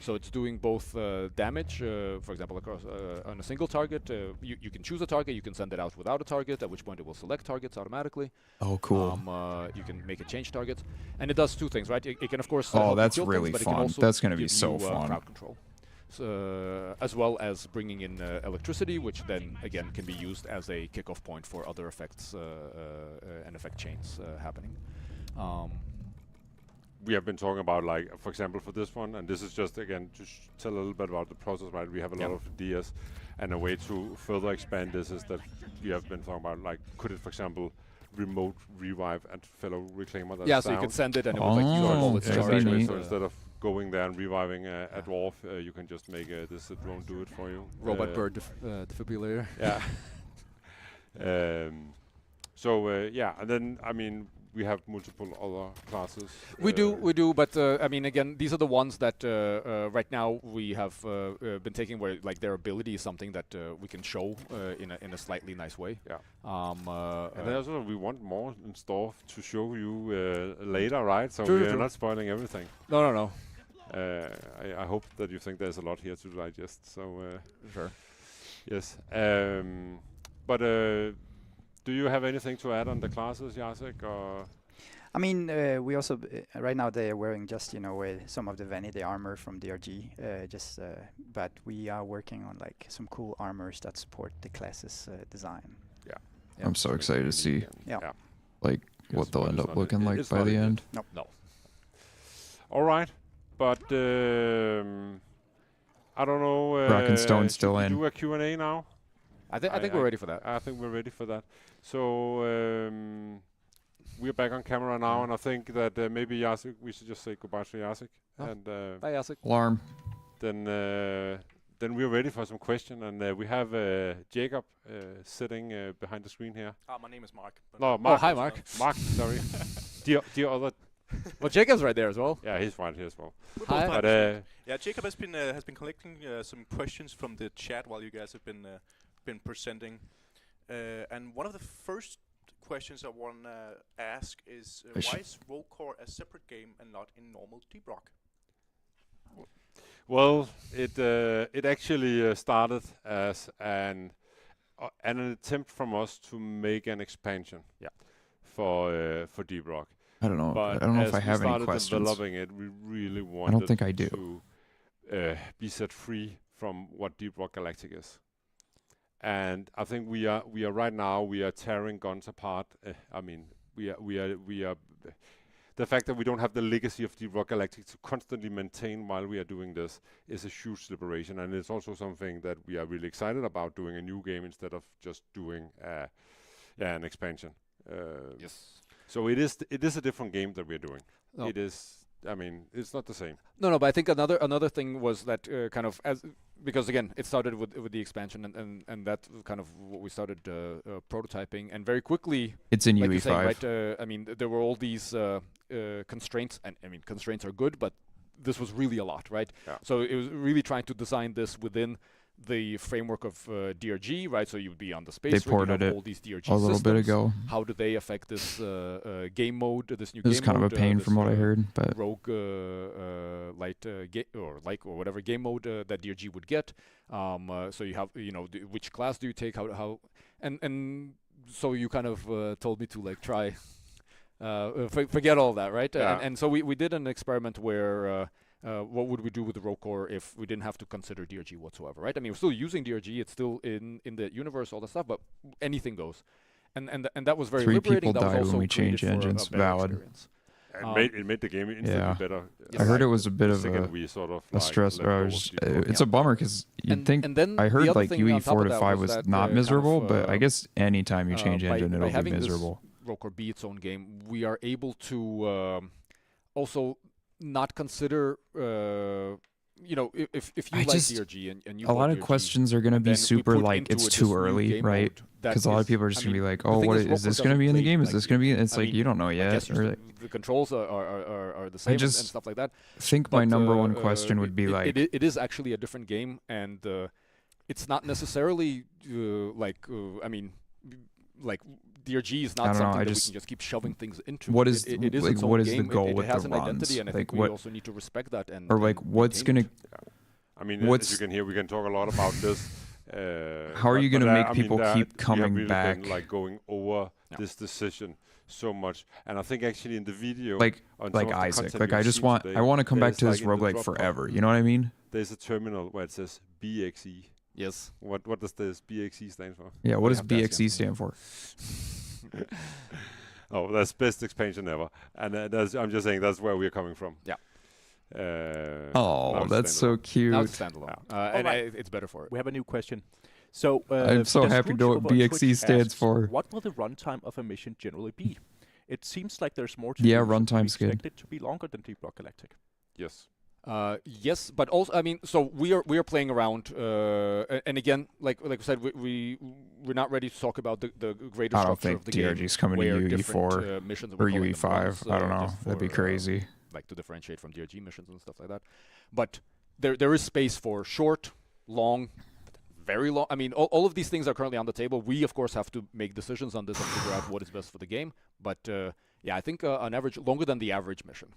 so it's doing both damage, for example, across on a single target. You can choose a target, you can send it out without a target, at which point it will select targets automatically. Oh, cool. You can make it change targets, and it does two things, right? It can of course. Oh, help you that's kill really things, but it can fun. also That's gonna be give so you, fun. Crowd control. As well as bringing in electricity, which then again can be used as a kickoff point for other effects and effect chains happening. We have been talking about, like, for example, for this one, and this is just again to tell a little bit about the process, right? We have a lot of ideas, and a way to further expand this is that we have been talking about, like, could it, for example, remote revive and fellow reclaimer that's so you could send it and it would like use all its charge. Exactly. So instead of going there and reviving a dwarf, you can just make this drone do it for you. Robot bird defibrillator. Yeah. And then I mean we have multiple other classes. We do, but I mean, again, these are the ones that right now we have been taking where like their ability is something that we can show in a slightly nice way. Yeah. And then also we want more in store to show you later, right? So we are not spoiling everything. No. I hope that you think there's a lot here to digest. So sure. Yes. But do you have anything to add on the classes, Jacek? Or I mean, we also right now they are wearing just some of the vanity armor from DRG, but we are working on like some cool armors that support the classes design. Yeah. I'm so excited to see. Yeah. Like what they'll end up looking like by the end. No. All right, but I don't know. Rock and Stone still in. Do a Q&A now. I think we're ready for that. I think we're ready for that. So we're back on camera now, and I think that maybe Jacek, we should just say goodbye to Jacek. And bye, Jacek. Alarm. Then we're ready for some question, and we have Jacob sitting behind the screen here. My name is Mark. No, Mark. Oh, hi, Mark. Mark, sorry. dear other. Well, Jacob's right there as well. Yeah, he's right here as well. Hi. But Jacob has been collecting some questions from the chat while you guys have been presenting, and one of the first questions I want to ask is why is Rogue Core a separate game and not in normal Deep Rock? Well, it actually started as an attempt from us to make an expansion. Yeah. For Deep Rock. I don't know. But I don't know as if I have we any started questions. developing it, we really wanted I don't think I do. to be set free from what Deep Rock Galactic is. And I think we are right now tearing guns apart. I mean, we are the fact that we don't have the legacy of Deep Rock Galactic to constantly maintain while we are doing this is a huge liberation, and it's also something that we are really excited about, doing a new game instead of just doing an expansion. Yes. So it is a different game that we're doing. No. It is. I mean, it's not the same. No, but I think another thing was that kind of because again it started with the expansion and that kind of what we started prototyping, and very quickly it's in like UE5. Saying, right, I mean there were all these constraints, and I mean constraints are good, but this was really a lot, right? Yeah. So it was really trying to design this within the framework of DRG, right? So you'd be on the space. They ported it all these DRG a little bit systems. ago. How do they affect this game mode? This new This is game kind of mode, a pain this, from what I heard, but Rogue light or whatever game mode that DRG would get. So you have which class do you take? How and so you kind of told me to like try forget all that, right? Yeah. And so we did an experiment where. What would we do with the Rogue Core if we didn't have to consider DRG whatsoever, right? I mean, we're still using DRG; it's still in the universe, all that stuff, but anything goes, and that was very 3 liberating. people That was died also when we changed created for a engines. better Valid. experience. It made the game instantly better. I heard it was a bit the of second we sort of a stress. let go of It's Deep Rock. a bummer because you'd think. and then I the heard other like thing on top UE4 of to that 5 was was that, not kind miserable, of, but I guess anytime you change by engine, it'll be having this miserable. Rogue Core be its own game, we are able to also not consider. If you I like just- DRG and you a lot love of DRG, questions are going to and be then we super put like into it's it too this new early, game right? mode that Because a lot of is- people are just I going to be mean, like, the oh, thing what is, is Rogue this Core going to be in the doesn't game? Is play this like going to be? you. It's I like mean, you don't know I yet. guess Or, the controls are the same and just stuff like that. think my But, number one question would be like, it is actually a different game, and it's not necessarily I mean, like DRG is not I don't know, something I that just- we can just keep shoving things into. what is it is like, its own what is the game. goal it with has the an runs? identity, and I think Like, we what- also need to respect that. And or like, and what's maintain gonna? it. I mean, as What's you can hear, we can talk a lot about this. How are you gonna make I mean, people there- keep we have coming really back? been, like going over this decision so much, and I think actually in the video, Like on some of the Isaac, content like you've I just seen want today, I want to come back there's, to this like, in the roguelike drop forever. pod, You know what I mean? There's a terminal where it says BXE. Yes. What does this BXE stand for? Yeah. What does BXE stand for? Oh, that's best expansion ever, and I'm just saying that's where we're coming from. Yeah. Oh, now it's that's so standalone. cute. Now it's standalone, and Alright. it's better for it. We have a new question. So I'm so Peter happy to know what Scrooge over on BXE Twitch stands asks, for. What will the runtime of a mission generally be? It seems like there's more to Yeah, do, so runtime's we good. expect it to be longer than Deep Rock Galactic. Yes. Yes, but also I mean, so we are playing around, and again, like we said, we're not ready to talk about the greater I don't structure think of the game. DRG's coming to where UE4 different, missions, or we're calling them UE5. runs, I don't know. just That'd be for, crazy. like to differentiate from DRG missions and stuff like that. But there is space for short, long, very long. I mean, all of these things are currently on the table. We of course have to make decisions on this and figure out what is best for the game. But yeah, I think on average, longer than the average mission.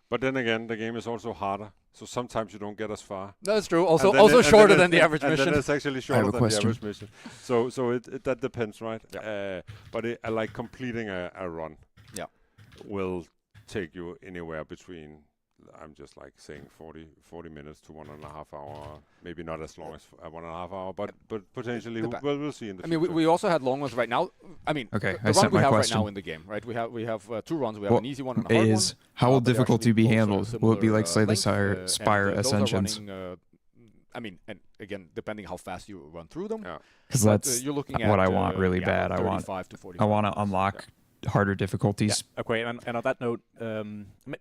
But then again, the game is also harder, so sometimes you don't get as far. That's true. And Also then also and shorter then than the average and mission. then it's actually I shorter have a than the question. average mission. So that depends, right? But I like completing a run. Yeah. Will take you anywhere between, I'm just like saying 40 minutes to 1.5 hour. Maybe not as long as 1.5 hour, but potentially we'll see in the I future. mean, we also had long ones right now. I mean, Okay, the I run sent we my have question. right now in the game, right? We have 2 runs. We have Well, an easy one and a hard is one. how will They difficulty actually be both are handled? Will it be similar, like, say, the length, and, Spire those are Ascensions? running, I mean, and again, depending how fast you run through them. Because but, that's you're looking what at, I want really yeah, bad. 35 to 45 I want to minutes. unlock harder difficulties. Okay, and on that note,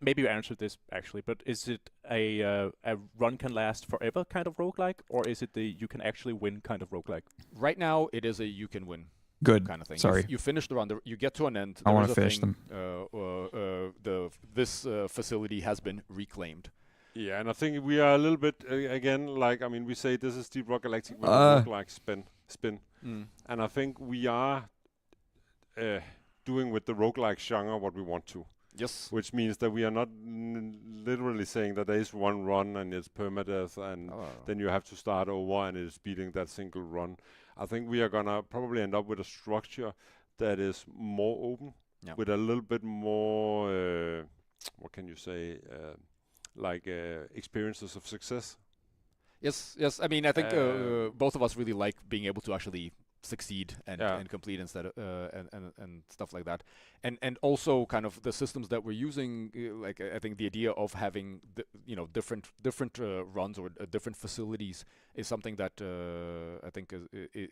maybe you answered this actually, but is it a run can last forever kind of roguelike, or is it the you can actually win kind of roguelike? Right now, it is a you can win. Good. Kind of thing. Sorry. You finish the run. You get to an end. I there wanna is a finish thing, this facility has been reclaimed. Yeah, and I think we are a little bit again, like, I mean, we say this is Deep Rock Galactic with like spin, and I think we are doing with the roguelike genre what we want to. Yes. Which means that we are not literally saying that there is one run and it's permadeath and then you have to start over and it's beating that single run. I think we are gonna probably end up with a structure that is more open, with a little bit more, what can you say, like experiences of success. Yes. I mean, I think both of us really like being able to actually succeed and complete instead of and stuff like that, and also kind of the systems that we're using. Like I think the idea of having different runs or different facilities is something that I think is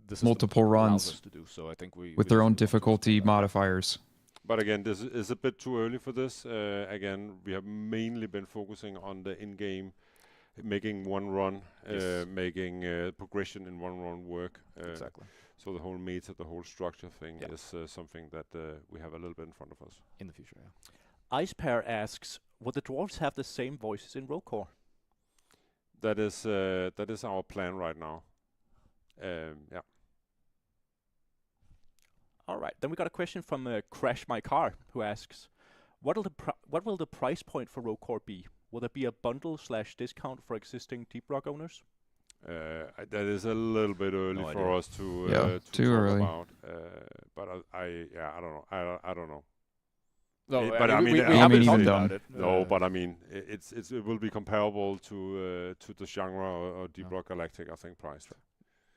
the system Multiple allows runs us to do. So I think with their own difficulty modifiers. But again, this is a bit too early for this. Again, we have mainly been focusing on the in-game, making one run, making progression in one run work. Exactly. So the whole meta, the whole structure thing is something that we have a little bit in front of us. In the future, yeah. Icepair asks, will the dwarves have the same voices in Rogue Core? That is our plan right now. Yeah. All right. Then we got a question from Crash My Car, who asks, what will the price point for Rogue Core be? Will there be a bundle/discount for existing Deep Rock owners? That is a little bit early for us to too talk early. about. But I don't know. I don't know. No, but I mean, we haven't talked done. about it. No, but I mean, it will be comparable to the genre or Deep Rock Galactic, I think, price.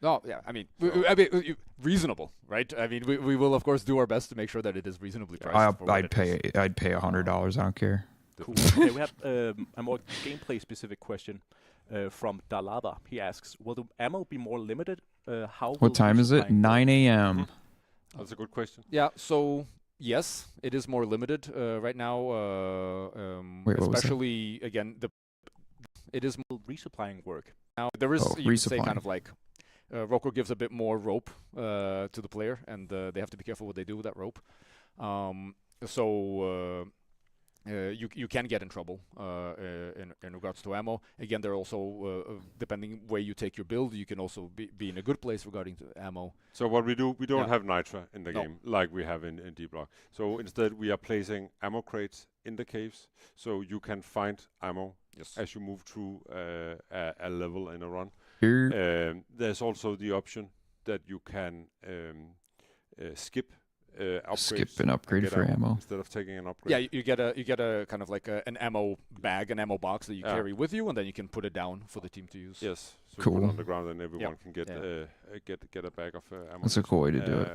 No, yeah, I mean, reasonable, right? I mean, we will of course do our best to make sure that it is reasonably priced. I'd pay $100. I don't care. Cool. Okay, we have a more gameplay-specific question from Dalava. He asks, will the ammo be more limited? What time is it? 9 a.m. That's a good question. Yeah, so yes, it is more limited right now. Wait, what was that? Especially again, it is more resupplying work. Now there is you could say resupplying. kind of like Roco gives a bit more rope to the player, and they have to be careful what they do with that rope. you can get in trouble in regards to ammo. Again, there are also depending where you take your build, you can also be in a good place regarding to ammo. So what we do, we don't have Nitra in the game like we have in D-Block. So instead, we are placing ammo crates in the caves, so you can find ammo as you move through a level in a run. There's also the option that you can skip an upgrade for ammo instead of taking an upgrade. Yeah, you get a kind of like an ammo bag, an ammo box that you carry with you, and then you can put it down for the team to use. Yes, so cool. Put it on the ground, and everyone can get a bag of ammo. That's a cool way to do it.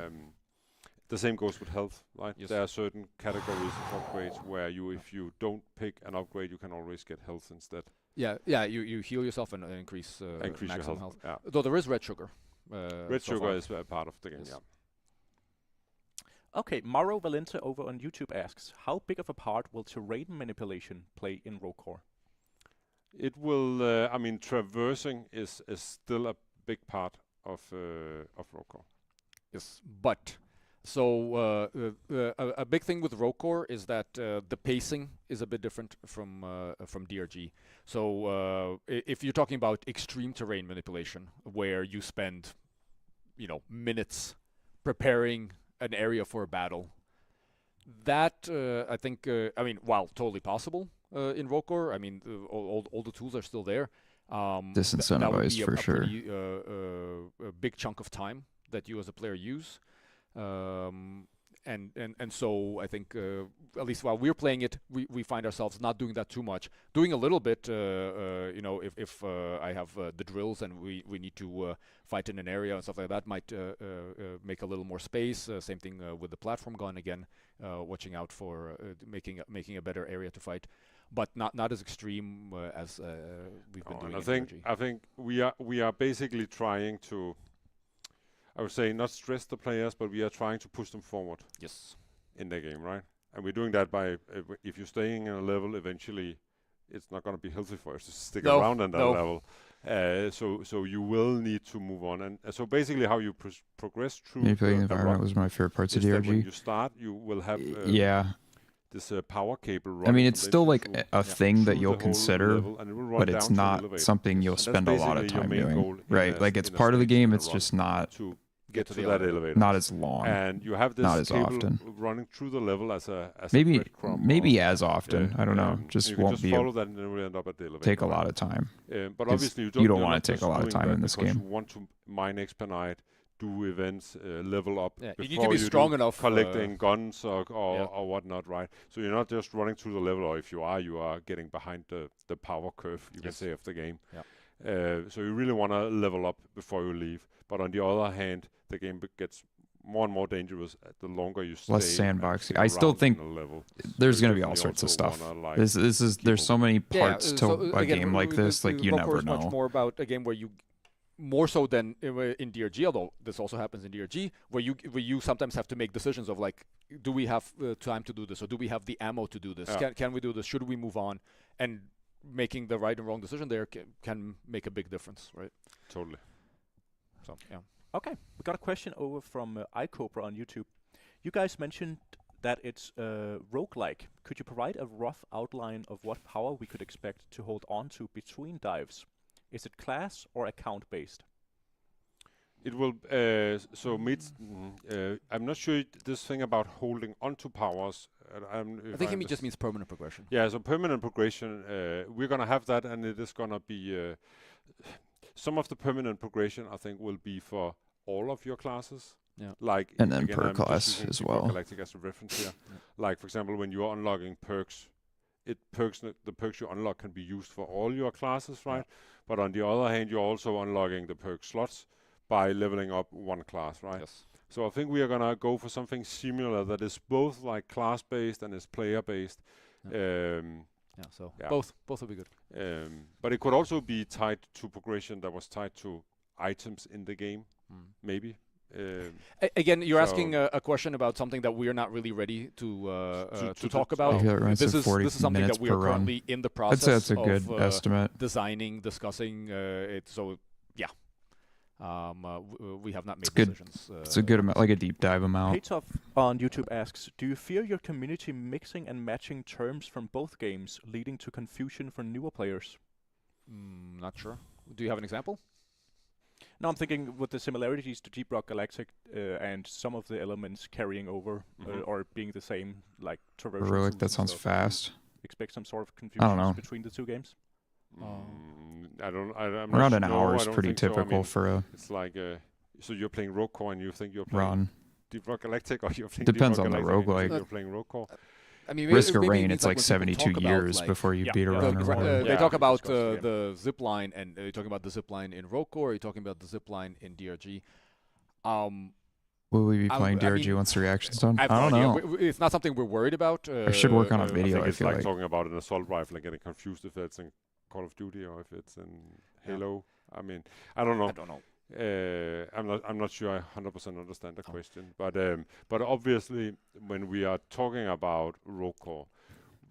The same goes with health, right? Yes. There are certain categories of upgrades where if you don't pick an upgrade, you can always get health instead. Yeah, you heal yourself and increase maximum your health. Yeah. Though there is red sugar. Red sugar is a part of the game. Yeah. Okay, Mauro Valente over on YouTube asks, how big of a part will terrain manipulation play in Rogue Core? It will. I mean, traversing is still a big part of Rogue Core. Yes, but so a big thing with Rogue Core is that the pacing is a bit different from DRG. So if you're talking about extreme terrain manipulation, where you spend, minutes preparing an area for a battle, that I think, while totally possible in Rogue Core, I mean, all the tools are still there. Disincentivized for sure. Pretty, a big chunk of time that you as a player use. And so I think at least while we're playing it, we find ourselves not doing that too much. Doing a little bit, if I have the drills and we need to fight in an area and stuff like that, might make a little more space. Same thing with the platform gun again, watching out for making a better area to fight, but not as extreme as we've been doing. I think we are basically trying to, I would say, not stress the players, but we are trying to push them forward. Yes. In the game, right? And we're doing that by, if you're staying in a level, eventually it's not going to be healthy for us to stick around on that level. So you will need to move on. And so basically how you progress through manipulating the environment was my favorite parts of DRG. When you start, you will have this power cable running. I mean, it's still like a thing that you'll consider, but it's not something you'll spend a lot of time doing. Right? Like it's part of the game, it's just not to get to that elevator. Not as long. And you have this not as cable often. Running through the level as a maybe as often. I don't know. Just won't be. Follow that and then we'll end up at the elevator. Take a lot of time. But obviously you don't want to take a lot of time in this game. You want to mine Expedite, do events, level up. Yeah, you need to be strong enough. Collecting guns or whatnot, right? So you're not just running through the level, or if you are getting behind the power curve, you can say, of the game. Yeah. So you really want to level up before you leave. But on the other hand, the game gets more and more dangerous the longer you stay. Less sandboxing. I still think there's going to be all sorts of stuff. There's so many parts to a game like this. Like you never know. Much more about a game where you, more so than in DRG, although this also happens in DRG, where you sometimes have to make decisions of like, do we have time to do this, or do we have the ammo to do this? Can we do this? Should we move on? And making the right and wrong decision there can make a big difference, right? Totally. So yeah. Okay, we got a question over from iCobra on YouTube. You guys mentioned that it's roguelike. Could you provide a rough outline of what power we could expect to hold on to between dives? Is it class or account based? It will. I'm not sure this thing about holding onto powers. I think it just means permanent progression. Yeah, so permanent progression. We're gonna have that, and it is gonna be some of the permanent progression. I think will be for all of your classes. Yeah. Like and then per class as well. Galactic as a reference here. Like for example, when you are unlocking perks, the perks you unlock can be used for all your classes, right? Yeah. But on the other hand, you're also unlocking the perk slots by leveling up one class, right? Yes. So I think we are gonna go for something similar that is both like class based and is player based. Yeah. Both will be good. But it could also be tied to progression that was tied to items in the game, maybe. Again, you're asking a question about something that we're not really ready to talk about. This is something that we are currently in the process that's a good estimate. Designing, discussing it. So yeah, We have not made It's good. decisions. It's a good amount, like a deep dive amount. Paytoff on YouTube asks, do you fear your community mixing and matching terms from both games, leading to confusion for newer players? Not sure. Do you have an example? No, I'm thinking with the similarities to Deep Rock Galactic and some of the elements carrying over or being the same, like traversal. Heroic, that sounds fast. Expect some sort of I don't know. confusion between the two games? I'm Around not an hour no, is I don't pretty think so. I typical mean, for a It's like so you're playing Rogue Core and you think you're playing run. Deep Rock Galactic, or you're playing Depends Deep on Rock the Galactic and you roguelike. think you're playing Rogue Core. I mean, Risk of maybe Rain, it it's means like when people 72 talk about, years like, before you beat a run or whatever. They talk about the zip line, and you're talking about the zip line in Rogue Core, you're talking about the zip line in DRG. Will we be playing DRG once the reaction's done? I don't know. It's not something we're worried about. I should work on a video, I think it's feel like like. talking about an assault rifle and getting confused if it's in Call of Duty or if it's in Halo. I mean, I don't know. I'm not sure I 100% understand the question, but obviously when we are talking about Rogue Core,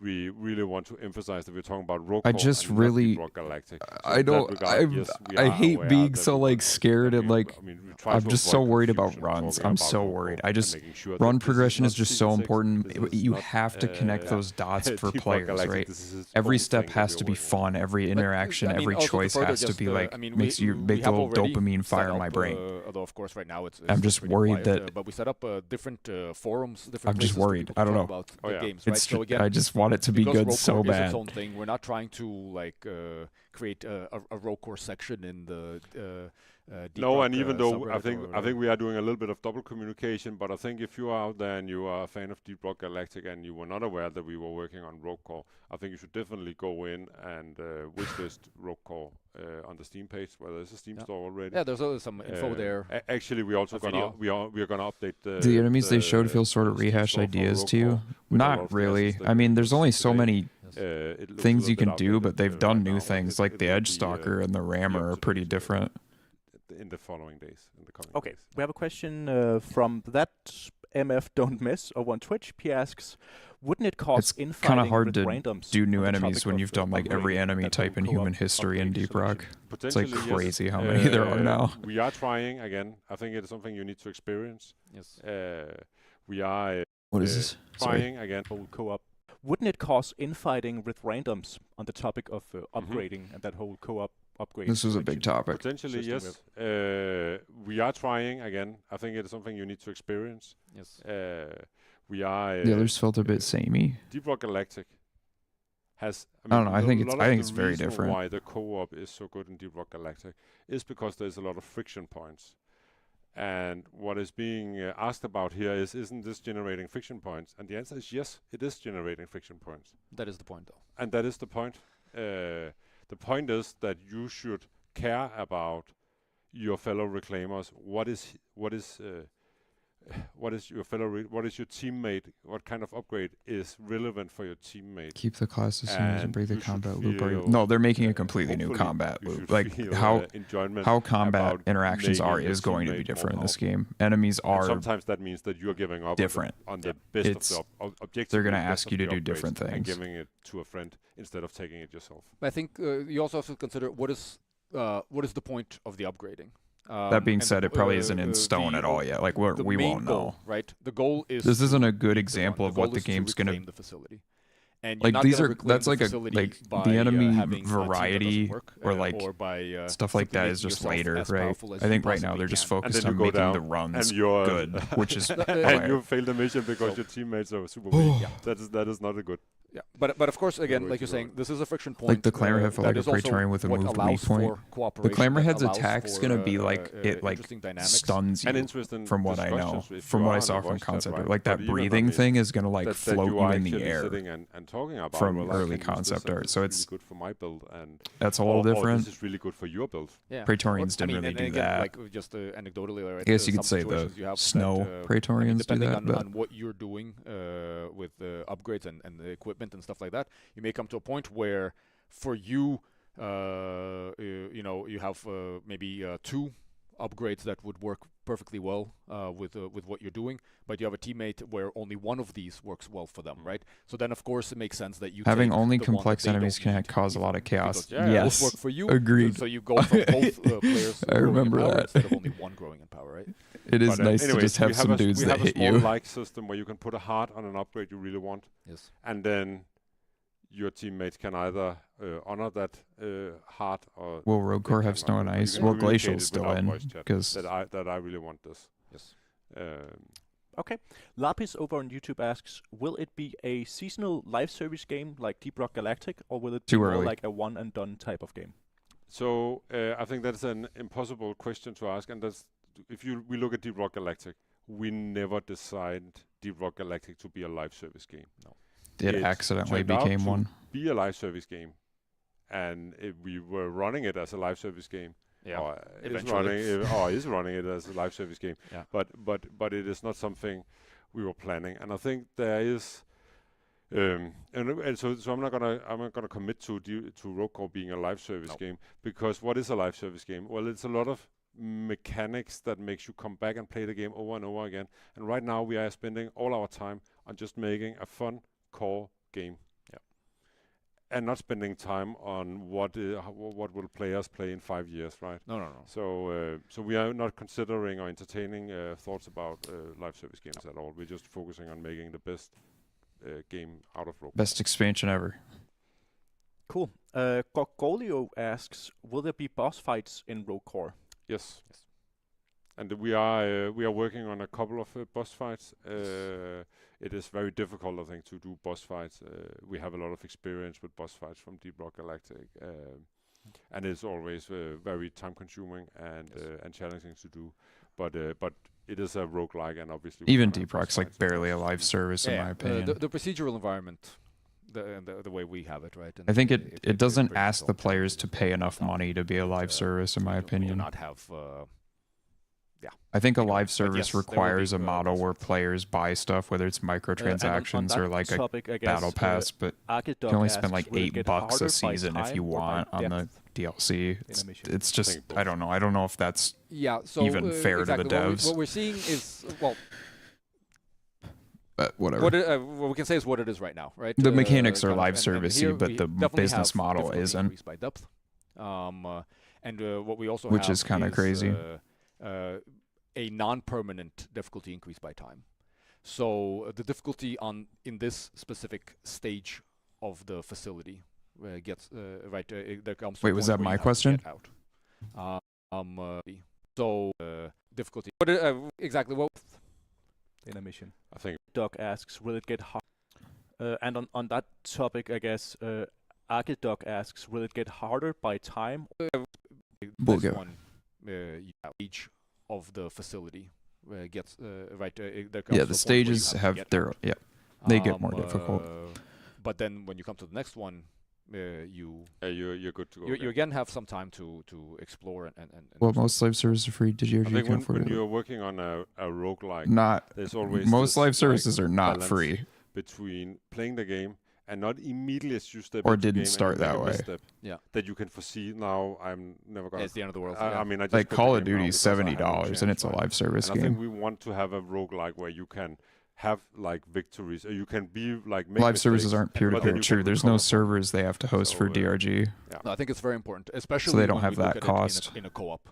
we really want to emphasize that we're talking about Rogue Core. I just and not really, Deep Rock Galactic. So I in that don't, regard, yes, we I are hate aware being that so we like want to- scared and like, we try I'm to just so avoid worried about confusion runs. talking I'm about so Rogue worried. Core I and just, making sure run that this progression not is just Season so 6, important. this is You not, have to connect those dots for Deep Rock players, Galactic, right? this is his Every own step thing that has we're to be working on. fun. Every interaction, I mean, every also to choice further has to just, be like, I mean, makes you we make a have little already dopamine set fire in up, my brain. Although of course right now it's I'm just pretty worried quiet, that but we set up different forums, different I'm just places for worried. people to I don't talk know. about the games, It's right? So again, I just want it to be because good Rogue so Core is bad. its own thing. We're not trying to like create a Rogue Core section in the Deep No, Rock, and even though I subreddit think or I whatever. think we are doing a little bit of double communication, but I think if you are out there and you are a fan of Deep Rock Galactic and you were not aware that we were working on Rogue Core, I think you should definitely go in and wishlist Rogue Core on the Steam page, where there's a Steam store already. Yeah, there's also some info there. Actually, we also A gonna video. we are gonna update The enemies they showed feel sort of Steam rehashed store for ideas Rogue to you. Core with a lot Not of the really. assets that I we mean, there's only introduced so today. many It looks things a you little can bit do, outdated, but they've done right new now. things It like the will Edge be, Stalker and the Rammer are pretty different. in the following days, in the coming Okay, days. we have a question from that MF Don't Miss over on Twitch. He asks, wouldn't it cause It's infighting kind of hard with to randoms do new on the enemies topic when of, you've done like every upgrading enemy that type in whole human co-op history in upgrade Deep selection? Rock. It's like Potentially, yes. crazy how many there are now. We are trying again. I think it is something you need to experience. Yes. We are. What is this? Sorry. Trying again. Whole co-op. Wouldn't it cause infighting with randoms on the topic of upgrading and that whole co-op upgrade? This was a big topic. Potentially, system yes. We are trying again. I think it is something you need to experience. Yes. We are. The others felt a bit samey. Deep Rock Galactic has. I don't know, I think a it's- lot I of think the it's very reason different. Why the co-op is so good in Deep Rock Galactic is because there's a lot of friction points. And what is being asked about here is, isn't this generating friction points? And the answer is yes, it is generating friction points. That is the point, though. And that is the point. The point is that you should care about your fellow reclaimers. What is your what is your teammate? What kind of upgrade is relevant for your teammate? Keep the class the same and break the you should combat loop. feel, No, they're making a completely new hopefully combat you loop. should Like feel, how enjoyment combat about interactions making are your is going to be teammate different in more this game. Enemies And are sometimes that means that you are giving up different. on the best It's- of the objectives. they're gonna ask you to do different and things. giving it to a friend instead of taking it yourself. I think you also have to consider what is the point of the upgrading. That being and said, it probably isn't in stone the- at all yet. Like the we main won't goal, know. right? The goal is This isn't to a good keep the run. example of The what goal the is to game's gonna. reclaim the facility. And you're Like not these gonna are reclaim that's the like a facility like by, the enemy having a team that doesn't variety work, or like or by, stuff like simply that is making just yourself later, as right? powerful as I you think right now possibly they're just can. And focused then on you go making down the runs and you're good, which is and you fail the mission because your teammates are super weak. That is not a good. Yeah, but of course, again, way like to you're go. saying, this is a friction point. like the Clamor head felt that like a is also Praetorian with a what moved allows weak point. for The cooperation, Clamor that head's allows attack's for, gonna be like it like interesting dynamics. stuns And you interesting from what I know, discussions if from you what are I on saw a from voice chat, concept. right? Like But that even, I breathing mean, thing is gonna like that float you you are in the actually air sitting and talking about from well, I early can use this concept and art. this So is it's really good for my build, and that's a little or different. this is really good for your build. Yeah. Praetorians I didn't mean, really and do again, that. like just anecdotally, right? I guess you some could say the situations you have snow that, Praetorians do depending that, on, but on what you're doing with the upgrades and the equipment and stuff like that, you may come to a point where, for you, you know, you have maybe two upgrades that would work perfectly well with what you're doing, but you have a teammate where only one of these works well for them, right? So then, of course, it makes sense that you having take only the one complex that they enemies don't can need, cause a lot of chaos. because Yes, both work for you. agreed. So you go from both players I growing in remember power that. instead of only one growing in power, right? It is But, nice to anyways, just have some dudes we that have hit a small you. like system where you can put a heart on an upgrade you really want. Yes. And then your teammates can either honor that heart or... Will Rogue Core have snow and ice? Well, Glacial's still in, because... That I really want this. Yes. Okay. Lapis over on YouTube asks, will it be a seasonal live service game like Deep Rock Galactic, or will it be Too more early. like a one and done type of game? So I think that's an impossible question to ask, and that's we look at Deep Rock Galactic, we never designed Deep Rock Galactic to be a live service game. No. It accidentally turned out became to one. Be a live service game, and we were running it as a live service game. Yeah, or eventually. is running it as a live service game. Yeah. But it is not something we were planning, and I think there is. And so I'm not gonna commit to Rogue Core being a live service game, because what is a live service game? Well, it's a lot of mechanics that makes you come back and play the game over and over again. And right now we are spending all our time on just making a fun core game, and not spending time on what will players play in 5 years, right? No. So we are not considering or entertaining thoughts about live service games at all. We're just focusing on making the best game out of Rogue. Best expansion ever. Cool. Gorgolio asks, will there be boss fights in Rogue Core? Yes. And we are working on a couple of boss fights. It is very difficult, I think, to do boss fights. We have a lot of experience with boss fights from Deep Rock Galactic, and it's always very time-consuming and challenging to do. But it is a roguelike, and obviously even Deep Rock's like barely a live service in my opinion. The procedural environment, the way we have it, right? And I think it doesn't ask the players to pay enough money to be a live service, in my opinion. Not have. I think a live service requires a model where players buy stuff, whether it's microtransactions or like topic, a battle pass, but you can only spend like $8 a season if you want on the DLC. It's just, I don't know. I don't know if that's even fair exactly. to the devs. What we're seeing is, well, but whatever. What we can say is what it is right now, right? The mechanics are kind of, live and servicey, here but we the definitely business have model difficulty isn't. increased by depth. And what we also Which have is kinda crazy. A non-permanent difficulty increase by time. So the difficulty in this specific stage of the facility gets right. There comes. Wait, was that my question? So difficulty. What exactly? What in a mission? I think Doc asks, will it get hard? And on that topic, I guess Arkidoc asks, will it get harder by time? Bulgar. This one, each of the facility gets right. The stages have their they get more difficult. But then when you come to the next one, you're good to go. You again have some time to explore and well, most live services are free. Did you I think when you're working on a roguelike, there's always most live services like are not balance free between playing the game and not immediately as you step or into the didn't game start and you make that a way. misstep Yeah. That you can foresee. Now I'm never gonna. It's the end of the world. I mean, I just like quit Call the of game now Duty because is I had no $70 chance, and it's a right? live service and I game. think we want to have a roguelike where you can have like victories, or you can be like make live services mistakes, aren't peer to but then peer. you True, can there's no recover. servers they have to host for DRG. No, I think it's very important, especially so they don't when have we look that at it cost. in a co-op.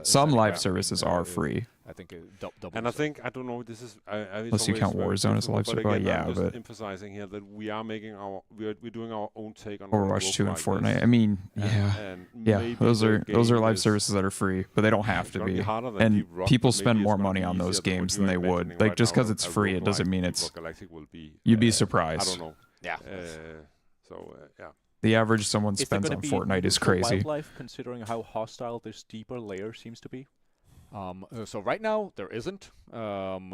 Some live services are free. I think double. And I think I don't know. This is unless you count Warzone as a live service. Again, Yeah, I'm just but emphasizing here that we are making we're doing our own take on Overwatch 2 and roguelike Fortnite. I mean, and yeah, those are game live is- services that are free, but they don't have It's to gonna be be. harder than And Deep Rock, people but spend maybe more it's gonna money be on those easier than games what than you they are would. imagining Like right just now because that it's a free, it doesn't roguelike mean Deep it's. Rock Galactic will be. You'd be I surprised. don't know. Yeah. Yeah. The average someone Is there spends gonna on be Fortnite is useful crazy. wildlife, considering how hostile this deeper layer seems to be? So right now there isn't, and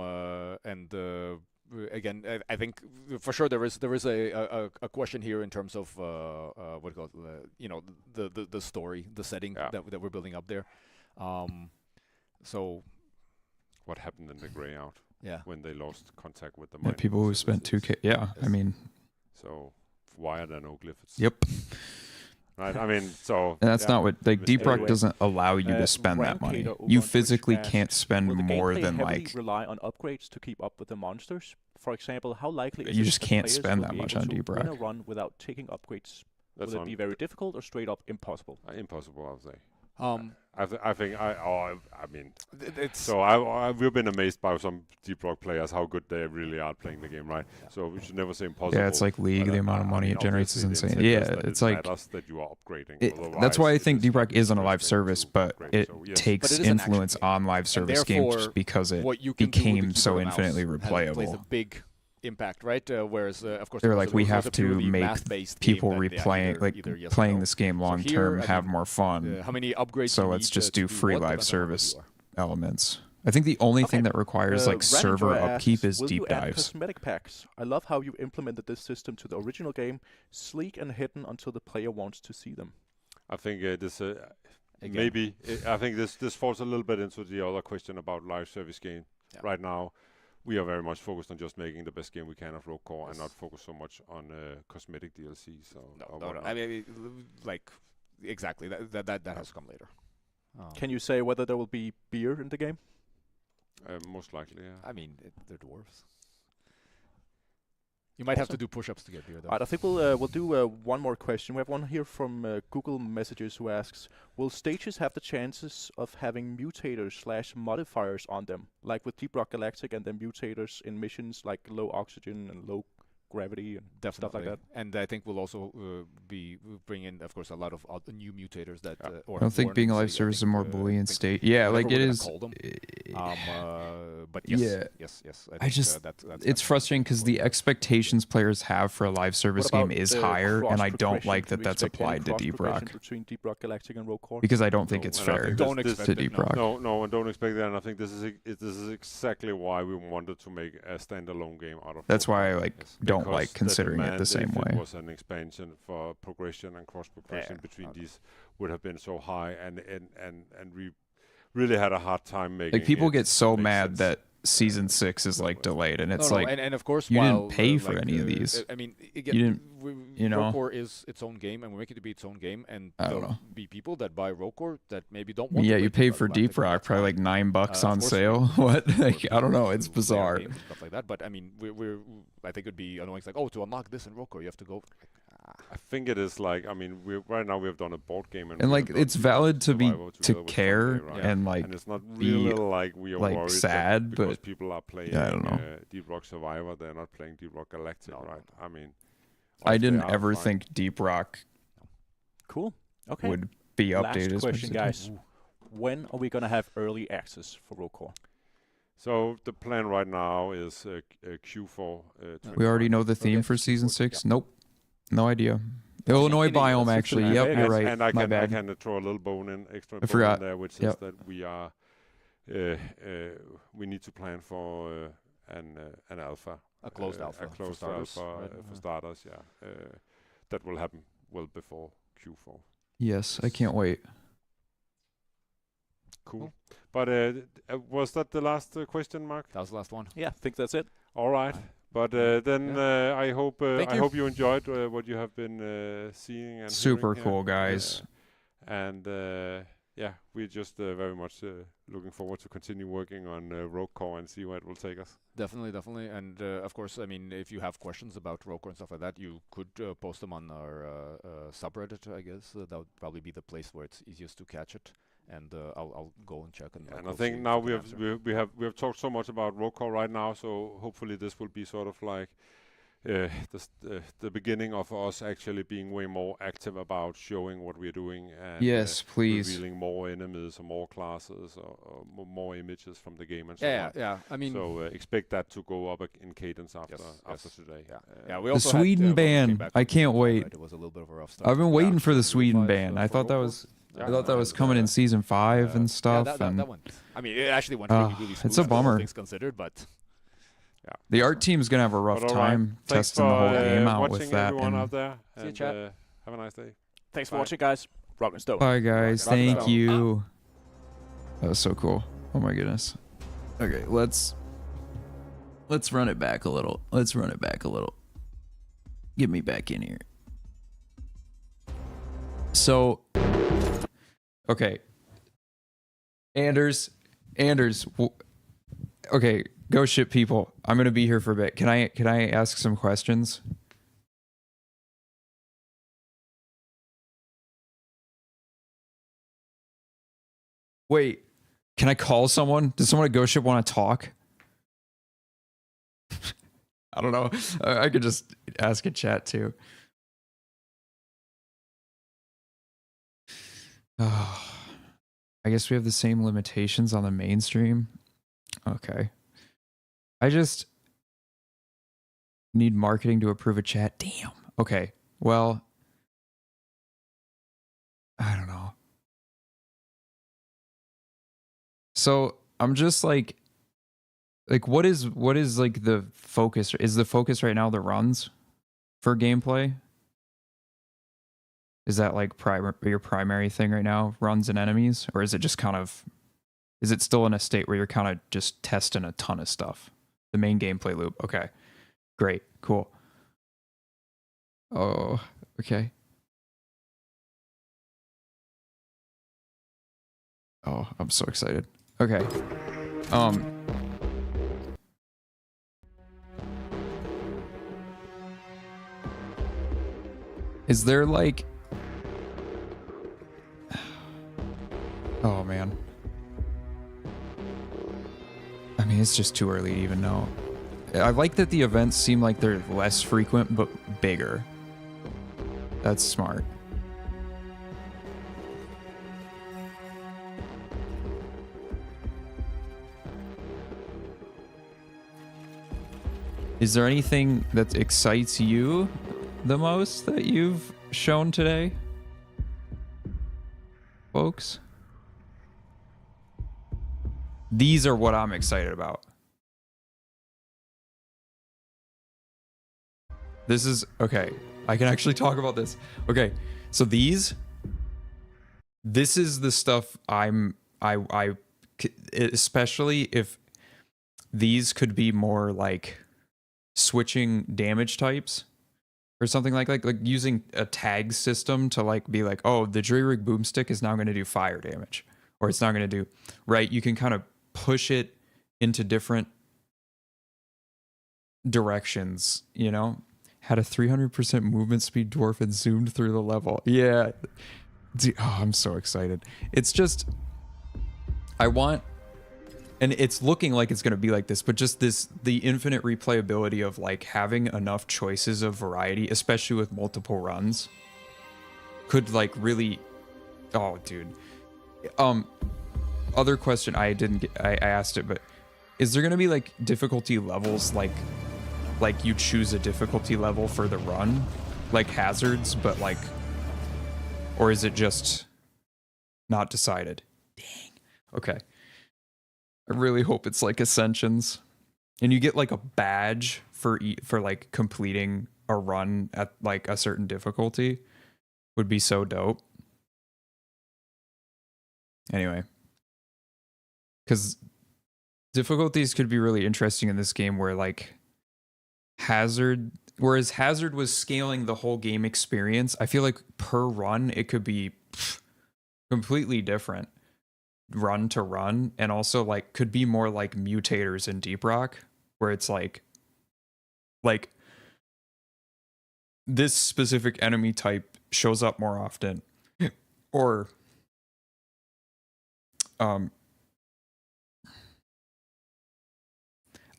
again, I think for sure there is a question here in terms of what do you call it, the story, the setting that we're building up there. So what happened in the Grey Out? Yeah. When they lost contact with the Yeah, people who spent 2K. Yeah, I mean. So why are there no glyphs? Yep. right? I mean, so And that's not what like Deep Rock Anyway, doesn't allow you to spend that money. Rankader over You on Twitch physically asks, can't spend will the more gameplay than heavily like rely on upgrades to keep up with the monsters? For example, how likely is you it just that can't players spend will that be much able on to Deep win a Rock. run without taking upgrades? That's Will it be very difficult or straight up impossible? Impossible, I would say. We've been amazed by some Deep Rock players how good they really are playing the game, right? So we should never say impossible. Yeah, it's like League. but, The amount of money it generates is obviously the insane. intent is Yeah, that it's it like matters that you are upgrading. that's why I Otherwise, think it Deep is Rock not isn't a live interesting service, to but upgrade. it So, yes. takes But it is an influence action game. on live And service games therefore, just because it what you can do with the became so keyboard and infinitely mouse plays a replayable. big impact, right? Whereas, of course, They're there like was we a have to purely make math-based people game that they replaying, either- like either yes or playing no. this game So long here, term, I have mean, more fun. how many upgrades So you let's need just to do do free what live depends on how good service you elements. I think the only thing that requires like Ranninger server asks, upkeep is will deep you add dives. cosmetic packs? I love how you implemented this system to the original game, sleek and hidden until the player wants to see them. I think this maybe I think this falls a little bit into the other question about live service game. Yeah. Right now, we are very much focused on just making the best game we can of Rogue Core and not focus so much on cosmetic DLC. So No. I mean, like exactly that has to come later. Can you say whether there will be beer in the game? Most likely, yeah. I mean, they're dwarves. You might have to do push-ups to get beer, though. All right, I think we'll do one more question. We have one here from Google Messages who asks, will stages have the chances of having mutators/modifiers on them, like with Deep Rock Galactic and then mutators in missions like low oxygen and low gravity and stuff like that? And I think we'll also bring in, of course, a lot of new mutators that. I don't think being a live service is a more Boolean state. Yeah, like it is. But yes, yeah. yes. I just it's frustrating because the expectations players have for a live service game is higher, and I don't like that that's applied to Deep Rock. Between Deep Rock Galactic and Rogue Core? Because I don't think it's fair to Deep Rock. No, and don't expect that. And I think this is exactly why we wanted to make a standalone game out of. That's why I don't because like considering it the same if way. It was an expansion for progression and cross progression between these would have been so high, and we really had a hard time making. Like people it get so make mad sense. that season 6 is like delayed, and it's like and of course you while, didn't pay for like, any of these. I mean, you didn't. You know, Rogue Core is its own game, and we make it to be its own game, and there'll be people that buy Rogue Core that maybe don't want. Yeah, to you paid for Deep Rock, probably like $9 on sale. What? Like, I don't know. It's bizarre. Stuff like that, but I mean, I think it'd be annoying. It's like, oh, to unlock this in Rogue Core, you have to go. I think it is like, I mean, right now we have done a board game, and like it's valid to be care Sunday, right? and like and it's not be really like we are worried sad, that because but people are playing I don't know. Deep Rock Survivor, they're not playing Deep Rock Galactic, right? I mean, I didn't ever think Deep Rock cool okay would be updated. Last question, guys. When are we gonna have early access for Rogue Core? So the plan right now is Q4. We already know the theme for season 6. Nope, no idea. The Illinois biome, actually. Yep, you're right. And I My can bad. throw a little extra I bone forgot. in there, which Yep. is that we are we need to plan for an alpha, a closed alpha, a closed for starters, alpha right? for starters. Yeah, that will happen well before Q4. Yes, I can't wait. Cool. But was that the last question, Mark? That was the last one. Yeah, I think that's it. All right. But then I hope Thank I you. hope you enjoyed what you have been seeing and Super hearing cool, here. guys. And yeah, we're just very much looking forward to continue working on Rogue Core and see where it will take us. Definitely, and of course, I mean, if you have questions about Rogue Core and stuff like that, you could post them on our subreddit. I guess that would probably be the place where it's easiest to catch it. And I'll go and check. And I think now we have talked so much about Rogue Core right now, so hopefully this will be sort of like the beginning of us actually being way more active about showing what we're doing and Yes, please. revealing more enemies or more classes or more images from the game and so Yeah, on. yeah. I mean, so expect that to go up in cadence after today. Yeah, we The also had, Sweden when we came ban. back I from can't Sweden, wait. right, it was a little bit of a rough start. I've been waiting for the Sweden ban. I thought that was. I thought that was coming in season 5 and stuff. that one. I mean, it actually went really smooth. It's a bummer. all things considered, but The art team's gonna have a rough But all right. time Thanks testing the for, whole game out with watching that. everyone And out there. See you, And, chat. have a nice day. Thanks for Bye. watching, guys. Rock and Stone. bye, guys. Rock and Thank Stone. you. That was so cool. Oh my goodness. Okay, let's run it back a little. Let's run it back a little. Get me back in here. So, okay. Anders, okay, Ghost Ship people, I'm gonna be here for a bit. Can I ask some questions? Wait, can I call someone? Does someone at Ghost Ship want to talk? I don't know. I could just ask a chat too. Oh, I guess we have the same limitations on the mainstream. Okay. I just need marketing to approve a chat. Damn. Okay. Well, I don't know. So I'm just like what is like the focus? Is the focus right now the runs for gameplay? Is that like your primary thing right now, runs and enemies? Or is it just kind of, is it still in a state where you're kind of just testing a ton of stuff? The main gameplay loop. Okay. Great. Cool. Oh, okay. Oh, I'm so excited. Okay. Is there like... Oh, man. I mean, it's just too early to even know. I like that the events seem like they're less frequent, but bigger. That's smart. Is there anything that excites you the most that you've shown today, folks? These are what I'm excited about. This is okay. I can actually talk about this. Okay, so this is the stuff I especially if these could be more like switching damage types or something like using a tag system to like be like, oh, the Jury-Rig boomstick is now going to do fire damage, or it's not going to do, right? You can kind of push it into different directions, you know? Had a 300% movement speed dwarf and zoomed through the level. Yeah. Dude, oh, I'm so excited. It's just, I want, and it's looking like it's going to be like this, but just the infinite replayability of like having enough choices of variety, especially with multiple runs, could like really, oh, dude. Other question I asked it, but is there going to be like difficulty levels, like you choose a difficulty level for the run, like hazards, but like, or is it just not decided? Dang. Okay. I really hope it's like Ascensions, and you get like a badge for like completing a run at like a certain difficulty. Would be so dope. Anyway, because difficulties could be really interesting in this game, where like whereas Hazard was scaling the whole game experience, I feel like per run it could be completely different run to run, and also like could be more like mutators in Deep Rock, where it's like this specific enemy type shows up more often, or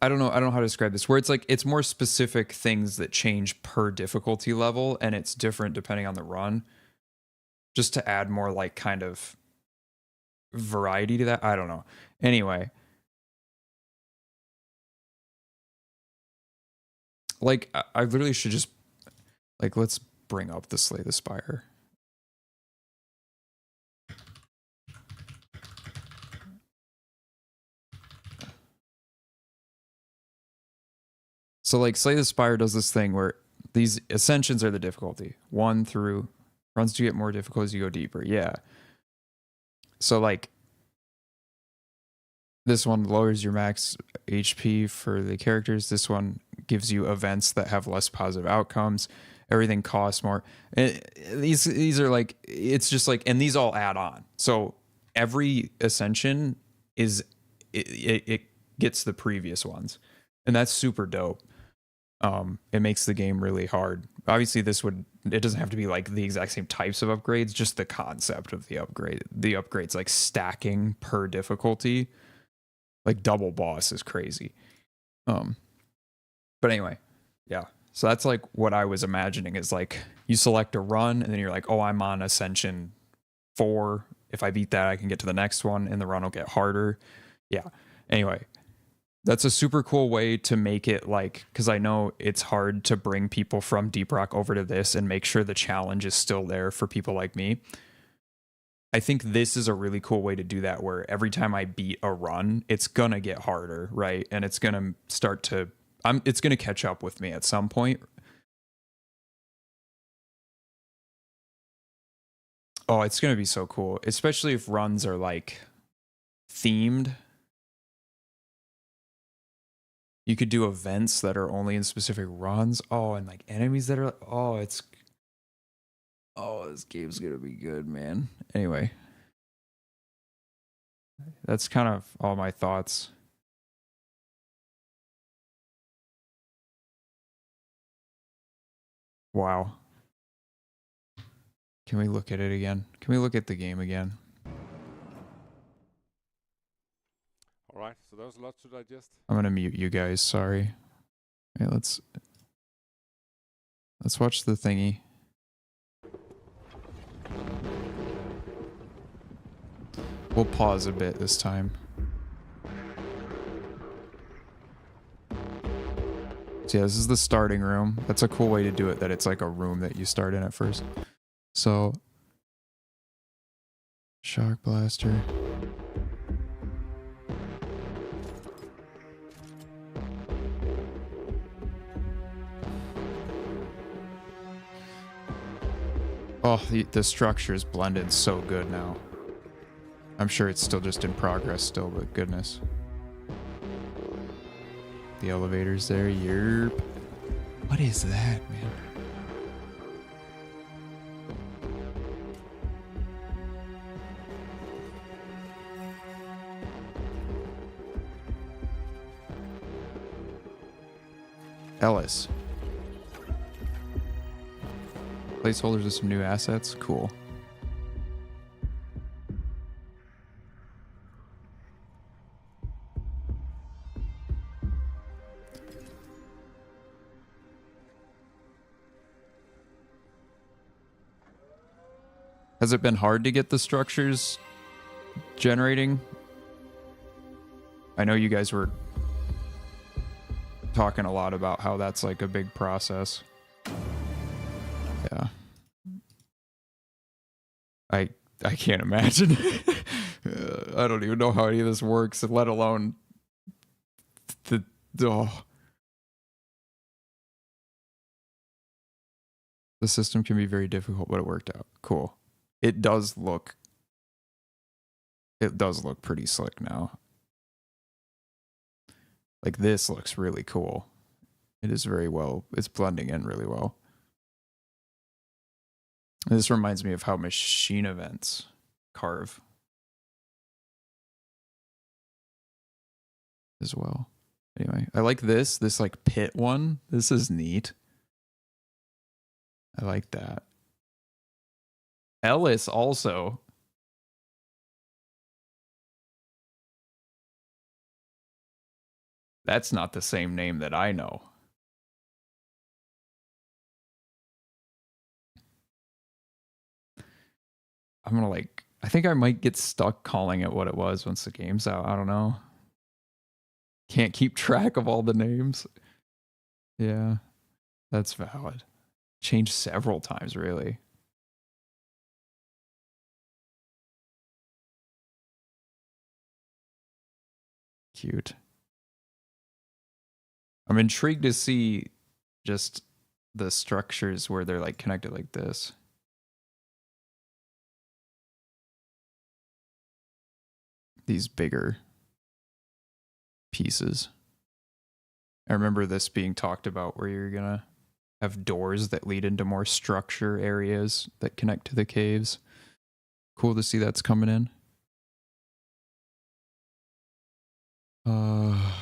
I don't know how to describe this, where it's like it's more specific things that change per difficulty level, and it's different depending on the run, just to add more like kind of variety to that. I don't know. Anyway, like I literally should just like, let's bring up the Slay the Spire. So like Slay the Spire does this thing where these ascensions are the difficulty. 1 through runs to get more difficult as you go deeper. Yeah. So like this one lowers your max HP for the characters. This one gives you events that have less positive outcomes. everything costs more. And these are like, it's just like, and these all add on. So every ascension is it gets the previous ones, and that's super dope. It makes the game really hard. Obviously, it doesn't have to be like the exact same types of upgrades, just the concept of the upgrades like stacking per difficulty, like double boss is crazy. But anyway, yeah. So that's like what I was imagining is like you select a run and then you're like, oh, I'm on Ascension 4. If I beat that, I can get to the next one and the run will get harder. Yeah. Anyway, that's a super cool way to make it like, because I know it's hard to bring people from Deep Rock over to this and make sure the challenge is still there for people like me. I think this is a really cool way to do that, where every time I beat a run, it's going to get harder, right? And it's going to start to, it's going to catch up with me at some point. Oh, it's going to be so cool, especially if runs are like themed. You could do events that are only in specific runs. Oh, and like enemies that are, this game's going to be good, man. Anyway, that's kind of all my thoughts. Wow. Can we look at it again? Can we look at the game again? All right, so that was a lot to digest. I'm gonna mute you guys. Sorry. Okay, let's watch the thingy. We'll pause a bit this time. So yeah, this is the starting room. That's a cool way to do it, that it's like a room that you start in at first. So, Shock Blaster. Oh, the structure is blended so good now. I'm sure it's still just in progress still, but goodness. The elevator's there, yerp. What is that, man? Ellis. Placeholders of some new assets. Cool. Has it been hard to get the structures generating? I know you guys were talking a lot about how that's like a big process. Yeah. I can't imagine. I don't even know how any of this works, let alone the system can be very difficult, but it worked out. Cool. It does look pretty slick now. Like this looks really cool. It is very well, it's blending in really well. This reminds me of how machine events carve as well. Anyway, I like this like pit one. This is neat. I like that. Ellis also. That's not the same name that I know. I'm gonna like, I think I might get stuck calling it what it was once the game's out. I don't know. Can't keep track of all the names. Yeah, that's valid. Changed several times, really. Cute. I'm intrigued to see just the structures where they're like connected like this. These bigger pieces. I remember this being talked about where you're gonna have doors that lead into more structure areas that connect to the caves. Cool to see that's coming in. Oh.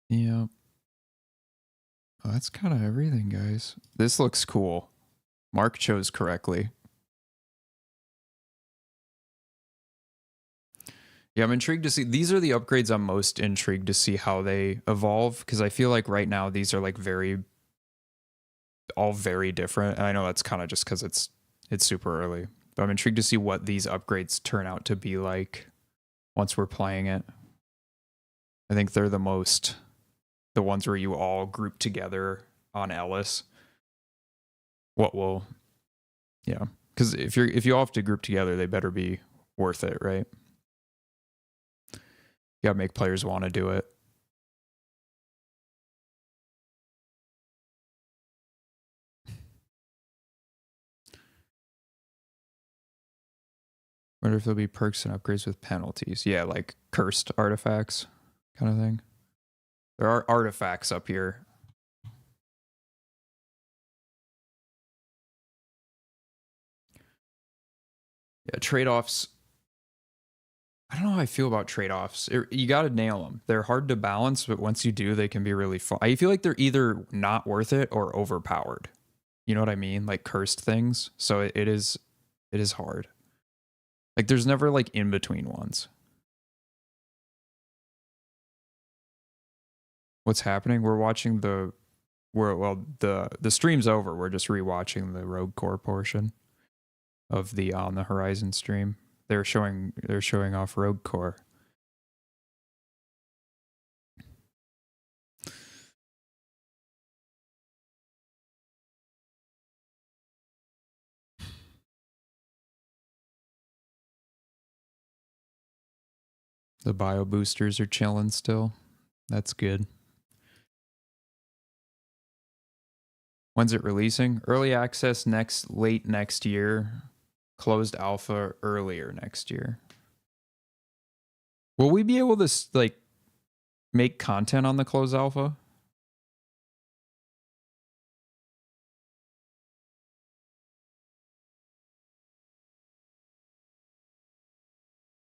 Yeah. Oh, that's kind of everything, guys. This looks cool. Mark chose correctly. Yeah, I'm intrigued to see. These are the upgrades I'm most intrigued to see how they evolve, because I feel like right now these are like all very different. And I know that's kind of just because it's super early. But I'm intrigued to see what these upgrades turn out to be like once we're playing it. I think they're the ones where you all group together on Ellis. Yeah, because if you all have to group together, they better be worth it, right? You gotta make players want to do it. Wonder if there'll be perks and upgrades with penalties. Yeah, like cursed artifacts kind of thing. There are artifacts up here. Yeah, trade-offs. I don't know how I feel about trade-offs. You got to nail them. They're hard to balance, but once you do, they can be really fun. I feel like they're either not worth it or overpowered. You know what I mean? Like cursed things. So it is hard. Like there's never like in-between ones. What's happening? We're watching the stream's over. We're just rewatching the Rogue Core portion of the On the Horizon stream. They're showing off Rogue Core. The bio boosters are chilling still. That's good. When's it releasing? Early access late next year. Closed alpha earlier next year. Will we be able to like make content on the closed alpha?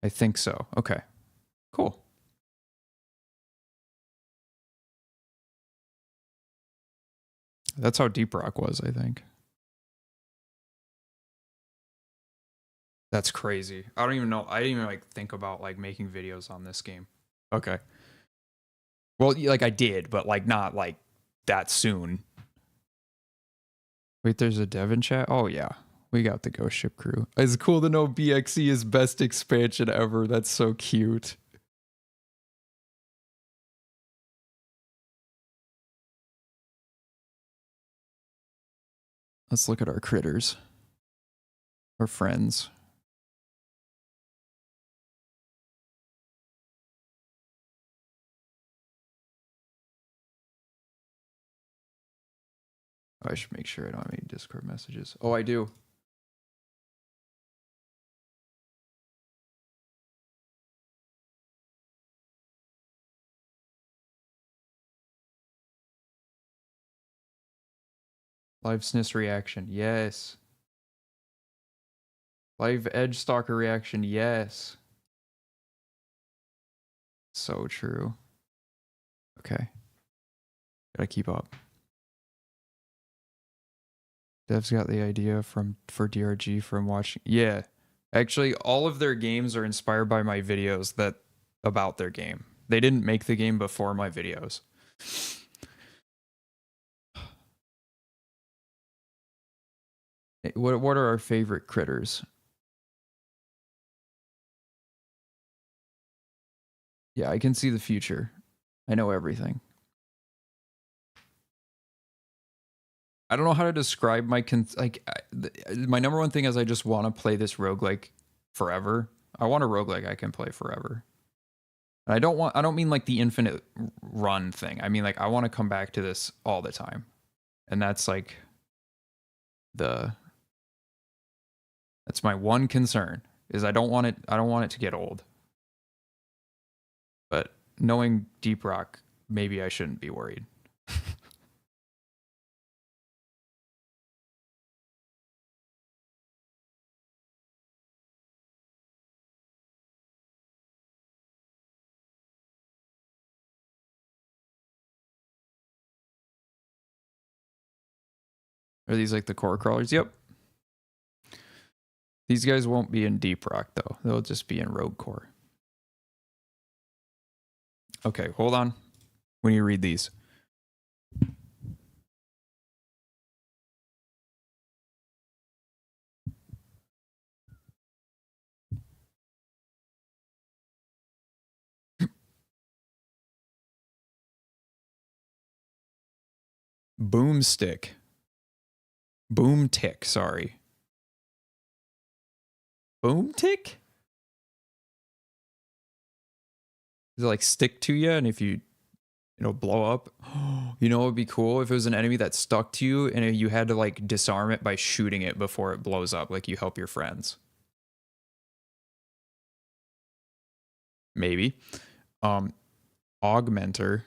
I think so. Okay. Cool. That's how Deep Rock was, I think. That's crazy. I don't even know. I didn't even like think about like making videos on this game. Okay. Well, like I did, but like not like that soon. Wait, there's a dev in chat? Oh yeah. We got the Ghost Ship crew. It's cool to know BXE is best expansion ever. That's so cute. Let's look at our critters. Our friends. Oh, I should make sure I don't have any Discord messages. Oh, I do. Live SNIS reaction, yes. Live Edge Stalker reaction, yes. So true. Okay. Gotta keep up. Dev's got the idea for DRG from watching. Yeah. Actually, all of their games are inspired by my videos about their game. They didn't make the game before my videos. What are our favorite critters? Yeah, I can see the future. I know everything. I don't know how to describe my my number one thing is I just want to play this roguelike forever. I want a roguelike I can play forever. And I don't mean like the infinite run thing. I mean like I want to come back to this all the time. And that's like That's my one concern, is I don't want it to get old. But knowing Deep Rock, maybe I shouldn't be worried. Are these like the core crawlers? Yep. These guys won't be in Deep Rock, though. They'll just be in Rogue Core. Okay, hold on. When you read these. Boomstick. Boomtick, sorry. Boomtick? Does it like stick to you, and if you blow up? You know what would be cool? If it was an enemy that stuck to you and you had to like disarm it by shooting it before it blows up, like you help your friends. Maybe. Augmenter.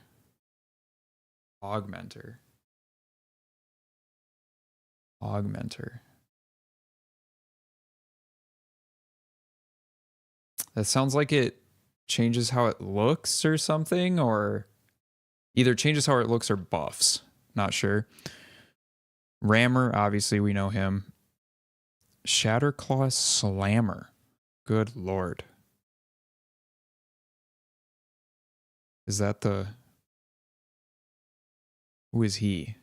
That sounds like it changes how it looks or something, or either changes how it looks or buffs. Not sure. Rammer, obviously we know him. Shatterclaw Slammer. Good lord. Is that the... Who is he?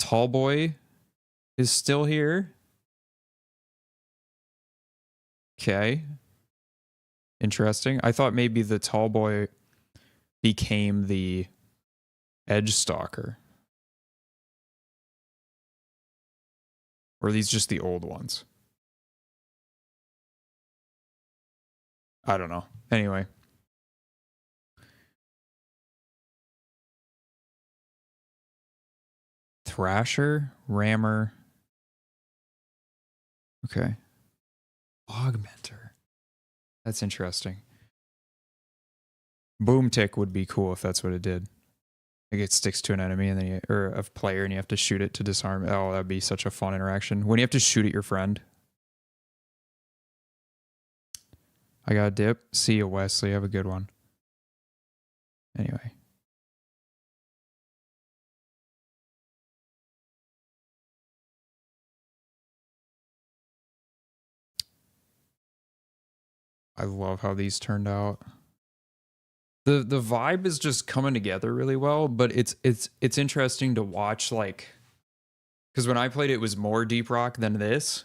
Tallboy is still here. Okay. Interesting. I thought maybe the Tallboy became the Edge Stalker. Or are these just the old ones? I don't know. Anyway. Thrasher, Rammer. Okay. Augmenter. That's interesting. Boomtick would be cool if that's what it did. Like it sticks to an enemy and then or a player and you have to shoot it to disarm it. Oh, that'd be such a fun interaction. When you have to shoot at your friend. I got a dip. See you, Wesley. Have a good one. Anyway. I love how these turned out. The vibe is just coming together really well, but it's interesting to watch, like, because when I played it was more Deep Rock than this.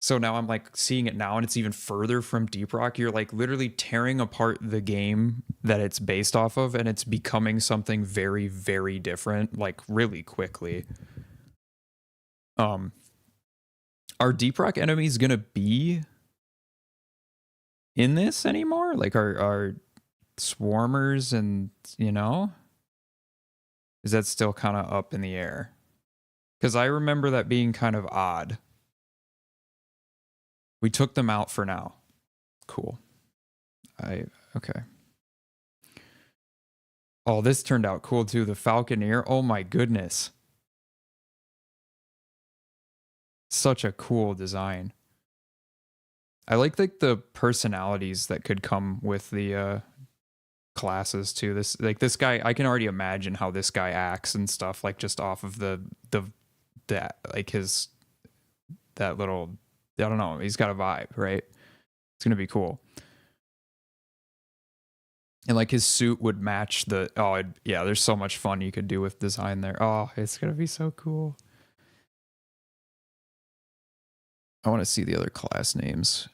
So now I'm like seeing it now and it's even further from Deep Rock. You're like literally tearing apart the game that it's based off of and it's becoming something very, very different, like really quickly. Are Deep Rock enemies gonna be in this anymore? Like are swarmers and, is that still kind of up in the air? Because I remember that being kind of odd. We took them out for now. Cool. Okay. Oh, this turned out cool too. The Falconeer. Oh my goodness. Such a cool design. I like the personalities that could come with the classes too. This guy, I can already imagine how this guy acts and stuff, like just off of that little, I don't know, he's got a vibe, right? It's gonna be cool. And like his suit would match yeah, there's so much fun you could do with design there. Oh, it's gonna be so cool. I want to see the other class names.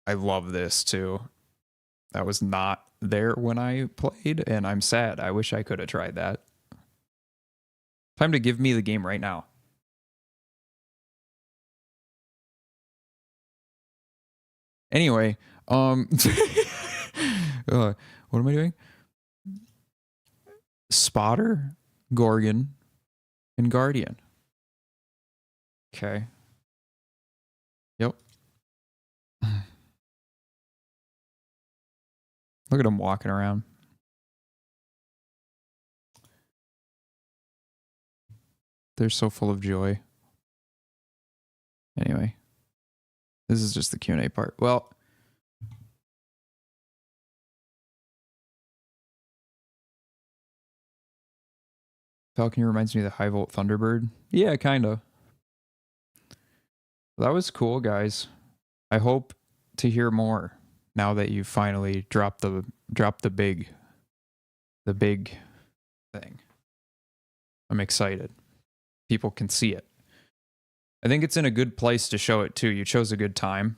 I love this too. That was not there when I played, and I'm sad. I wish I could have tried that. Time to give me the game right now. Anyway, what am I doing? Spotter, Gorgon, and Guardian. Okay. Yep. Look at him walking around. They're so full of joy. Anyway, this is just the Q&A part. Well, Falconeer reminds me of the High Volt Thunderbird. Yeah, kind of. That was cool, guys. I hope to hear more now that you finally dropped the big thing. I'm excited. People can see it. I think it's in a good place to show it too. You chose a good time.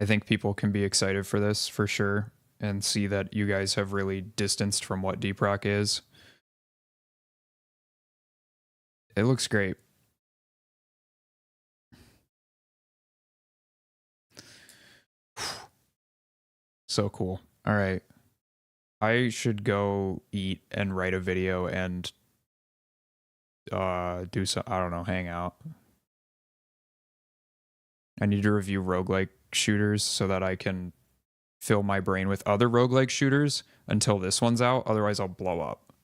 I think people can be excited for this for sure and see that you guys have really distanced from what Deep Rock is. It looks great. So cool. All right. I should go eat and write a video and do some, I don't know, hang out. I need to review roguelike shooters so that I can fill my brain with other roguelike shooters until this one's out. Otherwise, I'll blow up.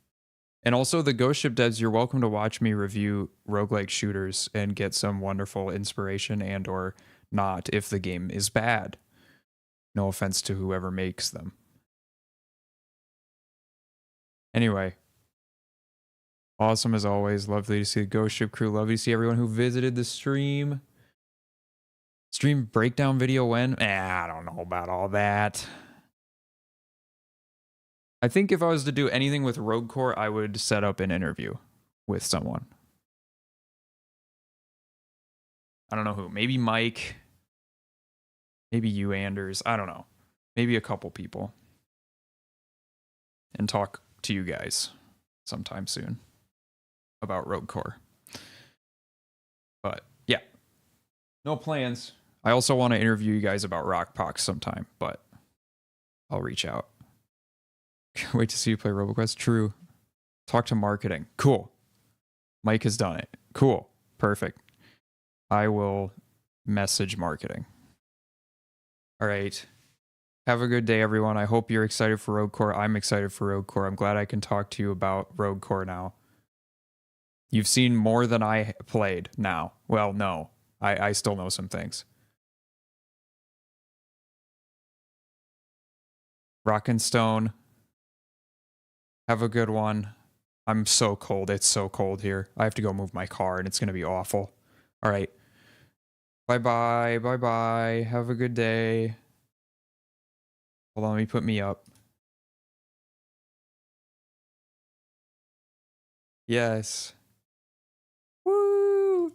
And also, the Ghost Ship devs, you're welcome to watch me review roguelike shooters and get some wonderful inspiration and or not if the game is bad. No offense to whoever makes them. Anyway. Awesome as always. Lovely to see the Ghost Ship crew. Lovely to see everyone who visited the stream. Stream breakdown video when? I don't know about all that. I think if I was to do anything with Rogue Core, I would set up an interview with someone. I don't know who. Maybe Mike. Maybe you, Anders. I don't know. Maybe a couple people. And talk to you guys sometime soon about Rogue Core. But yeah, no plans. I also want to interview you guys about Rockpox sometime, but I'll reach out. Can't wait to see you play RoboQuest. True. Talk to marketing. Cool. Mike has done it. Cool. Perfect. I will message marketing. All right. Have a good day, everyone. I hope you're excited for Rogue Core. I'm excited for Rogue Core. I'm glad I can talk to you about Rogue Core now. You've seen more than I played now. Well, no. I still know some things. Rock and Stone. Have a good one. I'm so cold. It's so cold here. I have to go move my car and it's going to be awful. All right. Bye-bye. Bye-bye. Have a good day. Hold on, let me put me up. Yes. Woo!